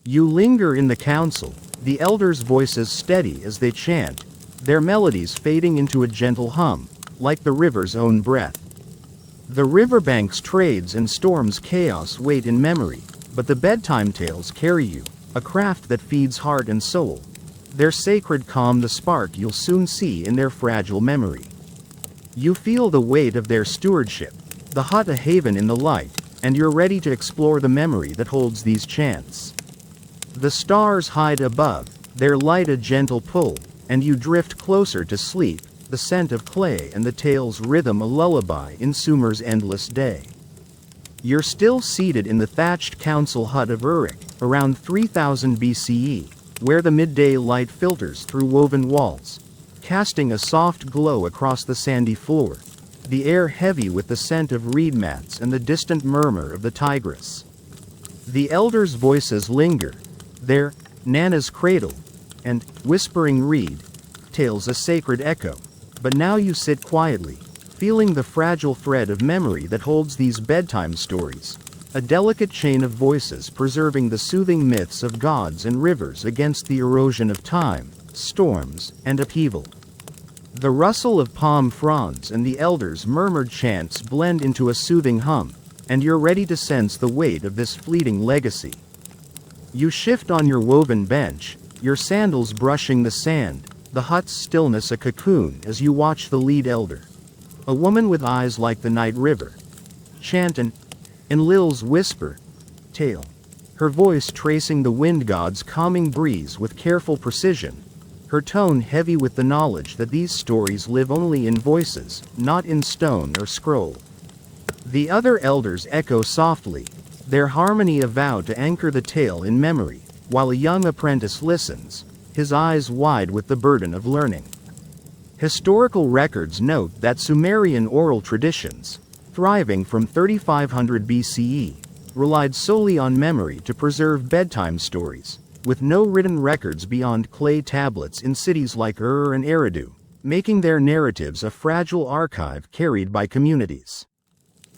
You linger in the council, the elders' voices steady as they chant, their melodies fading into a gentle hum, like the river's own breath. The riverbank's trades and storms' chaos wait in memory, but the bedtime tales carry you, a craft that feeds heart and soul, their sacred calm the spark you'll soon see in their fragile memory. You feel the weight of their stewardship, the hut a haven in the light, and you're ready to explore the memory that holds these chants. The stars hide above, their light a gentle pull, and you drift closer to sleep, the scent of clay and the tale's rhythm a lullaby in Sumer's endless day. You're still seated in the thatched council hut of Uruk, around 3000 BCE, where the midday light filters through woven walls, casting a soft glow across the sandy floor. the air heavy with the scent of reed mats and the distant murmur of the Tigris. The elders' voices linger, their Nana's cradle, and whispering reed tales a sacred echo. But now you sit quietly, feeling the fragile thread of memory that holds these bedtime stories, a delicate chain of voices preserving the soothing myths of gods and rivers against the erosion of time, storms, and upheaval. The rustle of palm fronds and the elders' murmured chants blend into a soothing hum, and you're ready to sense the weight of this fleeting legacy. You shift on your woven bench, your sandals brushing the sand, the hut's stillness a cocoon as you watch the lead elder, a woman with eyes like the night river, chant an Enlil's whisper tale, her voice tracing the wind god's calming breeze with careful precision, her tone heavy with the knowledge that these stories live only in voices, not in stone or scroll. The other elders echo softly, their harmony a vow to anchor the tale in memory, while a young apprentice listens, his eyes wide with the burden of learning. Historical records note that Sumerian oral traditions, thriving from 3500 BCE, relied solely on memory to preserve bedtime stories, with no written records beyond clay tablets in cities like Ur and Eridu, making their narratives a fragile archive carried by communities.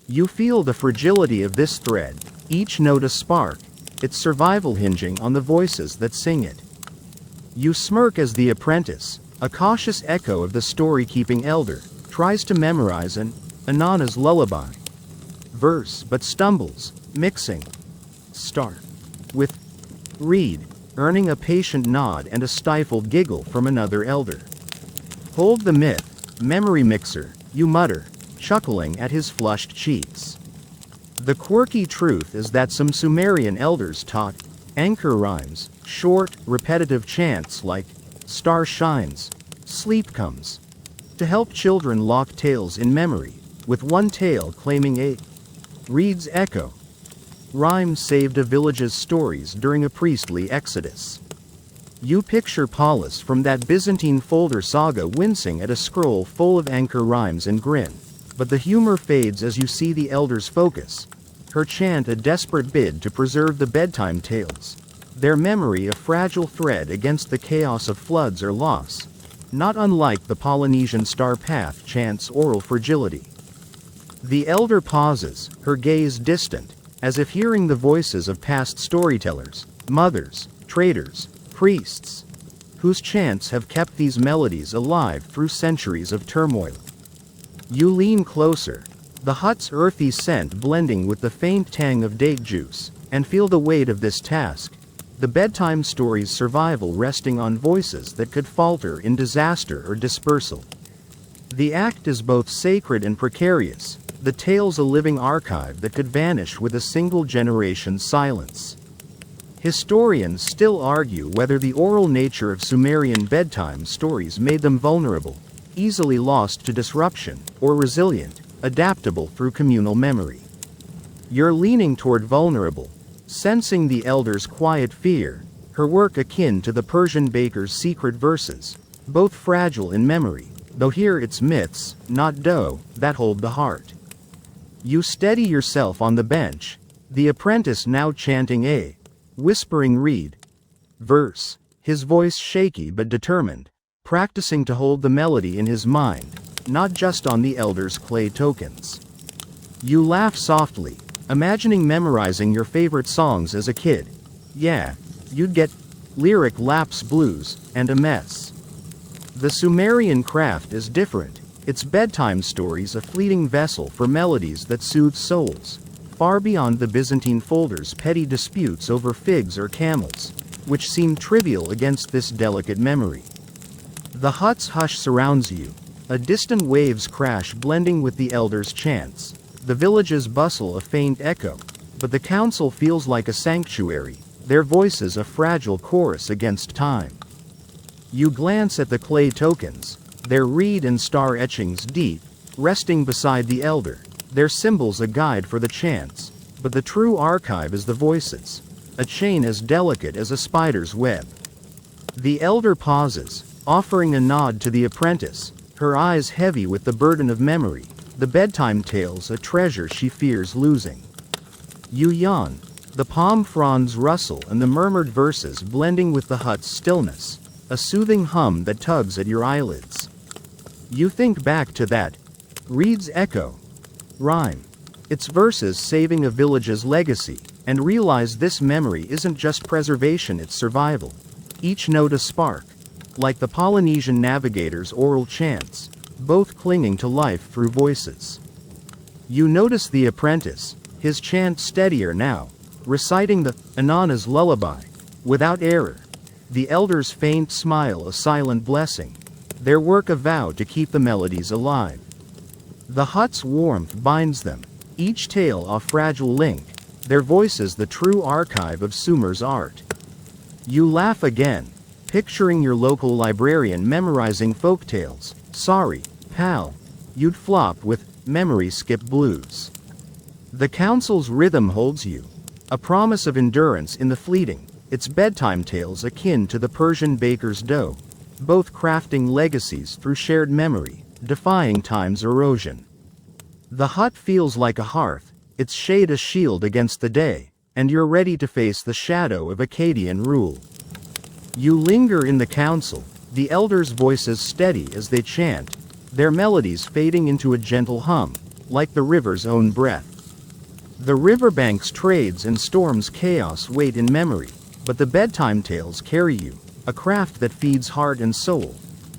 You feel the fragility of this thread, each note a spark, its survival hinging on the voices that sing it. You smirk as the apprentice, a cautious echo of the story-keeping elder, tries to memorize an Inanna's lullaby verse but stumbles, mixing start with reed, earning a patient nod and a stifled giggle from another elder. Hold the myth, memory mixer, you mutter, chuckling at his flushed cheeks. The quirky truth is that some Sumerian elders taught anchor rhymes, short, repetitive chants like star shines, sleep comes, to help children lock tales in memory, with one tale claiming a reed's echo. Rhyme saved a village's stories during a priestly exodus. You picture Paulus from that Byzantine folder saga wincing at a scroll full of anchor rhymes and grin, but the humor fades as you see the elder's focus, her chant a desperate bid to preserve the bedtime tales, their memory a fragile thread against the chaos of floods or loss, not unlike the Polynesian star path chant's oral fragility. The elder pauses, her gaze distant, as if hearing the voices of past storytellers, mothers, traders, priests, whose chants have kept these melodies alive through centuries of turmoil. You lean closer, the hut's earthy scent blending with the faint tang of date juice, and feel the weight of this task, the bedtime story's survival resting on voices that could falter in disaster or dispersal. The act is both sacred and precarious, the tale's a living archive that could vanish with a single generation's silence. Historians still argue whether the oral nature of Sumerian bedtime stories made them vulnerable, easily lost to disruption, or resilient, adaptable through communal memory. You're leaning toward vulnerable, sensing the elder's quiet fear, her work akin to the Persian baker's secret verses, both fragile in memory, though here it's myths, not dough, that hold the heart. You steady yourself on the bench, the apprentice now chanting a whispering reed verse, his voice shaky but determined, practicing to hold the melody in his mind, not just on the elder's clay tokens. You laugh softly, imagining memorizing your favorite songs as a kid. Yeah, you'd get lyric lapse blues and a mess. The Sumerian craft is different. Its bedtime stories a fleeting vessel for melodies that soothe souls, far beyond the Byzantine folder's petty disputes over figs or camels, which seem trivial against this delicate memory. The hut's hush surrounds you, a distant wave's crash blending with the elders' chants, the village's bustle a faint echo, but the council feels like a sanctuary, their voices a fragile chorus against time. You glance at the clay tokens, their reed and star etchings deep, resting beside the elder, their symbols a guide for the chants, but the true archive is the voices, a chain as delicate as a spider's web. The elder pauses, offering a nod to the apprentice, her eyes heavy with the burden of memory, the bedtime tales a treasure she fears losing. You yawn, the palm fronds rustle and the murmured verses blending with the hut's stillness, a soothing hum that tugs at your eyelids. You think back to that reed's echo rhyme, its verses saving a village's legacy, and realize this memory isn't just preservation, it's survival. Each note a spark, like the Polynesian navigator's oral chants, both clinging to life through voices. You notice the apprentice, his chant steadier now, reciting the Inanna's lullaby, without error, the elder's faint smile a silent blessing, their work a vow to keep the melodies alive. The hut's warmth binds them, each tale a fragile link, their voices the true archive of Sumer's art. You laugh again, picturing your local librarian memorizing folk tales. Sorry, pal, you'd flop with memory skip blues. The council's rhythm holds you, a promise of endurance in the fleeting, its bedtime tales akin to the Persian baker's dough, both crafting legacies through shared memory, defying time's erosion. The hut feels like a hearth, its shade a shield against the day, and you're ready to face the shadow of Akkadian rule. You linger in the council, the elders' voices steady as they chant, their melodies fading into a gentle hum, like the river's own breath. The riverbank's trades and storms' chaos wait in memory, but the bedtime tales carry you, a craft that feeds heart and soul,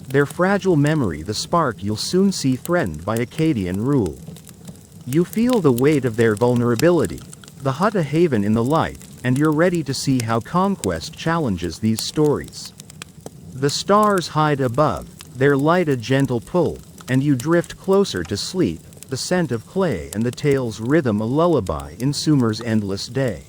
their fragile memory the spark you'll soon see threatened by Akkadian rule. You feel the weight of their vulnerability, the hut a haven in the light, and you're ready to see how conquest challenges these stories. The stars hide above, their light a gentle pull, and you drift closer to sleep, the scent of clay and the tale's rhythm a lullaby in Sumer's endless day.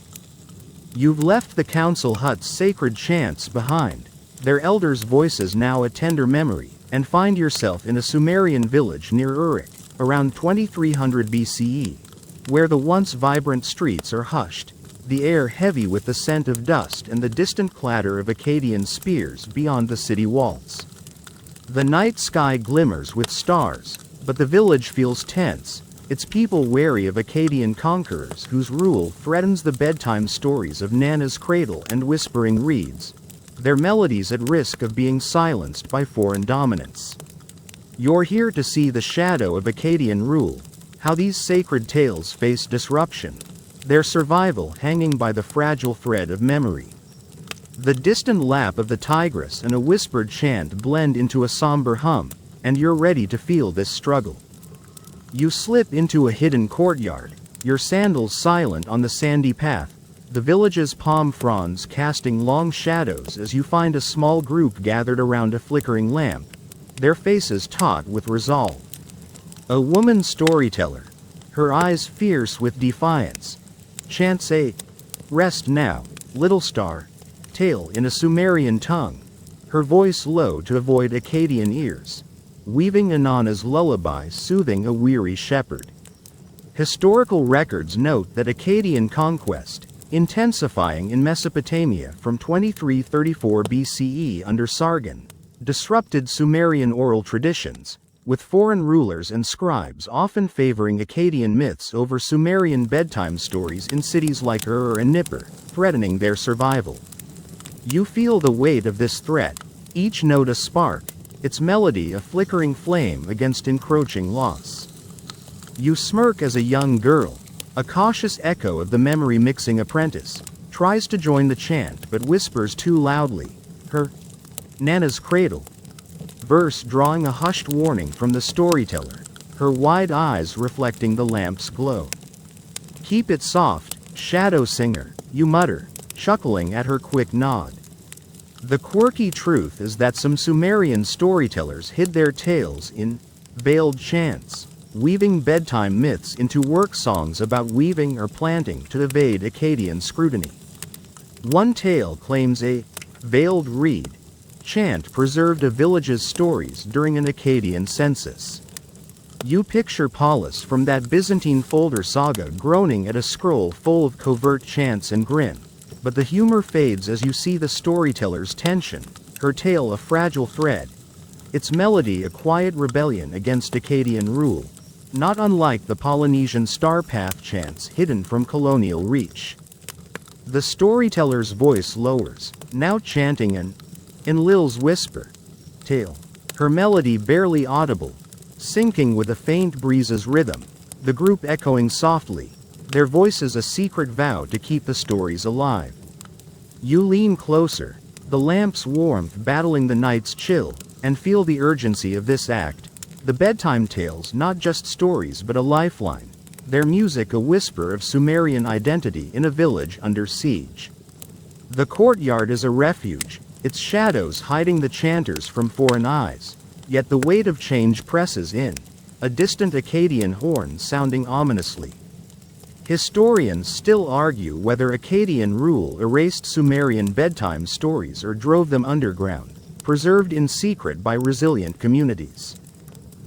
You've left the council hut's sacred chants behind, their elders' voices now a tender memory, and find yourself in a Sumerian village near Uruk, around 2300 BCE, where the once vibrant streets are hushed, the air heavy with the scent of dust and the distant clatter of Akkadian spears beyond the city walls. The night sky glimmers with stars, but the village feels tense, its people wary of Akkadian conquerors whose rule threatens the bedtime stories of Nana's cradle and whispering reeds, their melodies at risk of being silenced by foreign dominance. You're here to see the shadow of Akkadian rule, how these sacred tales face disruption, their survival hanging by the fragile thread of memory. The distant lap of the tigress and a whispered chant blend into a somber hum, and you're ready to feel this struggle. You slip into a hidden courtyard, your sandals silent on the sandy path, the village's palm fronds casting long shadows as you find a small group gathered around a flickering lamp, their faces taut with resolve. A woman storyteller, her eyes fierce with defiance, chants a "Rest now, little star" tale in a Sumerian tongue, her voice low to avoid Akkadian ears, weaving Inanna's lullaby soothing a weary shepherd. Historical records note that Akkadian conquest, intensifying in Mesopotamia from 2334 BCE under Sargon, disrupted Sumerian oral traditions, with foreign rulers and scribes often favoring Akkadian myths over Sumerian bedtime stories in cities like Ur and Nippur, threatening their survival. You feel the weight of this threat, each note a spark, its melody a flickering flame against encroaching loss. You smirk as a young girl, a cautious echo of the memory-mixing apprentice, tries to join the chant but whispers too loudly, her Nana's cradle verse drawing a hushed warning from the storyteller, her wide eyes reflecting the lamp's glow. Keep it soft, shadow singer, you mutter, chuckling at her quick nod. The quirky truth is that some Sumerian storytellers hid their tales in veiled chants, weaving bedtime myths into work songs about weaving or planting to evade Akkadian scrutiny. One tale claims a veiled reed chant preserved a village's stories during an Akkadian census. You picture Paulus from that Byzantine folder saga groaning at a scroll full of covert chants and grin, but the humor fades as you see the storyteller's tension, her tale a fragile thread, its melody a quiet rebellion against Akkadian rule. not unlike the Polynesian star path chants hidden from colonial reach. The storyteller's voice lowers, now chanting an Enlil's whisper tale, her melody barely audible, syncing with a faint breeze's rhythm, the group echoing softly, their voices a secret vow to keep the stories alive. You lean closer, the lamp's warmth battling the night's chill, and feel the urgency of this act. The bedtime tales, not just stories but a lifeline, their music a whisper of Sumerian identity in a village under siege. The courtyard is a refuge, its shadows hiding the chanters from foreign eyes, yet the weight of change presses in, a distant Akkadian horn sounding ominously. Historians still argue whether Akkadian rule erased Sumerian bedtime stories or drove them underground, preserved in secret by resilient communities.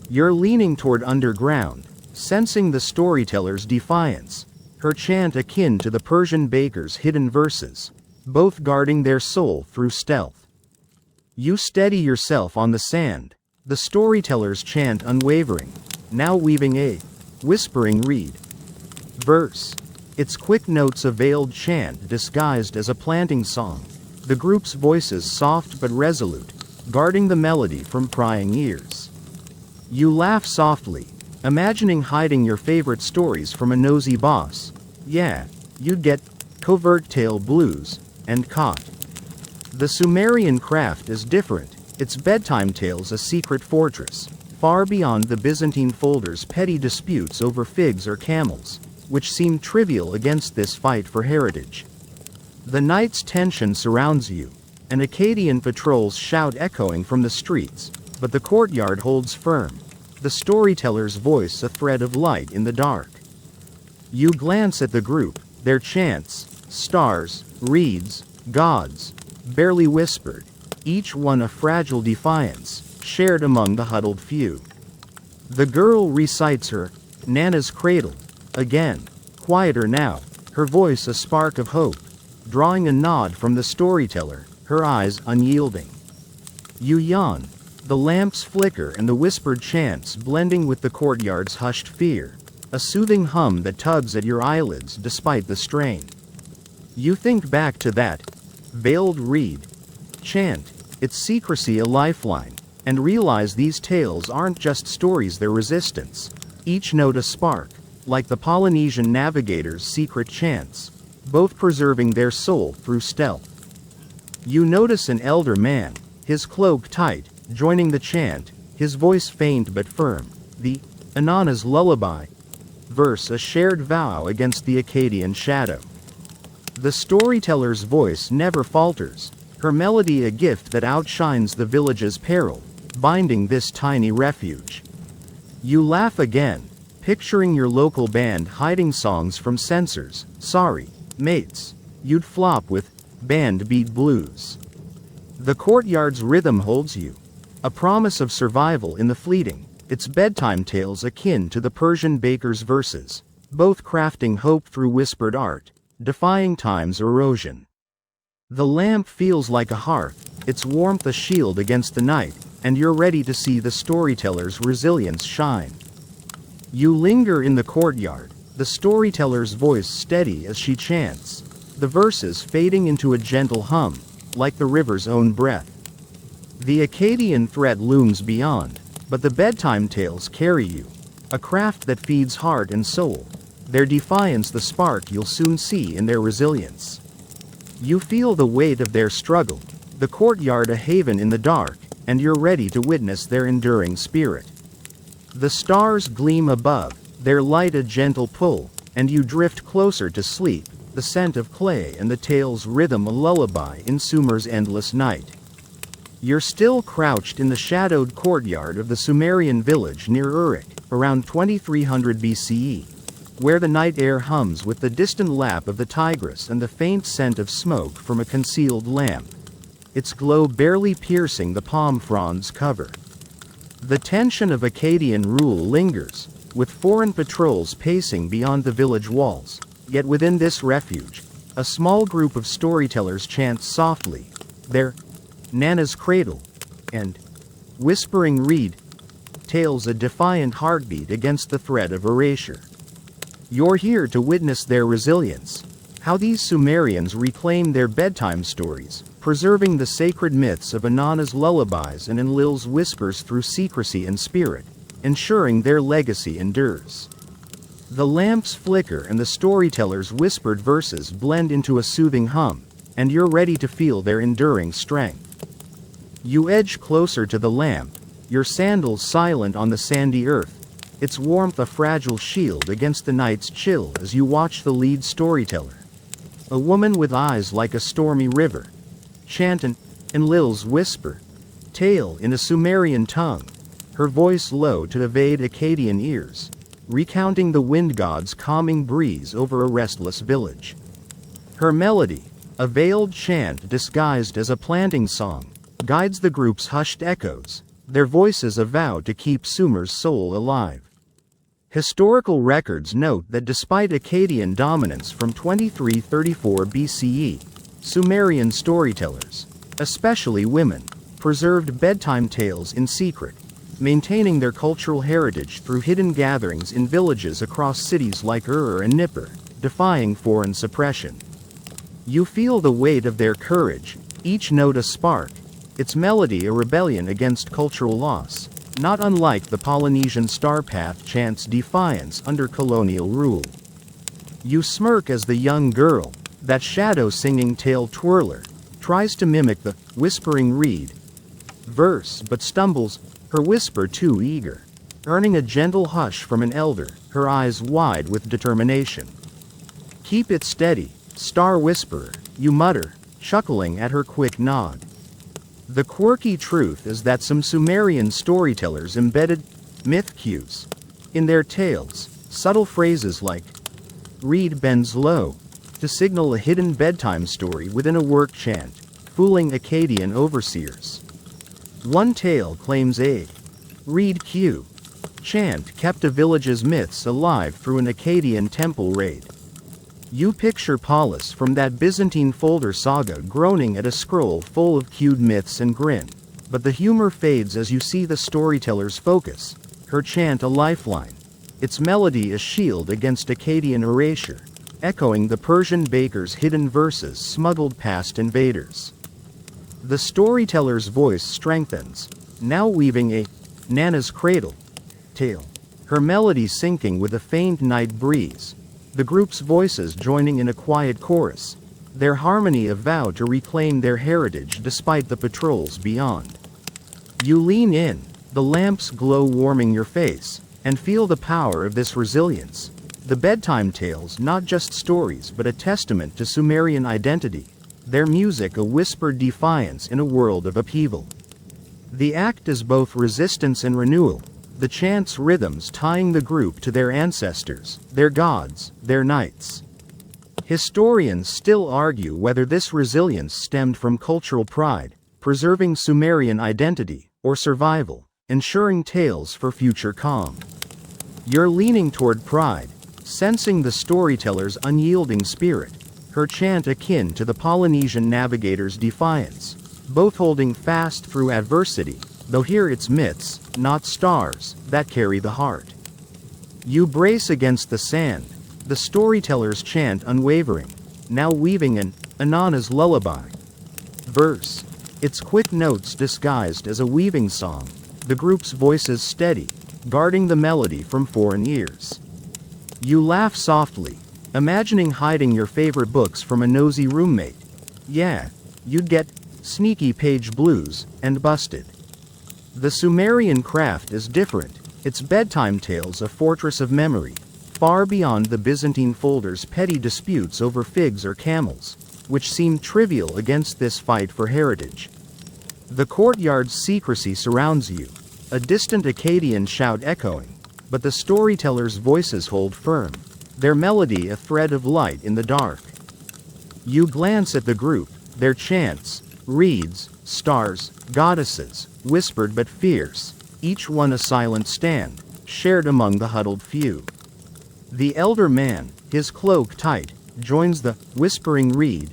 You're leaning toward underground, sensing the storyteller's defiance, her chant akin to the Persian baker's hidden verses, both guarding their soul through stealth. You steady yourself on the sand, the storyteller's chant unwavering, now weaving a whispering reed verse, its quick notes a veiled chant disguised as a planting song, the group's voices soft but resolute, guarding the melody from prying ears. You laugh softly, imagining hiding your favorite stories from a nosy boss. Yeah, you'd get covert tale blues and caught. The Sumerian craft is different, its bedtime tales a secret fortress, far beyond the Byzantine folder's petty disputes over figs or camels, which seem trivial against this fight for heritage. The night's tension surrounds you, and Akkadian patrols shout echoing from the streets, but the courtyard holds firm, the storyteller's voice a thread of light in the dark. You glance at the group, their chants, stars, reeds, gods, barely whispered, each one a fragile defiance, shared among the huddled few. The girl recites her Nana's cradle, again, quieter now, her voice a spark of hope, drawing a nod from the storyteller, her eyes unyielding. You yawn, the lamps flicker and the whispered chants blending with the courtyard's hushed fear, a soothing hum that tugs at your eyelids despite the strain. You think back to that veiled reed chant, its secrecy a lifeline, and realize these tales aren't just stories, they're resistance, each note a spark, like the Polynesian navigator's secret chants, both preserving their soul through stealth. You notice an elder man, his cloak tight, joining the chant, his voice faint but firm, the Inanna's lullaby verse a shared vow against the Akkadian shadow. The storyteller's voice never falters, her melody a gift that outshines the village's peril, binding this tiny refuge. You laugh again, picturing your local band hiding songs from censors. Sorry, mates, you'd flop with band beat blues. The courtyard's rhythm holds you, a promise of survival in the fleeting, its bedtime tales akin to the Persian baker's verses, both crafting hope through whispered art, defying time's erosion. The lamp feels like a hearth, its warmth a shield against the night, and you're ready to see the storyteller's resilience shine. You linger in the courtyard, the storyteller's voice steady as she chants, the verses fading into a gentle hum, like the river's own breath. The Akkadian threat looms beyond, but the bedtime tales carry you, a craft that feeds heart and soul, their defiance the spark you'll soon see in their resilience. You feel the weight of their struggle, the courtyard a haven in the dark, and you're ready to witness their enduring spirit. The stars gleam above, their light a gentle pull, and you drift closer to sleep, the scent of clay and the tale's rhythm a lullaby in Sumer's endless night. You're still crouched in the shadowed courtyard of the Sumerian village near Uruk, around 2300 BCE, where the night air hums with the distant lap of the Tigris and the faint scent of smoke from a concealed lamp, its glow barely piercing the palm fronds cover. The tension of Akkadian rule lingers, with foreign patrols pacing beyond the village walls, yet within this refuge, a small group of storytellers chants softly, their Nana's cradle and whispering reed tales a defiant heartbeat against the threat of erasure. You're here to witness their resilience, how these Sumerians reclaim their bedtime stories, preserving the sacred myths of Inanna's lullabies and Enlil's whispers through secrecy and spirit, ensuring their legacy endures. The lamps flicker and the storyteller's whispered verses blend into a soothing hum, and you're ready to feel their enduring strength. You edge closer to the lamp, your sandals silent on the sandy earth, its warmth a fragile shield against the night's chill as you watch the lead storyteller. A woman with eyes like a stormy river, chant an Enlil's whisper, tale in a Sumerian tongue, her voice low to evade Akkadian ears, recounting the wind god's calming breeze over a restless village. Her melody, a veiled chant disguised as a planting song, guides the group's hushed echoes, their voices a vow to keep Sumer's soul alive. Historical records note that despite Akkadian dominance from 2334 BCE, Sumerian storytellers, especially women, preserved bedtime tales in secret, maintaining their cultural heritage through hidden gatherings in villages across cities like Ur and Nippur, defying foreign suppression. You feel the weight of their courage, each note a spark, its melody a rebellion against cultural loss, not unlike the Polynesian star path chants defiance under colonial rule. You smirk as the young girl, that shadow-singing tail twirler, tries to mimic the whispering reed verse but stumbles, her whisper too eager, earning a gentle hush from an elder, her eyes wide with determination. Keep it steady, star whisperer, you mutter, chuckling at her quick nod. The quirky truth is that some Sumerian storytellers embedded myth cues in their tales, subtle phrases like reed bends low, to signal a hidden bedtime story within a work chant, fooling Akkadian overseers. One tale claims a reed cue chant kept a village's myths alive through an Akkadian temple raid. You picture Paulus from that Byzantine folder saga groaning at a scroll full of cued myths and grin, but the humor fades as you see the storyteller's focus, her chant a lifeline, its melody a shield against Akkadian erasure, echoing the Persian baker's hidden verses smuggled past invaders. The storyteller's voice strengthens, now weaving a Nana's cradle tale, her melody syncing with a faint night breeze, the group's voices joining in a quiet chorus, their harmony a vow to reclaim their heritage despite the patrols beyond. You lean in, the lamp's glow warming your face, and feel the power of this resilience. The bedtime tales not just stories but a testament to Sumerian identity, their music a whispered defiance in a world of upheaval. The act is both resistance and renewal, the chant's rhythms tying the group to their ancestors, their gods, their knights. Historians still argue whether this resilience stemmed from cultural pride, preserving Sumerian identity, or survival, ensuring tales for future calm. You're leaning toward pride, sensing the storyteller's unyielding spirit, her chant akin to the Polynesian navigator's defiance, both holding fast through adversity, though here it's myths, not stars, that carry the heart. You brace against the sand, the storyteller's chant unwavering, now weaving an Inanna's lullaby verse, its quick notes disguised as a weaving song, the group's voices steady, guarding the melody from foreign ears. You laugh softly, imagining hiding your favorite books from a nosy roommate. Yeah, you'd get sneaky page blues and busted. The Sumerian craft is different, its bedtime tales a fortress of memory, far beyond the Byzantine folder's petty disputes over figs or camels, which seem trivial against this fight for heritage. The courtyard's secrecy surrounds you, a distant Akkadian shout echoing, but the storyteller's voices hold firm, their melody a thread of light in the dark. You glance at the group, their chants, reeds, stars, goddesses, whispered but fierce, each one a silent stand, shared among the huddled few. The elder man, his cloak tight, joins the whispering reed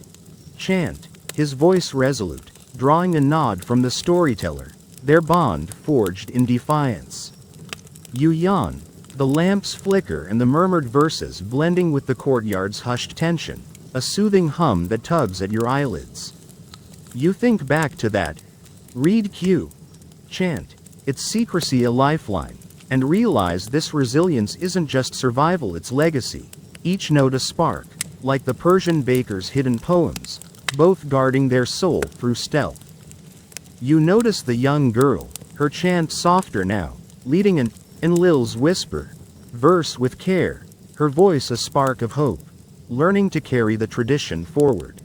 chant, his voice resolute, drawing a nod from the storyteller, their bond forged in defiance. You yawn. The lamps flicker and the murmured verses blending with the courtyard's hushed tension, a soothing hum that tugs at your eyelids. You think back to that read cue chant, its secrecy a lifeline, and realize this resilience isn't just survival, it's legacy, each note a spark, like the Persian baker's hidden poems, both guarding their soul through stealth. You notice the young girl, her chant softer now, leading an Enlil's whisper, verse with care, her voice a spark of hope, learning to carry the tradition forward.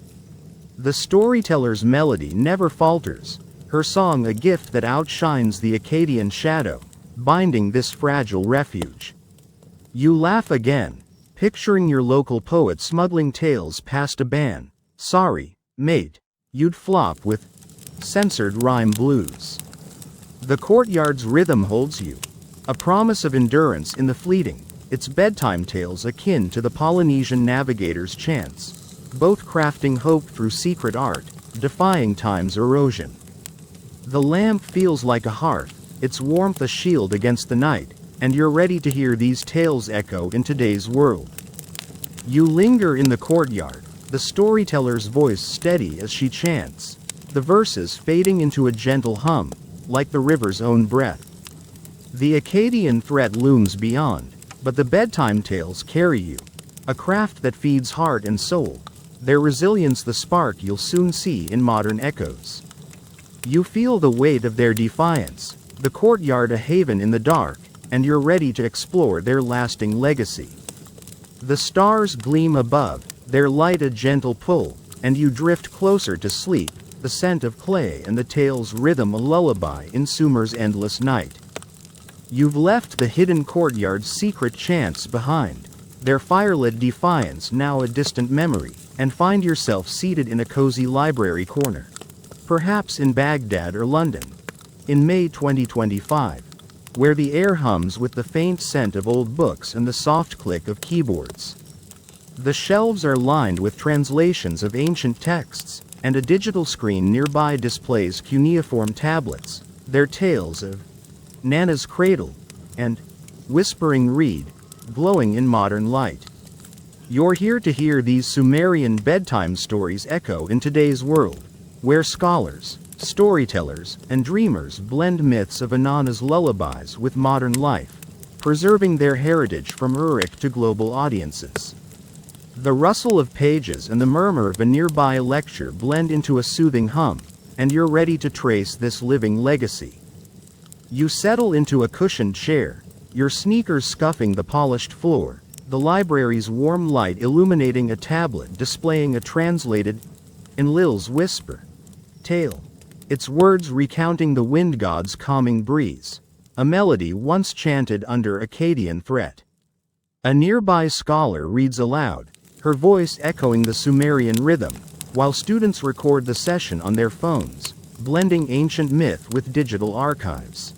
The storyteller's melody never falters, her song a gift that outshines the Akkadian shadow, binding this fragile refuge. You laugh again, picturing your local poet smuggling tales past a ban. Sorry, mate, you'd flop with censored rhyme blues. The courtyard's rhythm holds you, a promise of endurance in the fleeting, its bedtime tales akin to the Polynesian navigator's chants, both crafting hope through secret art, defying time's erosion. The lamp feels like a hearth, its warmth a shield against the night, and you're ready to hear these tales echo in today's world. You linger in the courtyard, the storyteller's voice steady as she chants, the verses fading into a gentle hum, like the river's own breath. The Akkadian threat looms beyond, but the bedtime tales carry you, a craft that feeds heart and soul, their resilience the spark you'll soon see in modern echoes. You feel the weight of their defiance, the courtyard a haven in the dark, and you're ready to explore their lasting legacy. The stars gleam above, their light a gentle pull, and you drift closer to sleep, the scent of clay and the tale's rhythm a lullaby in Sumer's endless night. You've left the hidden courtyard's secret chants behind, their firelit defiance now a distant memory, and find yourself seated in a cozy library corner. Perhaps in Baghdad or London. In May 2025. Where the air hums with the faint scent of old books and the soft click of keyboards. The shelves are lined with translations of ancient texts, and a digital screen nearby displays cuneiform tablets, their tales of Nana's cradle and whispering reed, glowing in modern light. You're here to hear these Sumerian bedtime stories echo in today's world, where scholars, storytellers, and dreamers blend myths of Inanna's lullabies with modern life, preserving their heritage from Uruk to global audiences. The rustle of pages and the murmur of a nearby lecture blend into a soothing hum, and you're ready to trace this living legacy. You settle into a cushioned chair, your sneakers scuffing the polished floor, the library's warm light illuminating a tablet displaying a translated Enlil's whisper tale, its words recounting the wind god's calming breeze, a melody once chanted under Akkadian threat. A nearby scholar reads aloud, her voice echoing the Sumerian rhythm, while students record the session on their phones, blending ancient myth with digital archives.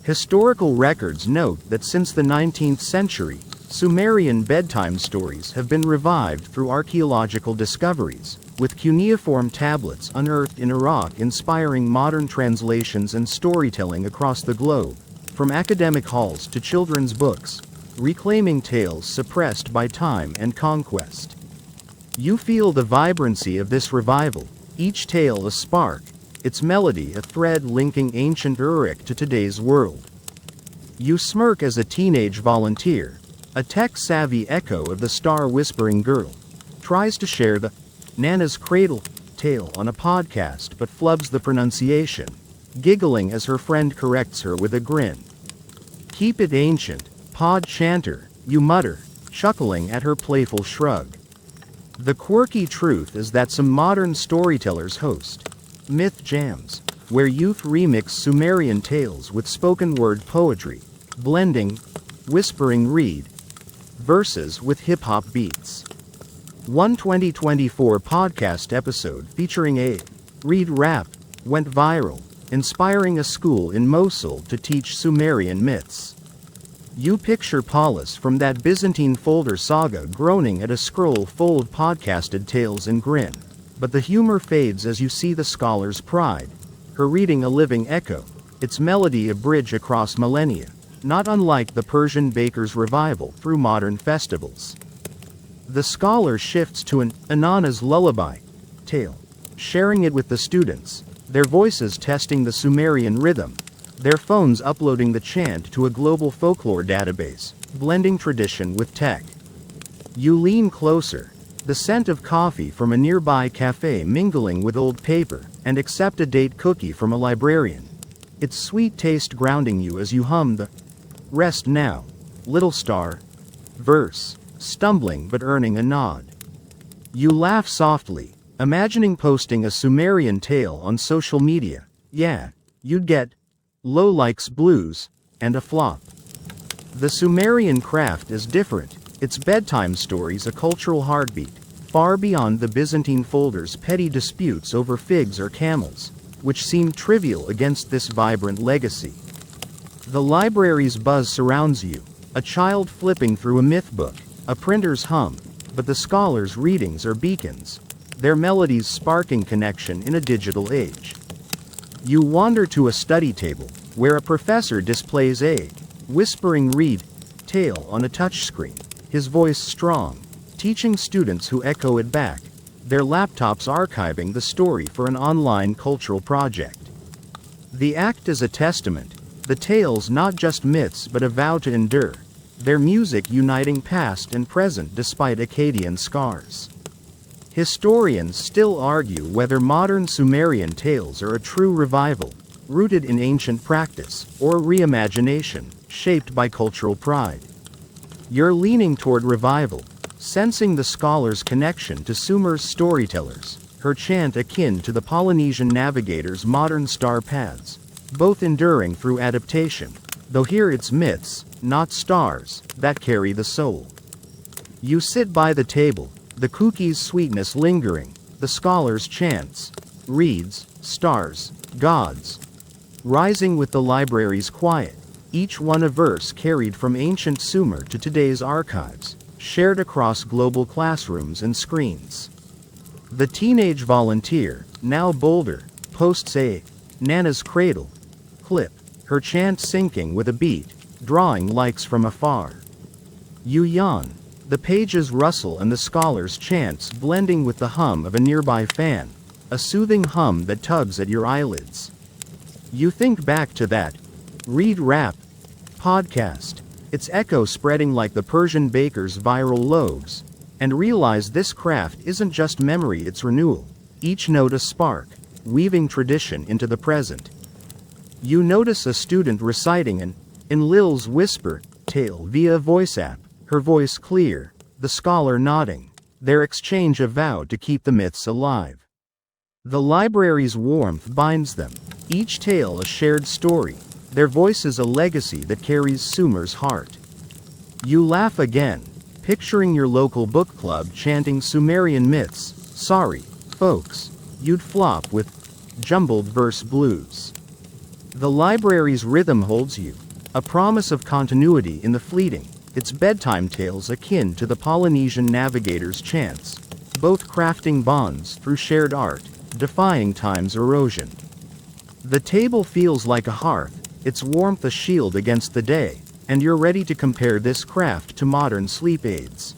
Historical records note that since the 19th century, Sumerian bedtime stories have been revived through archaeological discoveries, with cuneiform tablets unearthed in Iraq inspiring modern translations and storytelling across the globe, from academic halls to children's books, reclaiming tales suppressed by time and conquest. You feel the vibrancy of this revival, each tale a spark, its melody a thread linking ancient Uruk to today's world. You smirk as a teenage volunteer, a tech-savvy echo of the star-whispering girl, tries to share the Nana's cradle tale on a podcast but flubs the pronunciation, giggling as her friend corrects her with a grin. Keep it ancient, pod chanter, you mutter, chuckling at her playful shrug. The quirky truth is that some modern storytellers host myth jams, where youth remix Sumerian tales with spoken word poetry, blending whispering reed verses with hip-hop beats. One 2024 podcast episode featuring a reed rap went viral, inspiring a school in Mosul to teach Sumerian myths. You picture Paulus from that Byzantine folder saga groaning at a scroll full of podcasted tales and grin, but the humor fades as you see the scholar's pride, her reading a living echo, its melody a bridge across millennia, not unlike the Persian baker's revival through modern festivals. The scholar shifts to an Inanna's lullaby tale, sharing it with the students, their voices testing the Sumerian rhythm, their phones uploading the chant to a global folklore database, blending tradition with tech. You lean closer, the scent of coffee from a nearby cafe mingling with old paper, and accept a date cookie from a librarian. Its sweet taste grounding you as you hum the "Rest Now, Little Star" verse, stumbling but earning a nod. You laugh softly, imagining posting a Sumerian tale on social media. Yeah, you'd get low likes blues, and a flop. The Sumerian craft is different, its bedtime stories a cultural heartbeat, far beyond the Byzantine folders' petty disputes over figs or camels, which seem trivial against this vibrant legacy. The library's buzz surrounds you, a child flipping through a myth book, a printer's hum, but the scholar's readings are beacons, their melodies sparking connection in a digital age. You wander to a study table, where a professor displays a whispering read tale on a touchscreen, his voice strong, teaching students who echo it back, their laptops archiving the story for an online cultural project. The act is a testament, the tales not just myths but a vow to endure, their music uniting past and present despite Akkadian scars. Historians still argue whether modern Sumerian tales are a true revival, rooted in ancient practice, or reimagination, shaped by cultural pride. You're leaning toward revival, sensing the scholar's connection to Sumer's storytellers, her chant akin to the Polynesian navigator's modern star paths, both enduring through adaptation, though here it's myths, not stars, that carry the soul. You sit by the table, the cookie's sweetness lingering, the scholar's chants, reeds, stars, gods, rising with the library's quiet, each one a verse carried from ancient Sumer to today's archives, shared across global classrooms and screens. The teenage volunteer, now bolder, posts a Nana's Cradle clip, her chant syncing with a beat, drawing likes from afar. You yawn, the pages rustle and the scholar's chants blending with the hum of a nearby fan, a soothing hum that tugs at your eyelids. You think back to that Read Rap podcast, its echo spreading like the Persian baker's viral loaves, and realize this craft isn't just memory, it's renewal, each note a spark, weaving tradition into the present. You notice a student reciting an Enlil's Whisper tale via a voice app, her voice clear, the scholar nodding, their exchange a vow to keep the myths alive. The library's warmth binds them, each tale a shared story, their voices a legacy that carries Sumer's heart. You laugh again, picturing your local book club chanting Sumerian myths. Sorry, folks, you'd flop with jumbled verse blues. The library's rhythm holds you, a promise of continuity in the fleeting, its bedtime tales akin to the Polynesian navigator's chants, both crafting bonds through shared art, defying time's erosion. The table feels like a hearth, its warmth a shield against the day, and you're ready to compare this craft to modern sleep aids.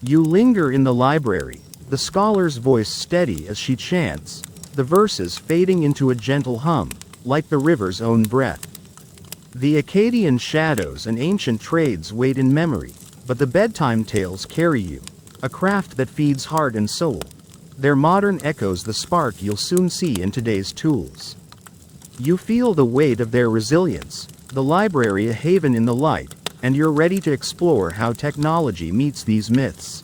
You linger in the library, the scholar's voice steady as she chants, the verses fading into a gentle hum, like the river's own breath. The Akkadian shadows and ancient trades wait in memory, but the bedtime tales carry you, a craft that feeds heart and soul. Their modern echoes the spark you'll soon see in today's tools. You feel the weight of their resilience, the library a haven in the light, and you're ready to explore how technology meets these myths.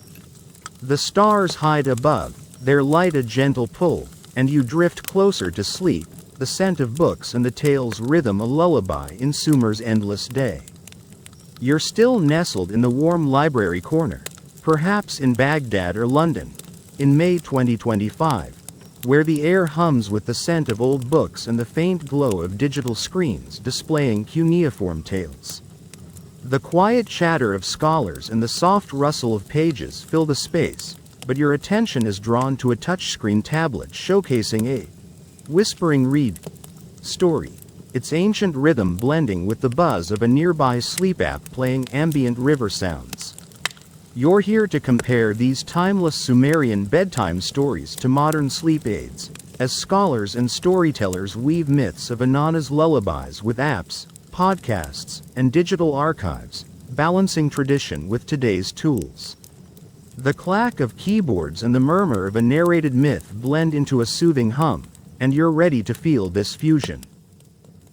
The stars hide above, their light a gentle pull, and you drift closer to sleep, the scent of books and the tale's rhythm a lullaby in Sumer's endless day. You're still nestled in the warm library corner, perhaps in Baghdad or London, in May 2025, where the air hums with the scent of old books and the faint glow of digital screens displaying cuneiform tales. The quiet chatter of scholars and the soft rustle of pages fill the space, but your attention is drawn to a touchscreen tablet showcasing a whispering read story. its ancient rhythm blending with the buzz of a nearby sleep app playing ambient river sounds. You're here to compare these timeless Sumerian bedtime stories to modern sleep aids, as scholars and storytellers weave myths of Inanna's lullabies with apps, podcasts, and digital archives, balancing tradition with today's tools. The clack of keyboards and the murmur of a narrated myth blend into a soothing hum, and you're ready to feel this fusion.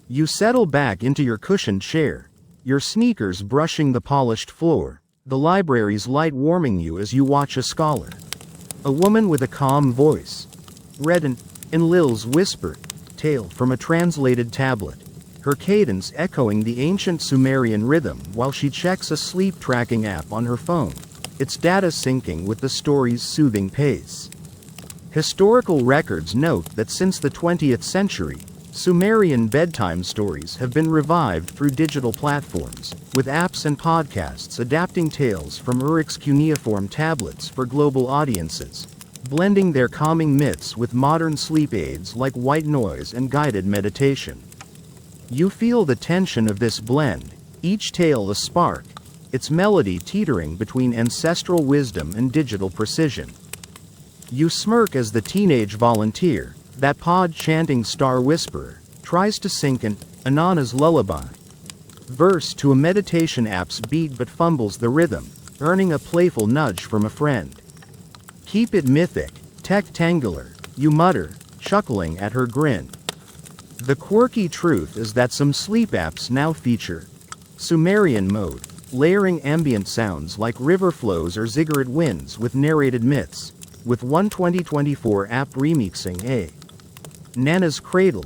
You settle back into your cushioned chair, your sneakers brushing the polished floor, the library's light warming you as you watch a scholar. A woman with a calm voice. Read an Enlil's whispered tale from a translated tablet, her cadence echoing the ancient Sumerian rhythm while she checks a sleep tracking app on her phone, its data syncing with the story's soothing pace. Historical records note that since the 20th century, Sumerian bedtime stories have been revived through digital platforms, with apps and podcasts adapting tales from Uruk's cuneiform tablets for global audiences, blending their calming myths with modern sleep aids like white noise and guided meditation. You feel the tension of this blend, each tale a spark, its melody teetering between ancestral wisdom and digital precision. You smirk as the teenage volunteer, that pod-chanting star whisperer, tries to sync an Inanna's lullaby verse to a meditation app's beat but fumbles the rhythm, earning a playful nudge from a friend. Keep it mythic, tech-tangular, you mutter, chuckling at her grin. The quirky truth is that some sleep apps now feature Sumerian mode, layering ambient sounds like river flows or ziggurat winds with narrated myths, with one 2024 app remixing a Nana's Cradle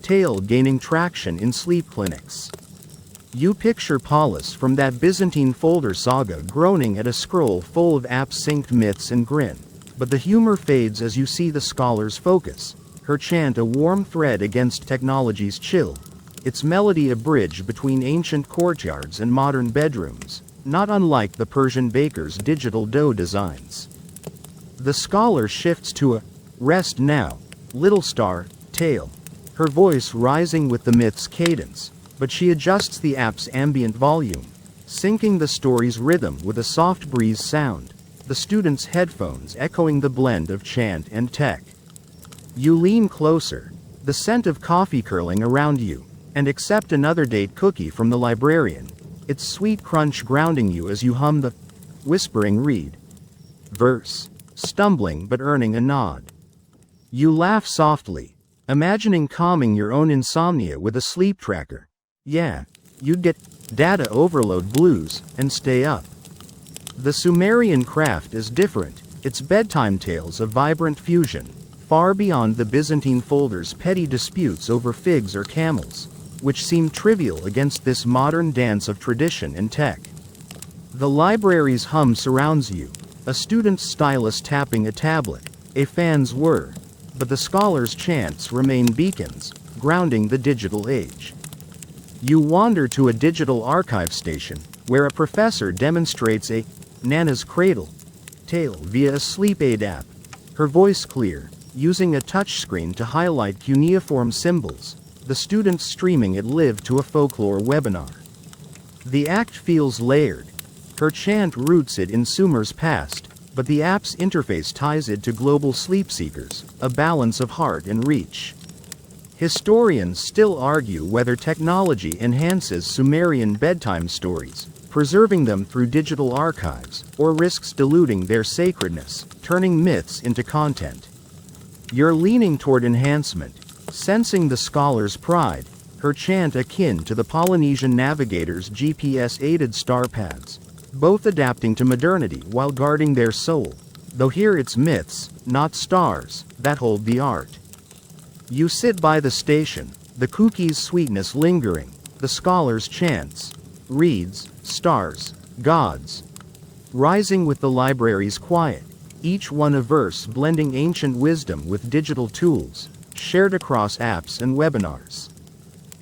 tale gaining traction in sleep clinics. You picture Paulus from that Byzantine folder saga groaning at a scroll full of app-synced myths and grin, but the humor fades as you see the scholar's focus, her chant a warm thread against technology's chill, its melody a bridge between ancient courtyards and modern bedrooms, not unlike the Persian baker's digital dough designs. The scholar shifts to a rest now, little star tale, her voice rising with the myth's cadence, but she adjusts the app's ambient volume, syncing the story's rhythm with a soft breeze sound, the student's headphones echoing the blend of chant and tech. You lean closer, the scent of coffee curling around you, and accept another date cookie from the librarian, its sweet crunch grounding you as you hum the whispering read verse, stumbling but earning a nod. You laugh softly, imagining calming your own insomnia with a sleep tracker. Yeah, you'd get data overload blues and stay up. The Sumerian craft is different, its bedtime tales a vibrant fusion, far beyond the Byzantine folder's petty disputes over figs or camels, which seem trivial against this modern dance of tradition and tech. The library's hum surrounds you, a student's stylus tapping a tablet, a fan's whir, but the scholar's chants remain beacons, grounding the digital age. You wander to a digital archive station, where a professor demonstrates a Nana's Cradle tale via a sleep aid app, her voice clear, using a touchscreen to highlight cuneiform symbols, the students streaming it live to a folklore webinar. The act feels layered. Her chant roots it in Sumer's past, but the app's interface ties it to global sleep seekers, a balance of heart and reach. Historians still argue whether technology enhances Sumerian bedtime stories, preserving them through digital archives, or risks diluting their sacredness, turning myths into content. You're leaning toward enhancement, sensing the scholar's pride, her chant akin to the Polynesian navigator's GPS-aided star paths, both adapting to modernity while guarding their soul, though here it's myths, not stars, that hold the art. You sit by the station, the cookie's sweetness lingering, the scholar's chants, reads, stars, gods, rising with the library's quiet, each one a verse blending ancient wisdom with digital tools, shared across apps and webinars.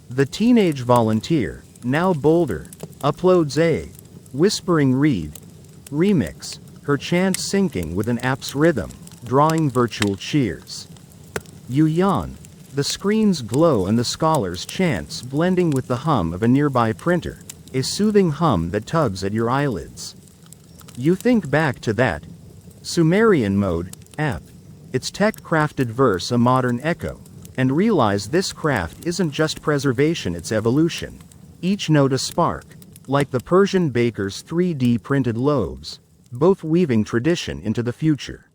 The teenage volunteer, now bolder, uploads a whispering read remix, her chant syncing with an app's rhythm, drawing virtual cheers. You yawn, The screen's glow and the scholar's chants blending with the hum of a nearby printer, a soothing hum that tugs at your eyelids. You think back to that Sumerian mode app, its tech-crafted verse a modern echo, and realize this craft isn't just preservation, it's evolution. Each note a spark, like the Persian baker's 3D printed loaves, both weaving tradition into the future.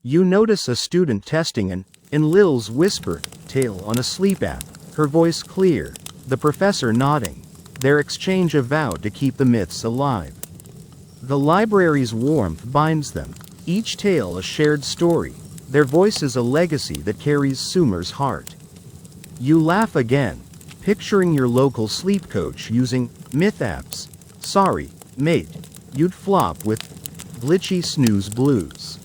You notice a student testing an Enlil's whisper tale on a sleep app, her voice clear, the professor nodding, their exchange a vow to keep the myths alive. The library's warmth binds them, each tale a shared story, their voices a legacy that carries Sumer's heart. You laugh again, picturing your local sleep coach using myth apps. Sorry, mate, you'd flop with glitchy snooze blues.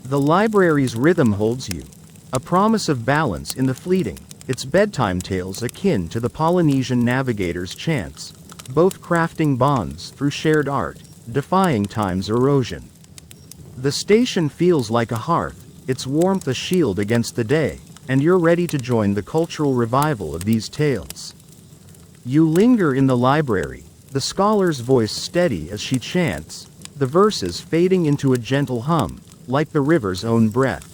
The library's rhythm holds you, a promise of balance in the fleeting, its bedtime tales akin to the Polynesian navigator's chants, both crafting bonds through shared art, defying time's erosion. The station feels like a hearth, its warmth a shield against the day, and you're ready to join the cultural revival of these tales. You linger in the library, the scholar's voice steady as she chants, the verses fading into a gentle hum, like the river's own breath.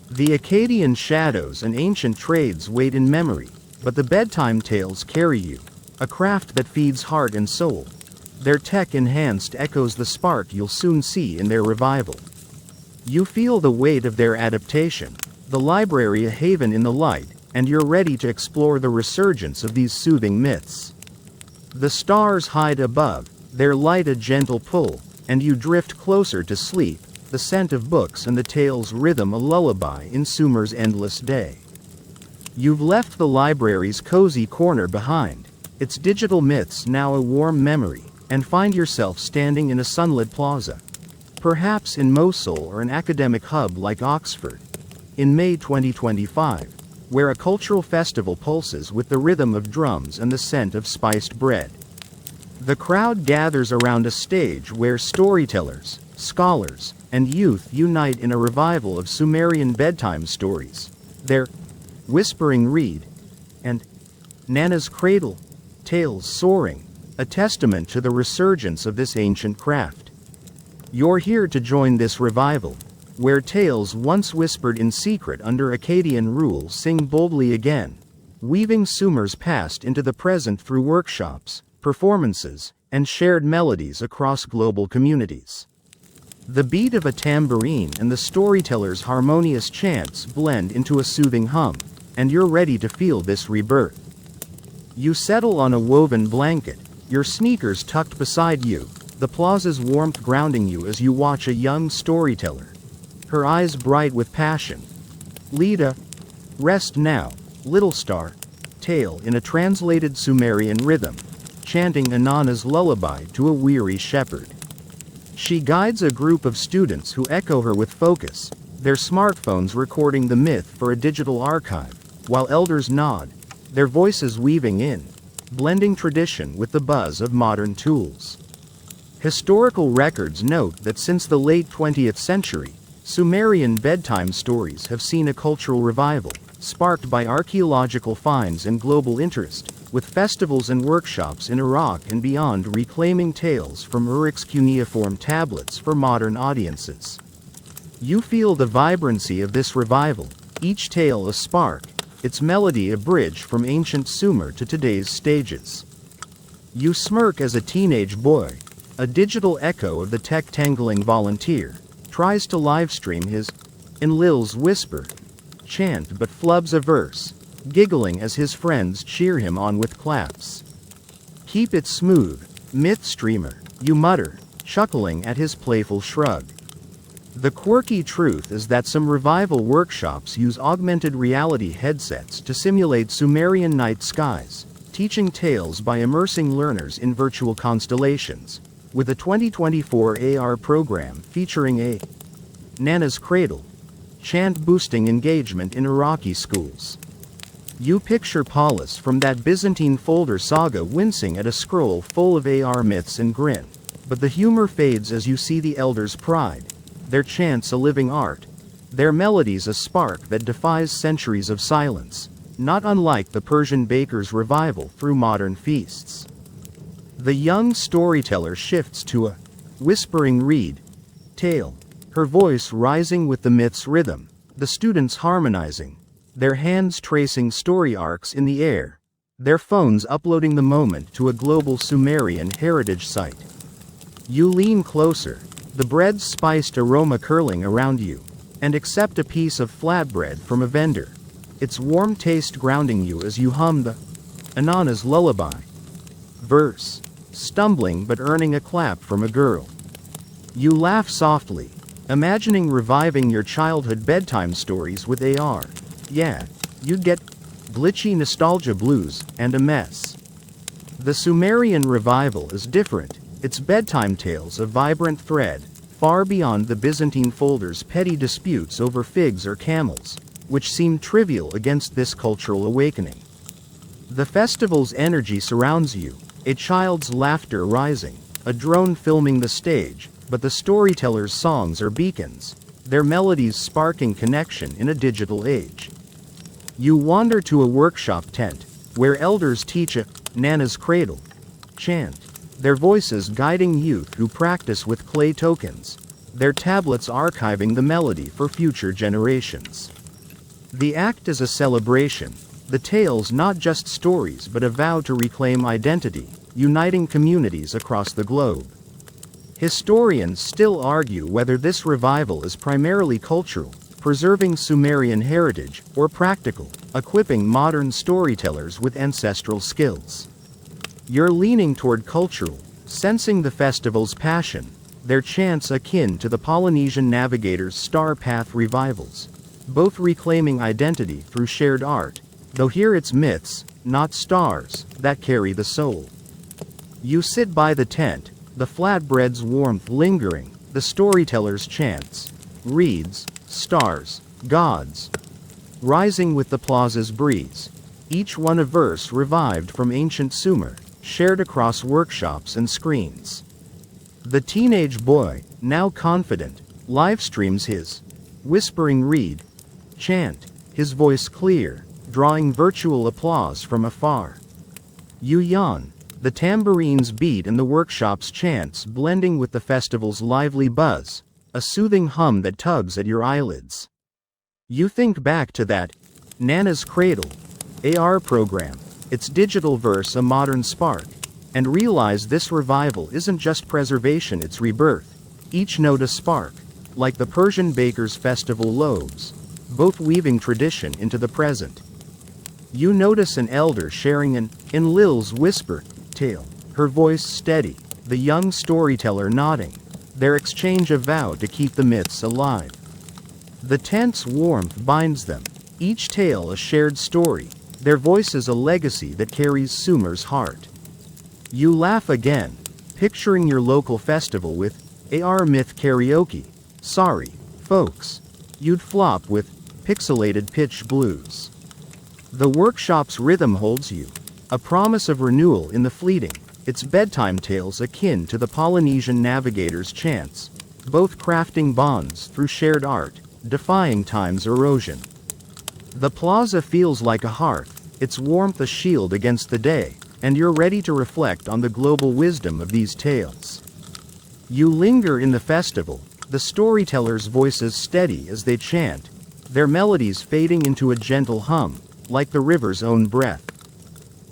The Akkadian shadows and ancient trades wait in memory, but the bedtime tales carry you, a craft that feeds heart and soul. Their tech-enhanced echoes the spark you'll soon see in their revival. You feel the weight of their adaptation, the library a haven in the light, and you're ready to explore the resurgence of these soothing myths. The stars hide above, their light a gentle pull, and you drift closer to sleep, the scent of books and the tale's rhythm a lullaby in Sumer's endless day. You've left the library's cozy corner behind, its digital myths now a warm memory, and find yourself standing in a sunlit plaza. Perhaps in Mosul or an academic hub like Oxford. In May 2025, where a cultural festival pulses with the rhythm of drums and the scent of spiced bread. The crowd gathers around a stage where storytellers, scholars, and youth unite in a revival of Sumerian bedtime stories. Their whispering reed and Nana's cradle tales soaring, a testament to the resurgence of this ancient craft. You're here to join this revival, where tales once whispered in secret under Akkadian rule sing boldly again, weaving Sumer's past into the present through workshops, performances, and shared melodies across global communities. The beat of a tambourine and the storyteller's harmonious chants blend into a soothing hum, and you're ready to feel this rebirth. You settle on a woven blanket, your sneakers tucked beside you, the plaza's warmth grounding you as you watch a young storyteller, her eyes bright with passion. Leda, rest now, little star, tale in a translated Sumerian rhythm, chanting Inanna's lullaby to a weary shepherd. She guides a group of students who echo her with focus, their smartphones recording the myth for a digital archive, while elders nod, their voices weaving in, blending tradition with the buzz of modern tools. Historical records note that since the late 20th century, Sumerian bedtime stories have seen a cultural revival, sparked by archaeological finds and global interest, with festivals and workshops in Iraq and beyond reclaiming tales from Uruk's cuneiform tablets for modern audiences. You feel the vibrancy of this revival, each tale a spark, its melody a bridge from ancient Sumer to today's stages. You smirk as a teenage boy, a digital echo of the tech-tangling volunteer, tries to livestream his Enlil's whisper chant but flubs a verse, giggling as his friends cheer him on with claps. Keep it smooth, myth streamer, you mutter, chuckling at his playful shrug. The quirky truth is that some revival workshops use augmented reality headsets to simulate Sumerian night skies, teaching tales by immersing learners in virtual constellations, with a 2024 AR program featuring a Nana's Cradle chant boosting engagement in Iraqi schools. You picture Paulus from that Byzantine folder saga wincing at a scroll full of AR myths and grin, but the humor fades as you see the elders' pride, their chants a living art, their melodies a spark that defies centuries of silence, not unlike the Persian baker's revival through modern feasts. The young storyteller shifts to a whispering reed tale, her voice rising with the myth's rhythm, the students harmonizing, their hands tracing story arcs in the air, their phones uploading the moment to a global Sumerian heritage site. You lean closer, the bread's spiced aroma curling around you, and accept a piece of flatbread from a vendor, its warm taste grounding you as you hum the Anana's lullaby verse, stumbling but earning a clap from a girl. You laugh softly, imagining reviving your childhood bedtime stories with AR. Yeah, you'd get glitchy nostalgia blues and a mess. The Sumerian revival is different, its bedtime tales a vibrant thread, far beyond the Byzantine folder's petty disputes over figs or camels, which seem trivial against this cultural awakening. The festival's energy surrounds you, a child's laughter rising, a drone filming the stage, but the storyteller's songs are beacons, their melodies sparking connection in a digital age. You wander to a workshop tent, where elders teach a Nana's cradle chant, their voices guiding youth who practice with clay tokens, their tablets archiving the melody for future generations. The act is a celebration, the tales not just stories but a vow to reclaim identity, uniting communities across the globe. Historians still argue whether this revival is primarily cultural, preserving Sumerian heritage, or practical, equipping modern storytellers with ancestral skills. You're leaning toward cultural, sensing the festival's passion, their chants akin to the Polynesian navigators' star path revivals, both reclaiming identity through shared art, though here it's myths, not stars, that carry the soul. You sit by the tent, the flatbread's warmth lingering, the storyteller's chants, reeds, stars, gods, rising with the plaza's breeze, each one a verse revived from ancient Sumer, shared across workshops and screens. The teenage boy, now confident, live streams his whispering reed chant, his voice clear, drawing virtual applause from afar. You yawn, the tambourine's beat and the workshop's chants blending with the festival's lively buzz, a soothing hum that tugs at your eyelids. You think back to that Nana's Cradle AR program, its digital verse a modern spark, and realize this revival isn't just preservation, it's rebirth, each note a spark, like the Persian baker's festival loaves, both weaving tradition into the present. You notice an elder sharing an Enlil's whisper tale, her voice steady, the young storyteller nodding, their exchange a vow to keep the myths alive. The tent's warmth binds them, each tale a shared story, their voices a legacy that carries Sumer's heart. You laugh again, picturing your local festival with AR myth karaoke. Sorry, folks. You'd flop with pixelated pitch blues. The workshop's rhythm holds you, a promise of renewal in the fleeting, its bedtime tales akin to the Polynesian navigators' chants, both crafting bonds through shared art, defying time's erosion. The plaza feels like a hearth, its warmth a shield against the day, and you're ready to reflect on the global wisdom of these tales. You linger in the festival, the storytellers' voices steady as they chant, their melodies fading into a gentle hum, like the river's own breath.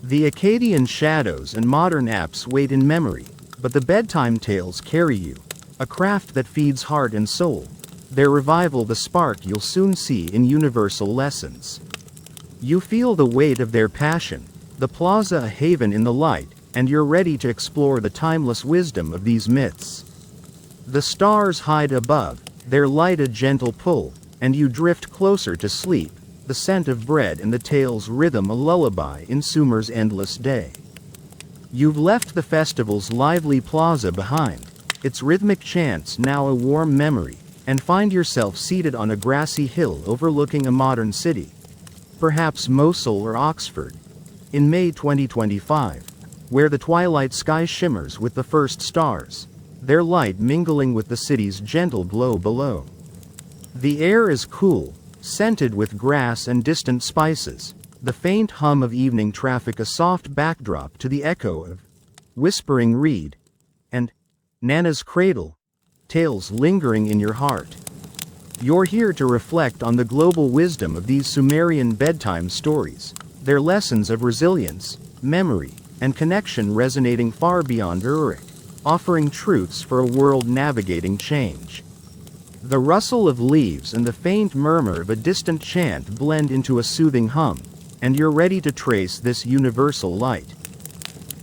The Akkadian shadows and modern apps wait in memory, but the bedtime tales carry you, a craft that feeds heart and soul, their revival the spark you'll soon see in universal lessons. You feel the weight of their passion, the plaza a haven in the light, and you're ready to explore the timeless wisdom of these myths. The stars hide above, their light a gentle pull, and you drift closer to sleep, the scent of bread and the tale's rhythm a lullaby in Sumer's endless day. You've left the festival's lively plaza behind, its rhythmic chants now a warm memory, and find yourself seated on a grassy hill overlooking a modern city, perhaps Mosul or Oxford, in May 2025, where the twilight sky shimmers with the first stars, their light mingling with the city's gentle glow below. The air is cool, scented with grass and distant spices, the faint hum of evening traffic a soft backdrop to the echo of Whispering Reed and Nana's Cradle, tales lingering in your heart. You're here to reflect on the global wisdom of these Sumerian bedtime stories, their lessons of resilience, memory, and connection resonating far beyond Uruk, offering truths for a world navigating change. The rustle of leaves and the faint murmur of a distant chant blend into a soothing hum, and you're ready to trace this universal light.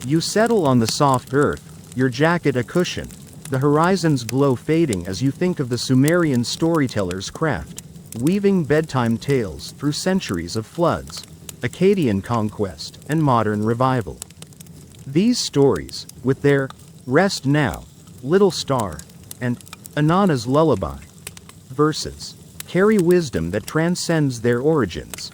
You settle on the soft earth, your jacket a cushion, the horizon's glow fading as you think of the Sumerian storyteller's craft, weaving bedtime tales through centuries of floods, Akkadian conquest, and modern revival. These stories, with their Rest Now, Little Star, and Anana's Lullaby verses, carry wisdom that transcends their origins.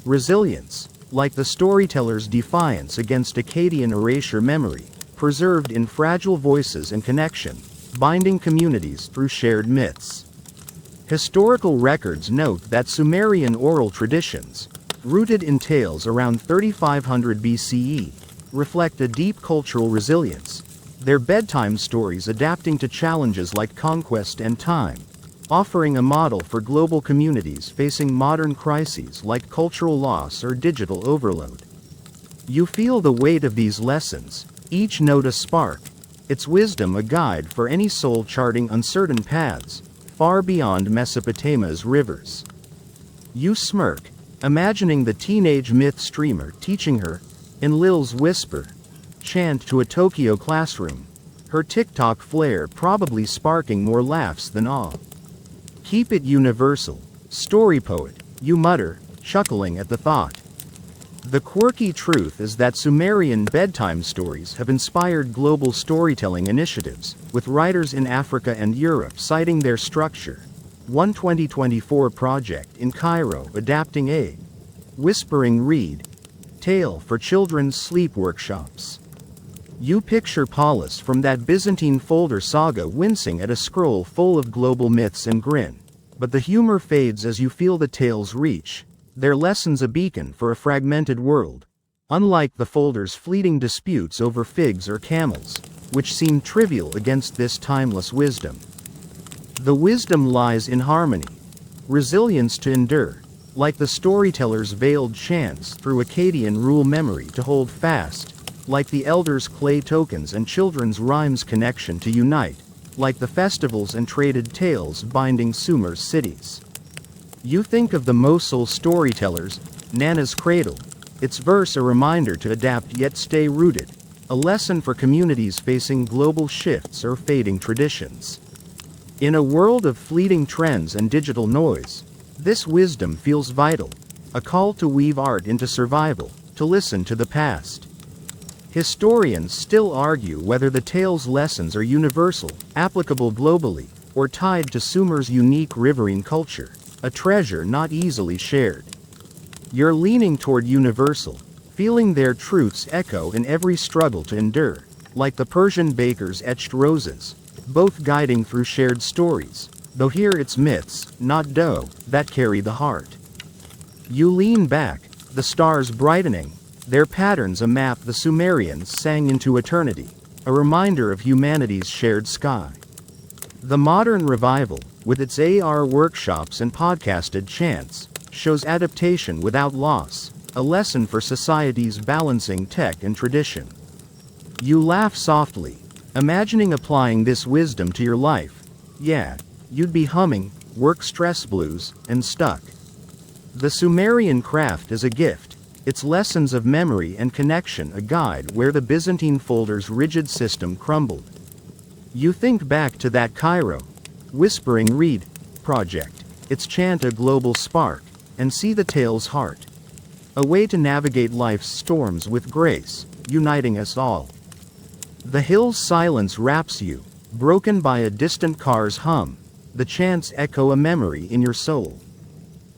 Resilience, like the storyteller's defiance against Akkadian erasure memory, preserved in fragile voices and connection, binding communities through shared myths. Historical records note that Sumerian oral traditions, rooted in tales around 3500 BCE, reflect a deep cultural resilience, their bedtime stories adapting to challenges like conquest and time, offering a model for global communities facing modern crises like cultural loss or digital overload. You feel the weight of these lessons, each note a spark, its wisdom a guide for any soul charting uncertain paths, far beyond Mesopotamia's rivers. You smirk, imagining the teenage myth streamer teaching her, in Lil's whisper, chant to a Tokyo classroom, her TikTok flair probably sparking more laughs than awe. Keep it universal, story poet, you mutter, chuckling at the thought. The quirky truth is that Sumerian bedtime stories have inspired global storytelling initiatives, with writers in Africa and Europe citing their structure. One 2024 project in Cairo adapting a Whispering Reed tale for children's sleep workshops. You picture Paulus from that Byzantine folder saga wincing at a scroll full of global myths and grin, but the humor fades as you feel the tale's reach, their lessons a beacon for a fragmented world, unlike the folder's fleeting disputes over figs or camels, which seem trivial against this timeless wisdom. The wisdom lies in harmony, resilience to endure, like the storyteller's veiled chants through Akkadian rule memory to hold fast, like the elders' clay tokens and children's rhymes connection to unite, like the festivals and traded tales binding Sumer's cities. You think of the Mosul storytellers, Nana's Cradle, its verse a reminder to adapt yet stay rooted, a lesson for communities facing global shifts or fading traditions. In a world of fleeting trends and digital noise, this wisdom feels vital, a call to weave art into survival, to listen to the past. Historians still argue whether the tale's lessons are universal, applicable globally, or tied to Sumer's unique riverine culture, a treasure not easily shared. You're leaning toward universal, feeling their truths echo in every struggle to endure, like the Persian baker's etched roses, both guiding through shared stories, though here it's myths, not dough, that carry the heart. You lean back, the stars brightening, their patterns a map the Sumerians sang into eternity, a reminder of humanity's shared sky. The modern revival, with its AR workshops and podcasted chants, shows adaptation without loss, a lesson for society's balancing tech and tradition. You laugh softly, imagining applying this wisdom to your life. Yeah, you'd be humming, work stress blues, and stuck. The Sumerian craft is a gift, its lessons of memory and connection a guide where the Byzantine folder's rigid system crumbled. You think back to that Cairo, Whispering Reed project, its chant a global spark, and see the tale's heart. A way to navigate life's storms with grace, uniting us all. The hill's silence wraps you, broken by a distant car's hum, the chants echo a memory in your soul.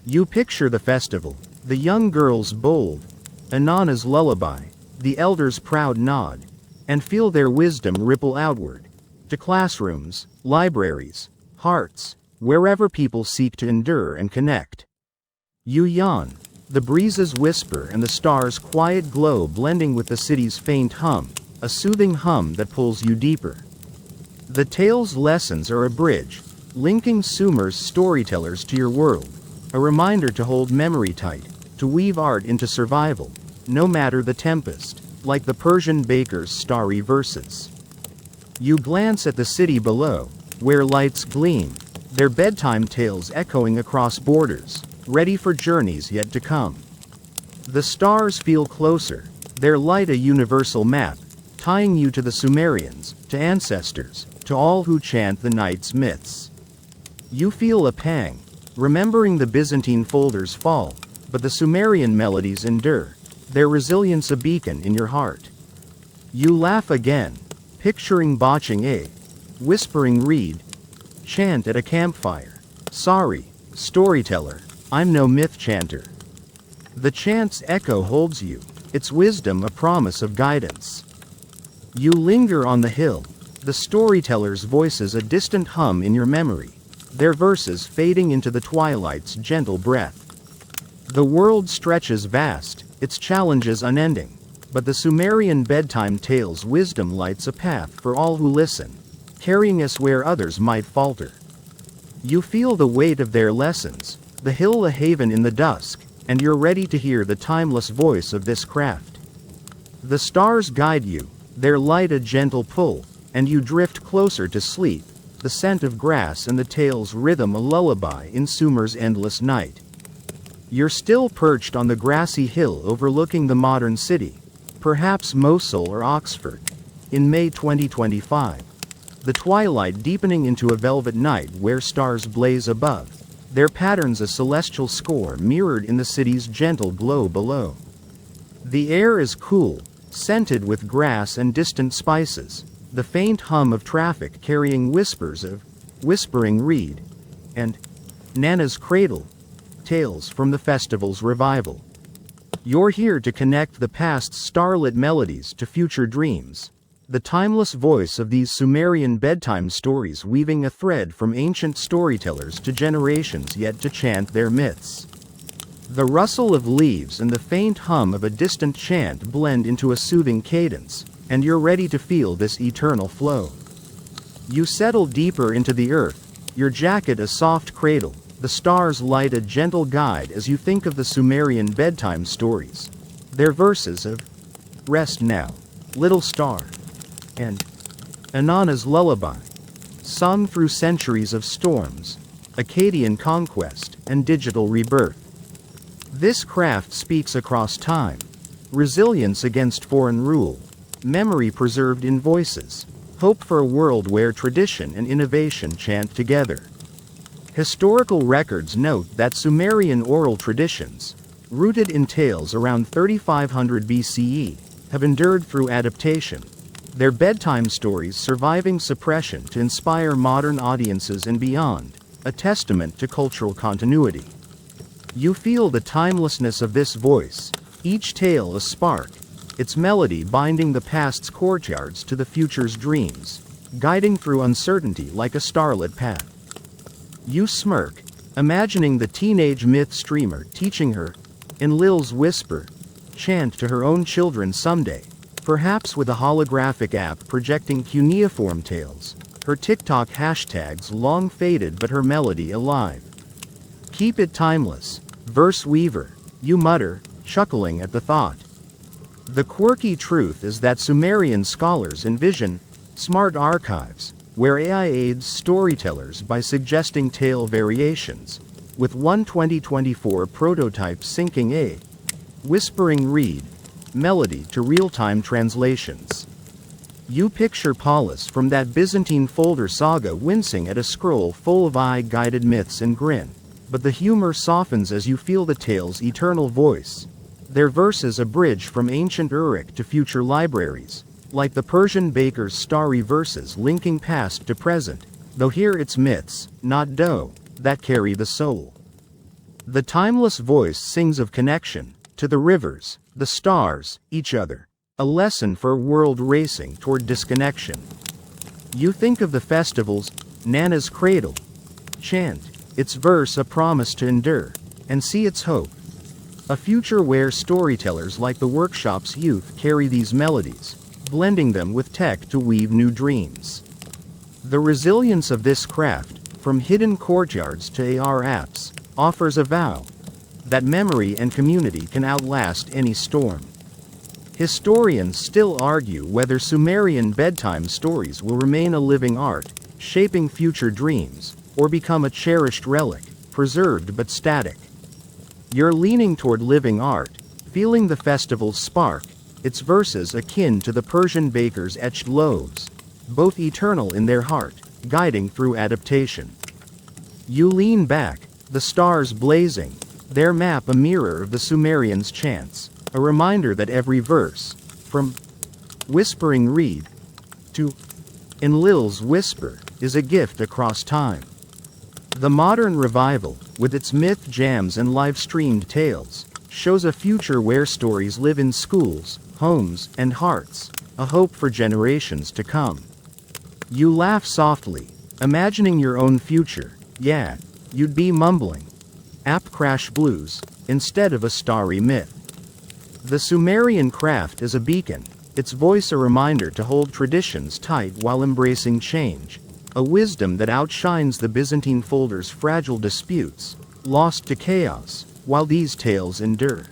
You picture the festival, the young girl's bold, Anana's lullaby, the elder's proud nod, and feel their wisdom ripple outward, to classrooms, libraries, hearts, wherever people seek to endure and connect. You yawn. The breezes whisper and the stars' quiet glow blending with the city's faint hum, a soothing hum that pulls you deeper. The tale's lessons are a bridge, linking Sumer's storytellers to your world, a reminder to hold memory tight, to weave art into survival, no matter the tempest, like the Persian baker's starry verses. You glance at the city below, where lights gleam, their bedtime tales echoing across borders, ready for journeys yet to come. The stars feel closer, their light a universal map, tying you to the Sumerians, to ancestors, to all who chant the night's myths. You feel a pang, remembering the Byzantine folders fall, but the Sumerian melodies endure, their resilience a beacon in your heart. You laugh again, picturing botching a whispering reed chant at a campfire. Sorry, storyteller, I'm no myth chanter. The chant's echo holds you, its wisdom a promise of guidance. You linger on the hill, the storyteller's voices a distant hum in your memory, their verses fading into the twilight's gentle breath. The world stretches vast, its challenges unending, but the Sumerian bedtime tale's wisdom lights a path for all who listen, carrying us where others might falter. You feel the weight of their lessons, the hill a haven in the dusk, and you're ready to hear the timeless voice of this craft. The stars guide you, their light a gentle pull, and you drift closer to sleep, the scent of grass and the tale's rhythm a lullaby in Sumer's endless night. You're still perched on the grassy hill overlooking the modern city, perhaps Mosul or Oxford, in May 2025. The twilight deepening into a velvet night where stars blaze above, their patterns a celestial score mirrored in the city's gentle glow below. The air is cool, scented with grass and distant spices, the faint hum of traffic carrying whispers of whispering reed and Nana's cradle, tales from the festival's revival. You're here to connect the past's starlit melodies to future dreams, the timeless voice of these Sumerian bedtime stories weaving a thread from ancient storytellers to generations yet to chant their myths. The rustle of leaves and the faint hum of a distant chant blend into a soothing cadence, and you're ready to feel this eternal flow. You settle deeper into the earth, your jacket a soft cradle, the stars light a gentle guide as you think of the Sumerian bedtime stories, their verses of "Rest now, little star," and Inanna's lullaby, sung through centuries of storms, Akkadian conquest, and digital rebirth. This craft speaks across time, resilience against foreign rule, memory preserved in voices, hope for a world where tradition and innovation chant together. Historical records note that Sumerian oral traditions, rooted in tales around 3500 BCE, have endured through adaptation, their bedtime stories surviving suppression to inspire modern audiences and beyond, a testament to cultural continuity. You feel the timelessness of this voice, each tale a spark, its melody binding the past's courtyards to the future's dreams, guiding through uncertainty like a starlit path. You smirk, imagining the teenage myth streamer teaching her, in Lil's whisper, chant to her own children someday, perhaps with a holographic app projecting cuneiform tales, her TikTok hashtags long faded but her melody alive. Keep it timeless, verse weaver, you mutter, chuckling at the thought. The quirky truth is that Sumerian scholars envision smart archives, where AI aids storytellers by suggesting tale variations, with one 2024 prototype syncing a whispering reed melody to real-time translations. You picture Paulus from that Byzantine folder saga wincing at a scroll full of AI-guided myths and grin, but the humor softens as you feel the tale's eternal voice, their verses a bridge from ancient Uruk to future libraries, like the Persian baker's starry verses linking past to present, though here it's myths, not dough, that carry the soul. The timeless voice sings of connection, to the rivers, the stars, each other, a lesson for a world racing toward disconnection. You think of the festivals, Nana's cradle, Chant its verse a promise to endure, and see its hope. A future where storytellers like the workshop's youth carry these melodies, blending them with tech to weave new dreams. The resilience of this craft, from hidden courtyards to AR apps, offers a vow that memory and community can outlast any storm. Historians still argue whether Sumerian bedtime stories will remain a living art, shaping future dreams, or become a cherished relic, preserved but static. You're leaning toward living art, feeling the festival's spark, its verses akin to the Persian baker's etched loaves, both eternal in their heart, guiding through adaptation. You lean back, the stars blazing, their map a mirror of the Sumerians' chants, a reminder that every verse, from whispering reed to Enlil's whisper, is a gift across time. The modern revival, with its myth jams and live-streamed tales, shows a future where stories live in schools, homes, and hearts, a hope for generations to come. You laugh softly, imagining your own future. Yeah, you'd be mumbling app crash blues instead of a starry myth. The Sumerian craft is a beacon, its voice a reminder to hold traditions tight while embracing change, a wisdom that outshines the Byzantine folder's fragile disputes, lost to chaos, while these tales endure.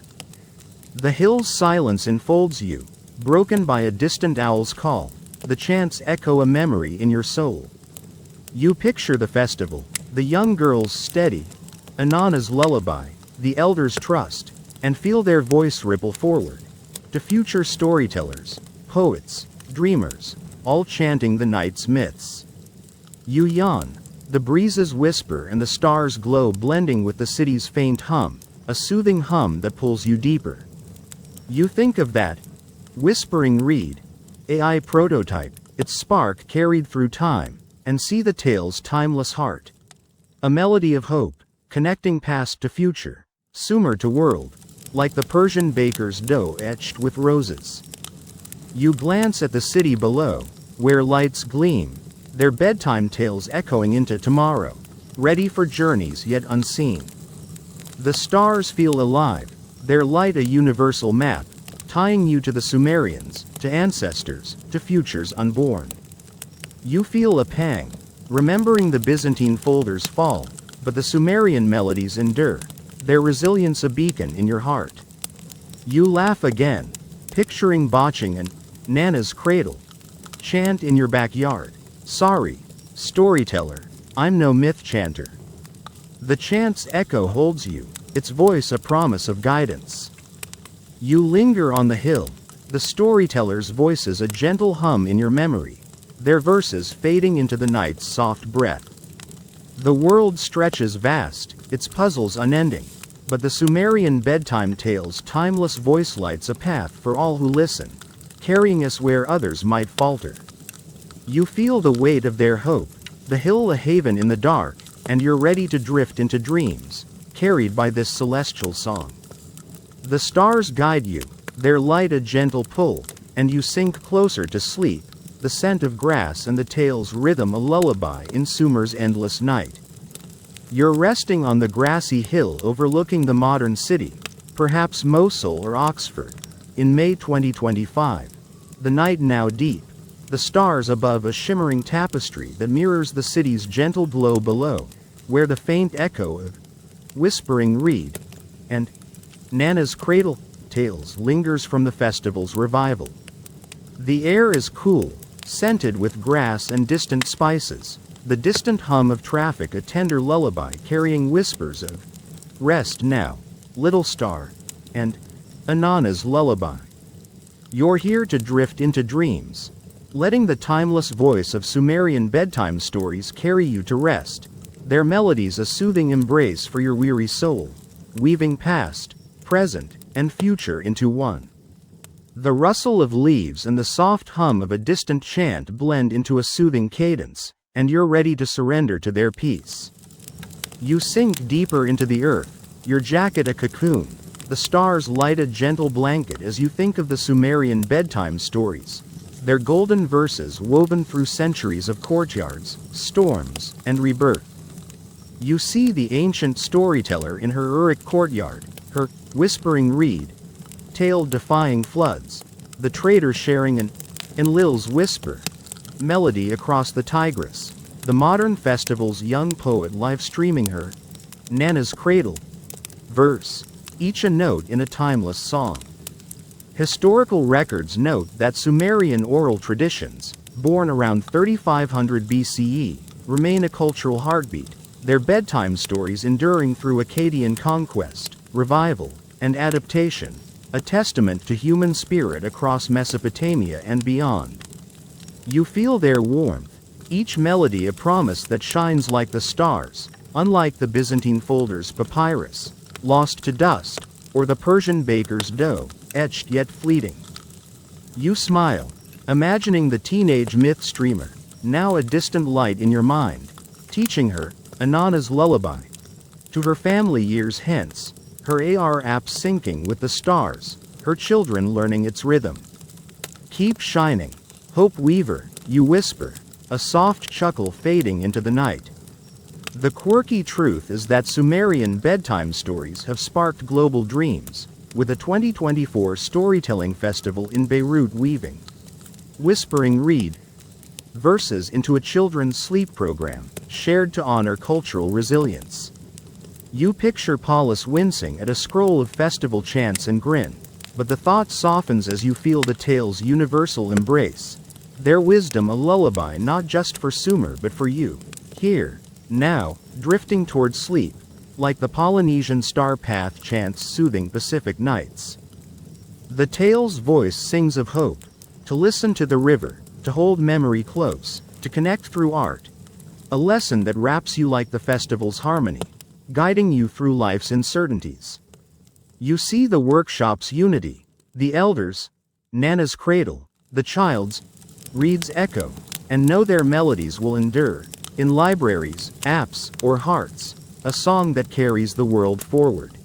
The hill's silence enfolds you, broken by a distant owl's call, the chants echo a memory in your soul. You picture the festival, the young girl's steady, Inanna's lullaby, the elders' trust, and feel their voice ripple forward to future storytellers, poets, dreamers, all chanting the night's myths. You yawn, the breezes whisper and the stars glow blending with the city's faint hum, a soothing hum that pulls you deeper. You think of that whispering reed, AI prototype, its spark carried through time, and see the tale's timeless heart. A melody of hope, connecting past to future, Sumer to world, like the Persian baker's dough etched with roses. You glance at the city below, where lights gleam, their bedtime tales echoing into tomorrow, ready for journeys yet unseen. The stars feel alive, their light a universal map, tying you to the Sumerians, to ancestors, to futures unborn. You feel a pang, remembering the Byzantine folder's fall, but the Sumerian melodies endure, their resilience a beacon in your heart. You laugh again, picturing botching and Nana's cradle chant in your backyard. Sorry, storyteller, I'm no myth chanter. The chant's echo holds you, its voice a promise of guidance. You linger on the hill, the storyteller's voices a gentle hum in your memory, their verses fading into the night's soft breath. The world stretches vast, its puzzles unending, but the Sumerian bedtime tales' timeless voice lights a path for all who listen, carrying us where others might falter. You feel the weight of their hope, the hill a haven in the dark, and you're ready to drift into dreams, carried by this celestial song. The stars guide you, their light a gentle pull, and you sink closer to sleep, the scent of grass and the tale's rhythm a lullaby in Sumer's endless night. You're resting on the grassy hill overlooking the modern city, perhaps Mosul or Oxford, in May 2025. The night now deep, the stars above a shimmering tapestry that mirrors the city's gentle glow below, where the faint echo of whispering reed and Nana's cradle tales lingers from the festival's revival. The air is cool, scented with grass and distant spices, the distant hum of traffic a tender lullaby carrying whispers of rest now, little star, and Inanna's lullaby. You're here to drift into dreams, letting the timeless voice of Sumerian bedtime stories carry you to rest, their melodies a soothing embrace for your weary soul, weaving past, present, and future into one. The rustle of leaves and the soft hum of a distant chant blend into a soothing cadence, and you're ready to surrender to their peace. You sink deeper into the earth, your jacket a cocoon, the stars light a gentle blanket as you think of the Sumerian bedtime stories, their golden verses woven through centuries of courtyards, storms, and rebirth. You see the ancient storyteller in her Uruk courtyard, her whispering reed, tale defying floods, the trader sharing an Enlil's whisper melody across the Tigris, the modern festival's young poet live streaming her Nana's cradle verse, each a note in a timeless song. Historical records note that Sumerian oral traditions, born around 3500 BCE, remain a cultural heartbeat, their bedtime stories enduring through Akkadian conquest, revival, and adaptation, a testament to human spirit across Mesopotamia and beyond. You feel their warmth, each melody a promise that shines like the stars, unlike the Byzantine folder's papyrus, lost to dust, or the Persian baker's dough, etched yet fleeting. You smile, imagining the teenage myth streamer, now a distant light in your mind, teaching her Inanna's lullaby. To her family years hence, her AR app syncing with the stars, her children learning its rhythm. Keep shining, Hope Weaver, you whisper, a soft chuckle fading into the night. The quirky truth is that Sumerian bedtime stories have sparked global dreams, with a 2024 storytelling festival in Beirut weaving whispering reed verses into a children's sleep program, shared to honor cultural resilience. You picture Paulus wincing at a scroll of festival chants and grin, but the thought softens as you feel the tale's universal embrace, their wisdom a lullaby not just for Sumer but for you, here, now, drifting toward sleep, like the Polynesian star path chants soothing Pacific nights. The tale's voice sings of hope, to listen to the river, to hold memory close, to connect through art. A lesson that wraps you like the festival's harmony, guiding you through life's uncertainties. You see the workshop's unity, the elders, Nana's cradle, the child's, reed's echo, and know their melodies will endure, in libraries, apps, or hearts, a song that carries the world forward.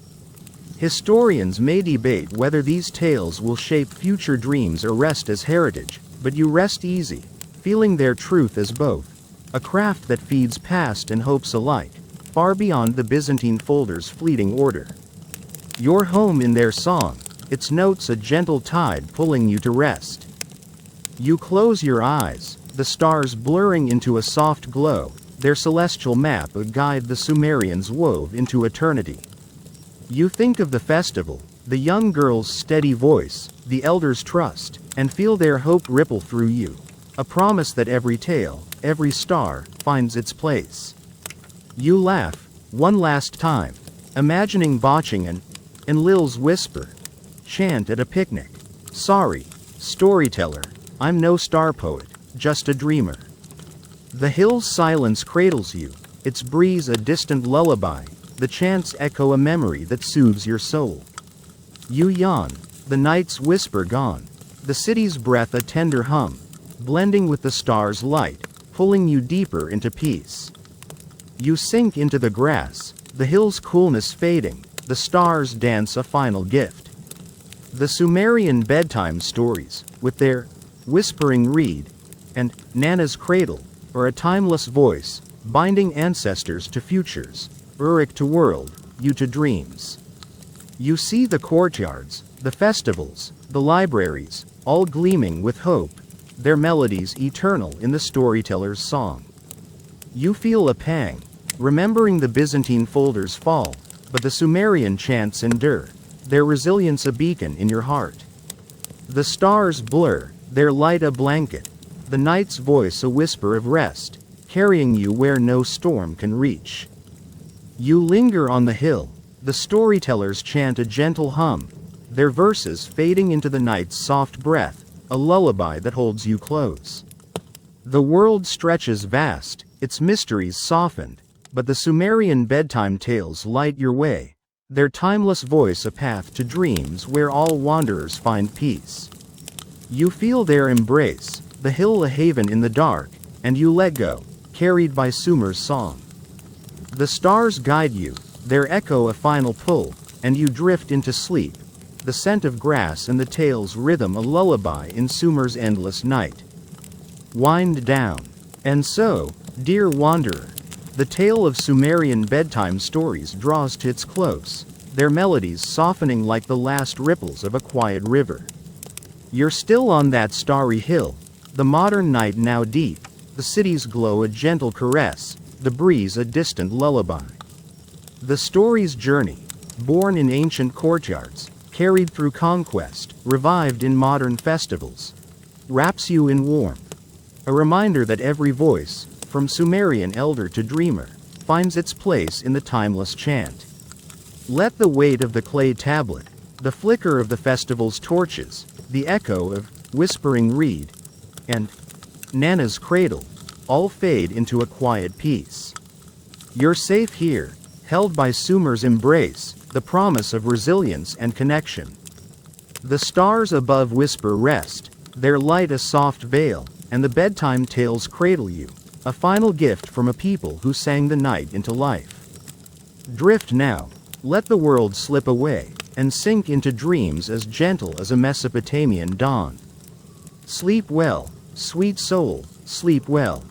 Historians may debate whether these tales will shape future dreams or rest as heritage, but you rest easy, feeling their truth as both, a craft that feeds past and hopes alike, far beyond the Byzantine folder's fleeting order. Your home in their song, its notes a gentle tide pulling you to rest. You close your eyes, the stars blurring into a soft glow, their celestial map a guide the Sumerians wove into eternity. You think of the festival, the young girl's steady voice, the elders' trust, and feel their hope ripple through you, a promise that every tale, every star, finds its place. You laugh, one last time, imagining botching an Enlil's whisper chant at a picnic. Sorry, storyteller, I'm no star poet, just a dreamer. The hill's silence cradles you, its breeze a distant lullaby, the chants echo a memory that soothes your soul. You yawn, the night's whisper gone, the city's breath a tender hum, blending with the stars' light, pulling you deeper into peace. You sink into the grass, the hill's coolness fading, the stars dance a final gift. The Sumerian bedtime stories, with their whispering reed and Nana's cradle, are a timeless voice, binding ancestors to futures, Uruk to world, you to dreams. You see the courtyards, the festivals, the libraries, all gleaming with hope, their melodies eternal in the storyteller's song. You feel a pang, remembering the Byzantine folder's fall, but the Sumerian chants endure, their resilience a beacon in your heart. The stars blur, their light a blanket, the night's voice a whisper of rest, carrying you where no storm can reach. You linger on the hill, the storytellers chant a gentle hum, their verses fading into the night's soft breath, a lullaby that holds you close. The world stretches vast, its mysteries softened, but the Sumerian bedtime tales light your way, their timeless voice a path to dreams where all wanderers find peace. You feel their embrace, the hill a haven in the dark, and you let go, carried by Sumer's song. The stars guide you, their echo a final pull, and you drift into sleep, the scent of grass and the tale's rhythm a lullaby in Sumer's endless night. Wind down. And so, dear wanderer, The tale of Sumerian bedtime stories draws to its close, their melodies softening like the last ripples of a quiet river. You're still on that starry hill, the modern night now deep, the city's glow a gentle caress, the breeze a distant lullaby. The story's journey, born in ancient courtyards, carried through conquest, revived in modern festivals, wraps you in warmth. A reminder that every voice, from Sumerian elder to dreamer, finds its place in the timeless chant. Let the weight of the clay tablet, the flicker of the festival's torches, the echo of whispering reed, and Nana's cradle, all fade into a quiet peace. You're safe here, held by Sumer's embrace, the promise of resilience and connection. The stars above whisper rest, their light a soft veil, and the bedtime tales cradle you, a final gift from a people who sang the night into life. Drift now, let the world slip away, and sink into dreams as gentle as a Mesopotamian dawn. Sleep well, sweet soul, sleep well.